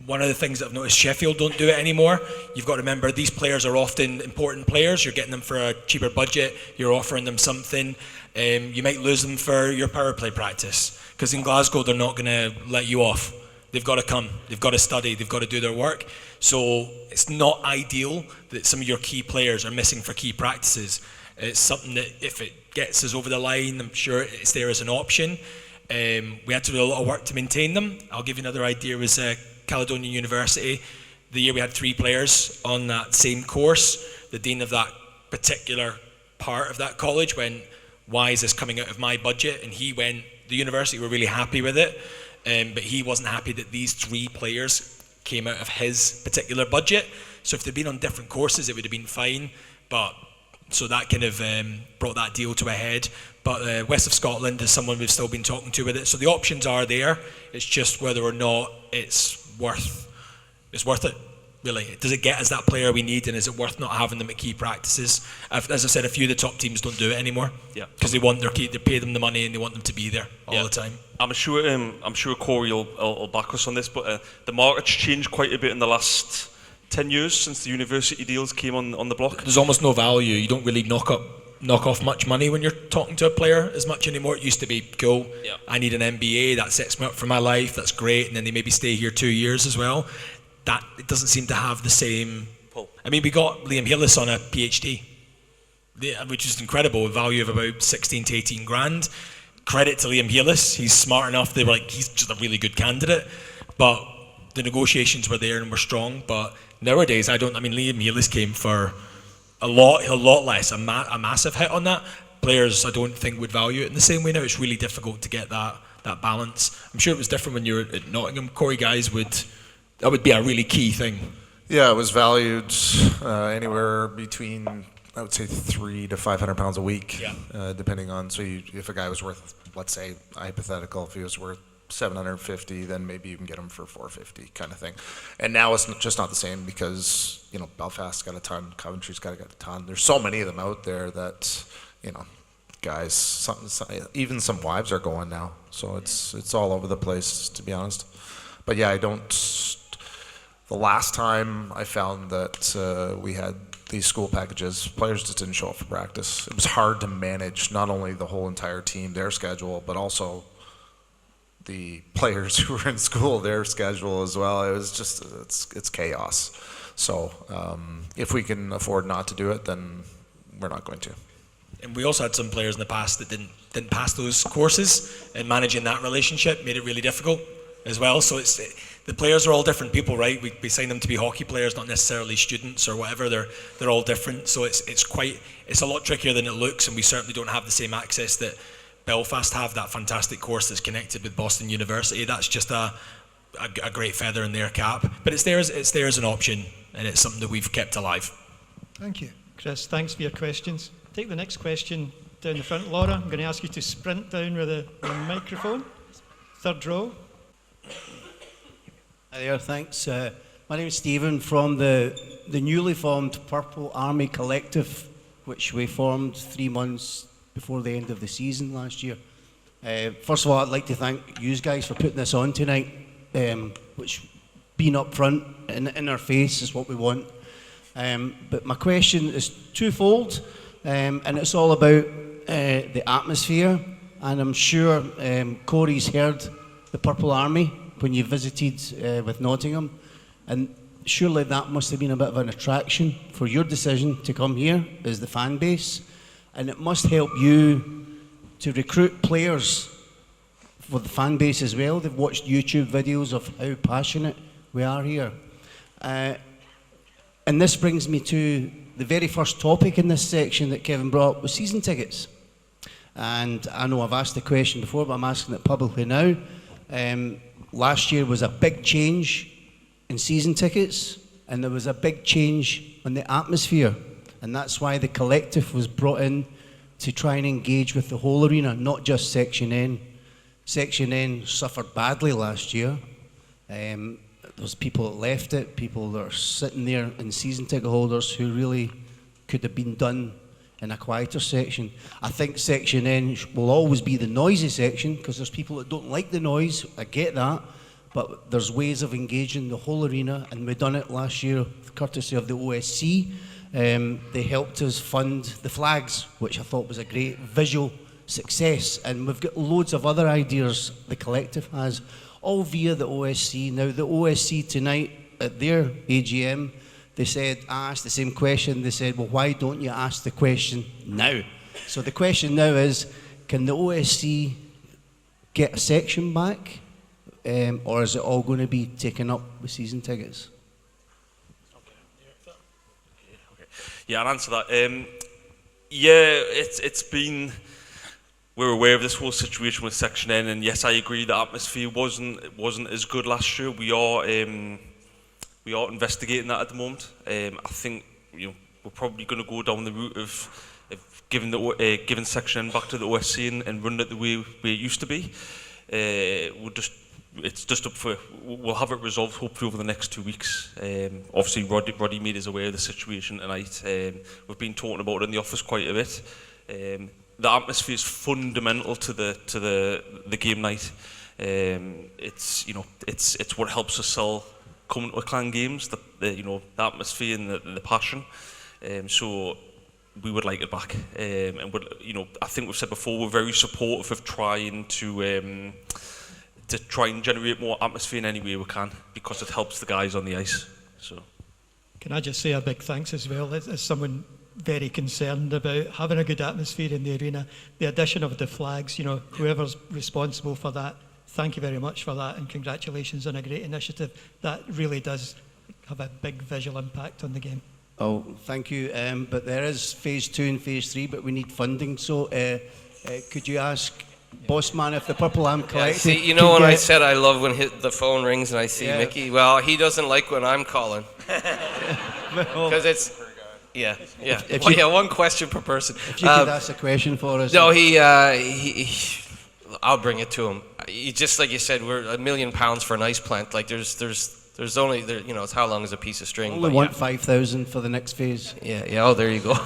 One of the things that I've noticed, Sheffield don't do it anymore. You've got to remember, these players are often important players. You're getting them for a cheaper budget. You're offering them something. You might lose them for your power play practice, because in Glasgow, they're not going to let you off. They've got to come, they've got to study, they've got to do their work. So it's not ideal that some of your key players are missing for key practices. It's something that if it gets us over the line, I'm sure it's there as an option. We had to do a lot of work to maintain them. I'll give you another idea, was Caledonia University. The year we had 3 players on that same course, the dean of that particular part of that college went, why is this coming out of my budget? And he went, the university were really happy with it, but he wasn't happy that these 3 players came out of his particular budget. So if they'd been on different courses, it would have been fine. But so that kind of brought that deal to a head. But West of Scotland is someone we've still been talking to with it. So the options are there. It's just whether or not it's worth it. Really, does it get us that player we need, and is it worth not having them at key practices? As I said, a few of the top teams don't do it anymore. Yeah, because they want they pay them the money and they want them to be there all the time. I'm sure Corey will back us on this, but the market's changed quite a bit in the last 10 years since the university deals came on the block. There's almost no value. You don't really knock off much money when you're talking to a player as much anymore. It used to be cool. Yeah. I need an MBA that sets me up for my life. That's great, and then they maybe stay here 2 years as well. That it doesn't seem to have the same pull. I mean, we got Liam Hillis on a PhD, which is incredible, a value of about 16 to 18 grand. Credit to Liam Hillis, he's smart enough. They were like, he's just a really good candidate, but the negotiations were there and were strong. But nowadays, Liam Hillis came for a lot less, a massive hit on that. Players, I don't think, would value it in the same way now. It's really difficult to get that balance. I'm sure it was different when you were at Nottingham. Corey, guys that would be a really key thing. Yeah, it was valued anywhere between, I would say, £300 to £500 a week, depending on. So if a guy was worth, let's say, hypothetical, if he was worth 750, then maybe you can get him for 450, kind of thing. And now it's just not the same because Belfast's got a ton, Coventry's got a ton. There's so many of them out there that guys, even some wives are going now. So it's all over the place, to be honest. But yeah, the last time I found that we had these school packages, players just didn't show up for practice. It was hard to manage not only the whole entire team, their schedule, but also the players who were in school, their schedule as well. It was just, it's chaos. So if we can afford not to do it, then we're not going to. And we also had some players in the past that didn't pass those courses, and managing that relationship made it really difficult as well. So the players are all different people, right? We sign them to be hockey players, not necessarily students or whatever. They're all different. So it's a lot trickier than it looks, and we certainly don't have the same access that Belfast have. That fantastic course that's connected with Boston University. That's just a great feather in their cap. But it's there as an option, and it's something that we've kept alive. Thank you, Chris. Thanks for your questions. Take the next question down the front. Laura, I'm going to ask you to sprint down with the microphone. Third row. Hi there, thanks. My name is Stephen from the newly formed Purple Army Collective, which we formed 3 months before the end of the season last year. First of all, I'd like to thank you guys for putting this on tonight, which being up front and in our face is what we want. But my question is twofold, and it's all about the atmosphere. And I'm sure Corey's heard the Purple Army when you visited with Nottingham, and surely that must have been a bit of an attraction for your decision to come here as the fan base, and it must help you to recruit players for the fan base as well. They've watched YouTube videos of how passionate we are here. And this brings me to the very first topic in this section that Kevin brought up, was season tickets. And I know I've asked the question before, but I'm asking it publicly now. Last year was a big change in season tickets, and there was a big change on the atmosphere, and that's why the collective was brought in to try and engage with the whole arena, not just Section N. Section N suffered badly last year. There's people that left it, people that are sitting there and season ticket holders who really could have been done in a quieter section. I think Section N will always be the noisy section because there's people that don't like the noise. I get that, but there's ways of engaging the whole arena, and we've done it last year courtesy of the OSC. They helped us fund the flags, which I thought was a great visual success, and we've got loads of other ideas the collective has, all via the OSC. Now the OSC tonight at their AGM, they said, I asked the same question. They said, well, why don't you ask the question now? So the question now is, can the OSC get a section back, or is it all going to be taken up with season tickets? Yeah, I'll answer that. Yeah, it's been. We're aware of this whole situation with Section N, and yes, I agree. The atmosphere wasn't as good last year. We are investigating that at the moment. I think we're probably going to go down the route of giving Section N back to the OSC and run it the way it used to be. It's just up for. We'll have it resolved hopefully over the next 2 weeks. Obviously, Roddy made us aware of the situation tonight. We've been talking about it in the office quite a bit. The atmosphere is fundamental to the game night. It's what helps us sell coming to Clan games. The atmosphere and the passion. So we would like it back. And I think we've said before, we're very supportive of trying to try and generate more atmosphere in any way we can, because it helps the guys on the ice. So, can I just say a big thanks as well, as someone very concerned about having a good atmosphere in the arena. The addition of the flags, whoever's responsible for that, thank you very much for that, and congratulations on a great initiative. That really does have a big visual impact on the game. Oh, thank you. But there is phase 2 and phase 3, but we need funding. So could you ask Bossman if the Purple Arm Collective... Yeah, see, when I said I love when the phone rings and I see Mickey, well, he doesn't like when I'm calling. Because it's... Yeah. One question per person. If you could ask a question for us. No, I'll bring it to him. Just like you said, we're £1 million for an ice plant. Like there's only it's how long is a piece of string. Only want 5,000 for the next phase. Yeah. Oh, there you go.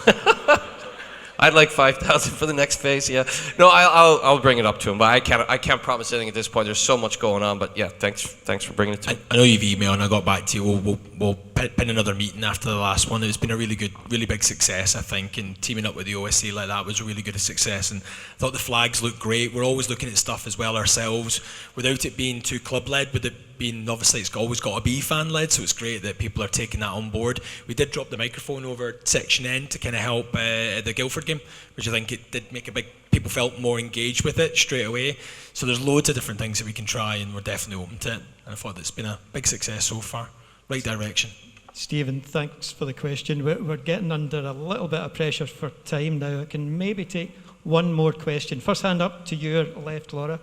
I'd like 5,000 for the next phase. Yeah. No, I'll bring it up to him, but I can't promise anything at this point. There's so much going on. But yeah, thanks for bringing it to him. I know you've emailed and I got back to you. We'll pin another meeting after the last one. It's been a really big success, I think, and teaming up with the OSC like that was a really good success. And I thought the flags looked great. We're always looking at stuff as well ourselves, without it being too club-led, with it being, obviously it's always got to be fan-led, so it's great that people are taking that on board. We did drop the microphone over Section N to kind of help at the Guildford game, which I think it did make people felt more engaged with it straight away. So there's loads of different things that we can try, and we're definitely open to it. And I thought it's been a big success so far. Right direction. Stephen, thanks for the question. We're getting under a little bit of pressure for time now. I can maybe take one more question. First hand up to your left, Laura,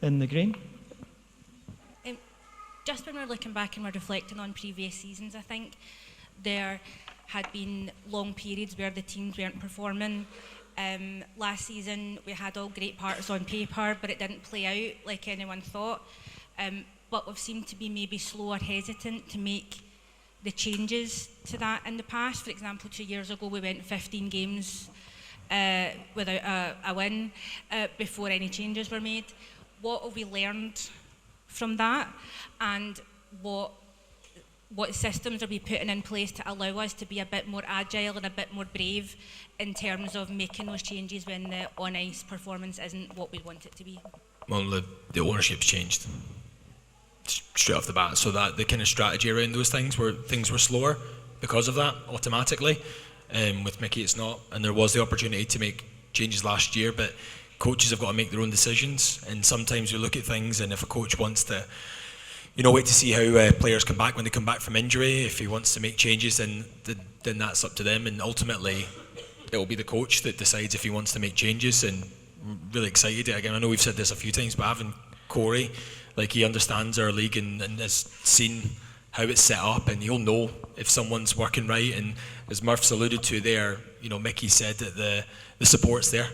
in the green. Just when we're looking back and we're reflecting on previous seasons, I think there had been long periods where the teams weren't performing. Last season we had all great parts on paper, but it didn't play out like anyone thought. But we've seemed to be maybe slow or hesitant to make the changes to that in the past. For example, 2 years ago we went 15 games without a win before any changes were made. What have we learned from that, and what systems are we putting in place to allow us to be a bit more agile and a bit more brave in terms of making those changes when the on-ice performance isn't what we want it to be? Well, the ownership's changed straight off the bat, so that the kind of strategy around those things were slower because of that automatically. With Mickey it's not, and there was the opportunity to make changes last year, but coaches have got to make their own decisions, and sometimes we look at things, and if a coach wants to wait to see how players come back when they come back from injury, if he wants to make changes, then that's up to them, and ultimately it will be the coach that decides if he wants to make changes. And I'm really excited again, I know we've said this a few times, but having Corey, like, he understands our league and has seen how it's set up, and he'll know if someone's working right. And as Murph's alluded to there, Mickey said that the support's there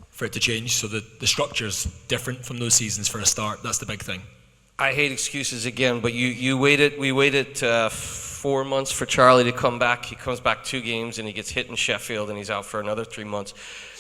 for it to change, so the structure's different from those seasons for a start. That's the big thing. I hate excuses again, but we waited 4 months for Charlie to come back. He comes back 2 games and he gets hit in Sheffield and he's out for another 3 months.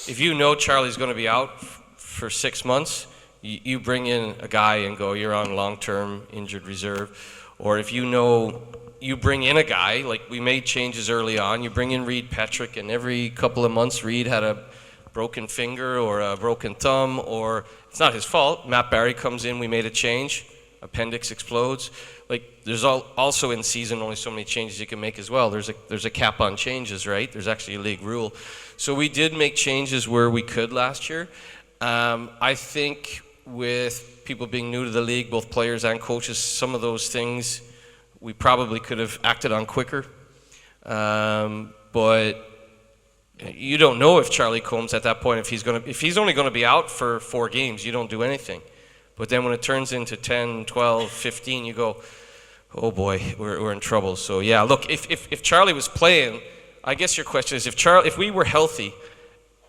If you know Charlie's going to be out for 6 months, you bring in a guy and go, you're on long-term injured reserve. Or if you bring in a guy, like we made changes early on, you bring in Reed Petrick, and every couple of months Reed had a broken finger or a broken thumb, or it's not his fault. Matt Barry comes in, we made a change, appendix explodes. Like, there's also in season only so many changes you can make as well. There's a cap on changes, right? There's actually a league rule. So we did make changes where we could last year. I think with people being new to the league, both players and coaches, some of those things we probably could have acted on quicker. But you don't know if Charlie Combs at that point, if he's only going to be out for 4 games, you don't do anything. But then when it turns into 10, 12, 15, you go, oh boy, we're in trouble. So yeah, look, if Charlie was playing, I guess your question is, if we were healthy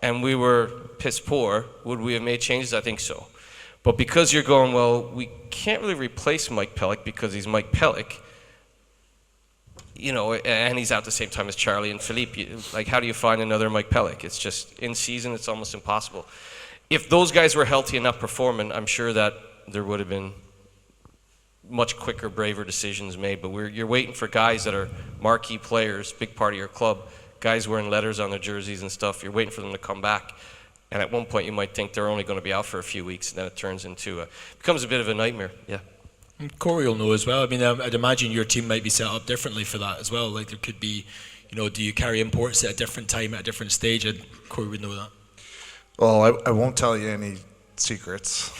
and we were piss poor, would we have made changes? I think so. But because you're going, well, we can't really replace Mike Pellick because he's Mike Pellick, you know, and he's out at the same time as Charlie and Philippe. Like, how do you find another Mike Pellick? It's just, in season, it's almost impossible. If those guys were healthy and not performing, I'm sure that there would have been much quicker, braver decisions made. But you're waiting for guys that are marquee players, big part of your club, guys wearing letters on their jerseys and stuff. You're waiting for them to come back. And at one point, you might think they're only going to be out for a few weeks, and then it turns into becomes a bit of a nightmare. Yeah. And Corey will know as well. I mean, I'd imagine your team might be set up differently for that as well. Like, there could be, you know, do you carry imports at a different time, at a different stage? And Corey would know that. Well, I won't tell you any secrets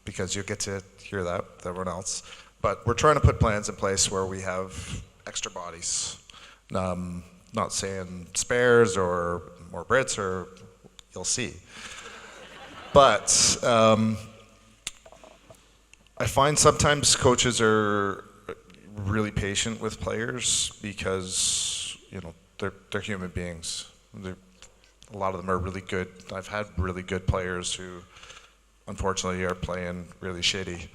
because you'll get to hear that with everyone else. But we're trying to put plans in place where we have extra bodies. Not saying spares or more Brits, or you'll see. But I find sometimes coaches are really patient with players because, you know, they're human beings. A lot of them are really good. I've had really good players who, unfortunately, are playing really shitty.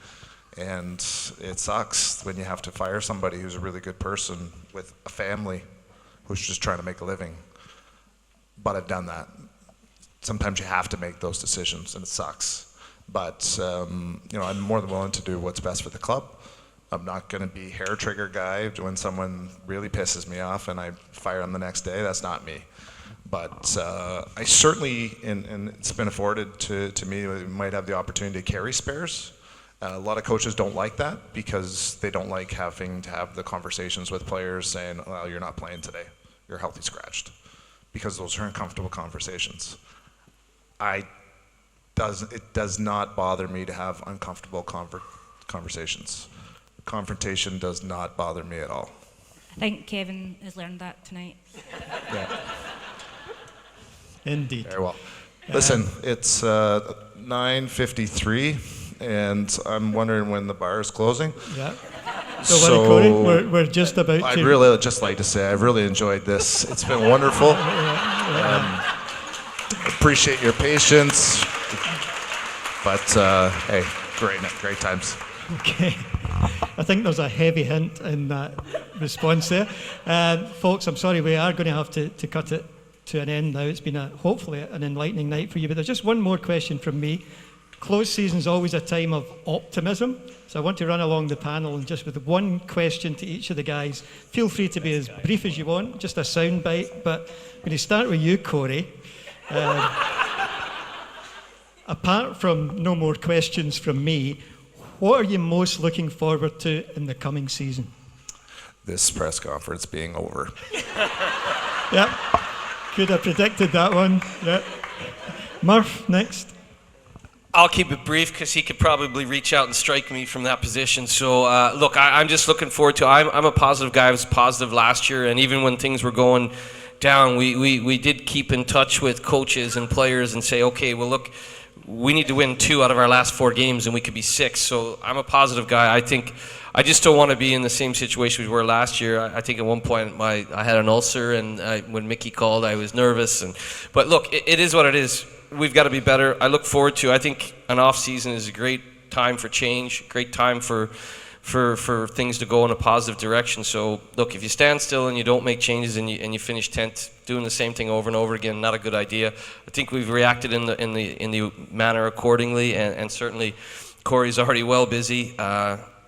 And it sucks when you have to fire somebody who's a really good person with a family who's just trying to make a living. But I've done that. Sometimes you have to make those decisions, and it sucks. But you know, I'm more than willing to do what's best for the club. I'm not going to be hair trigger guy when someone really pisses me off and I fire them the next day. That's not me. But I certainly, and it's been afforded to me, might have the opportunity to carry spares. A lot of coaches don't like that because they don't like having to have the conversations with players saying, well, you're not playing today. You're healthy scratched. Because those are uncomfortable conversations. It does not bother me to have uncomfortable conversations. Confrontation does not bother me at all. I think Kevin has learned that tonight. Yeah. Indeed. Very well. Listen, it's 9:53, and I'm wondering when the bar is closing. Yeah. So worry, Corey, we're just about to... I'd really just like to say I've really enjoyed this. It's been wonderful. Appreciate your patience. But, hey, great times. Okay. I think there's a heavy hint in that response there. Folks, I'm sorry, we are going to have to cut it to an end now. It's been hopefully an enlightening night for you, but there's just one more question from me. Closed season is always a time of optimism, so I want to run along the panel and just with one question to each of the guys. Feel free to be as brief as you want, just a sound bite, but I'm going to start with you, Corey. Apart from no more questions from me, what are you most looking forward to in the coming season? This press conference being over. Yep, could have predicted that one. Yep. Murph, next. I'll keep it brief because he could probably reach out and strike me from that position. So, look, I'm just looking forward to I'm a positive guy. I was positive last year, and even when things were going down, we did keep in touch with coaches and players and say, okay, well, look, we need to win 2 out of our last 4 games, and we could be 6. So I'm a positive guy. I think I just don't want to be in the same situation we were last year. I think at one point I had an ulcer, and when Mickey called, I was nervous. But look, it is what it is. We've got to be better. I look forward to. I think an off season is a great time for change, great time for things to go in a positive direction. So look, if you stand still and you don't make changes and you finish 10th, doing the same thing over and over again, not a good idea. I think we've reacted in the manner accordingly, and certainly Corey's already well busy.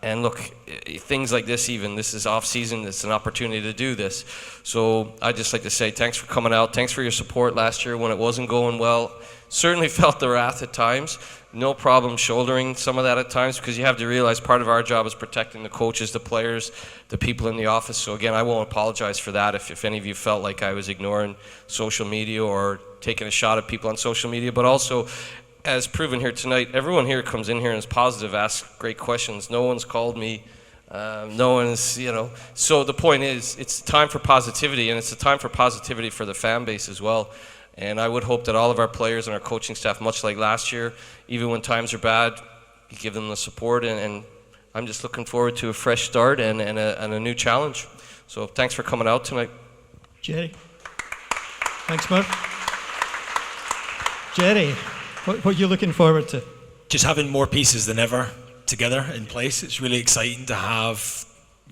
And look, things like this, even this is off season, it's an opportunity to do this. So I'd just like to say thanks for coming out. Thanks for your support last year when it wasn't going well. Certainly felt the wrath at times. No problem shouldering some of that at times, because you have to realize part of our job is protecting the coaches, the players, the people in the office. So again, I won't apologize for that if any of you felt like I was ignoring social media or taking a shot at people on social media. But also, as proven here tonight, everyone here comes in here and is positive, asks great questions. No one's called me No one's, So the point is, it's time for positivity, and it's a time for positivity for the fan base as well. And I would hope that all of our players and our coaching staff, much like last year, even when times are bad, you give them the support. And I'm just looking forward to a fresh start and a new challenge. So thanks for coming out tonight. Jerry. Thanks, Mark. Jerry, what are you looking forward to? Just having more pieces than ever together in place. It's really exciting to have,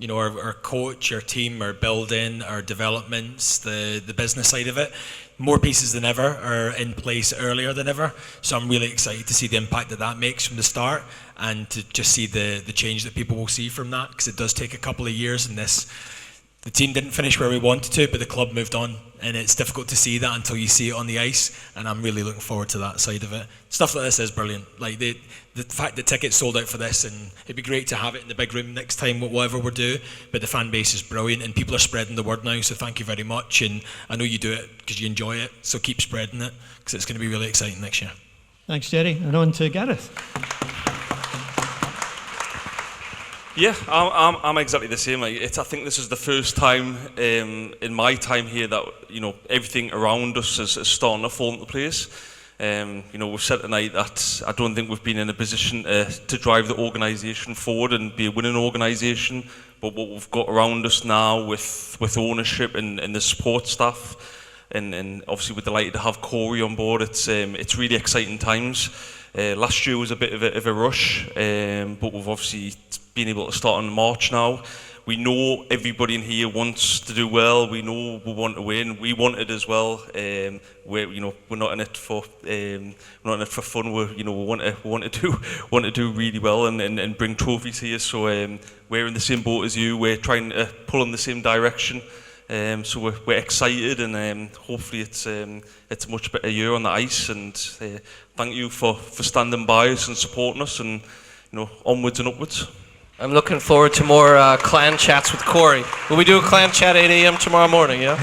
our coach, our team, our building, our developments, the business side of it. More pieces than ever are in place earlier than ever. So I'm really excited to see the impact that makes from the start, and to just see the change that people will see from that, because it does take a couple of years, and the team didn't finish where we wanted to, but the club moved on, and it's difficult to see that until you see it on the ice, and I'm really looking forward to that side of it. Stuff like this is brilliant. Like the fact that tickets sold out for this, and it'd be great to have it in the big room next time, whatever we're doing, but the fan base is brilliant, and people are spreading the word now, so thank you very much, and I know you do it because you enjoy it, so keep spreading it, because it's going to be really exciting next year. Thanks, Jerry. And on to Gareth. Yeah, I'm exactly the same. I think this is the first time in my time here that everything around us is starting to fall into place. We've said tonight that I don't think we've been in a position to drive the organisation forward and be a winning organisation. But what we've got around us now with ownership and the support staff, and obviously we're delighted to have Corey on board. It's really exciting times. Last year was a bit of a rush, but we've obviously been able to start in March now. We know everybody in here wants to do well. We know we want to win. We want it as well. We're not in it for fun. We want to do really well and bring trophies here. So we're in the same boat as you. We're trying to pull in the same direction. So we're excited, and hopefully it's a much better year on the ice. And thank you for standing by us and supporting us, and onwards and upwards. I'm looking forward to more clan chats with Corey. Will we do a clan chat 8 a.m. tomorrow morning, yeah?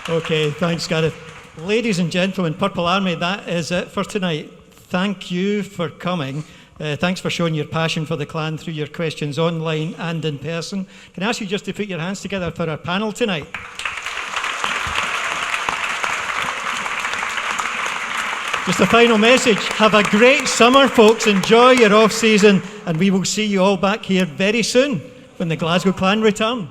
Okay, thanks, Gareth. Ladies and gentlemen, Purple Army, that is it for tonight. Thank you for coming. Thanks for showing your passion for the clan through your questions online and in person. Can I ask you just to put your hands together for our panel tonight? Just a final message. Have a great summer, folks. Enjoy your off-season, and we will see you all back here very soon when the Glasgow Clan return.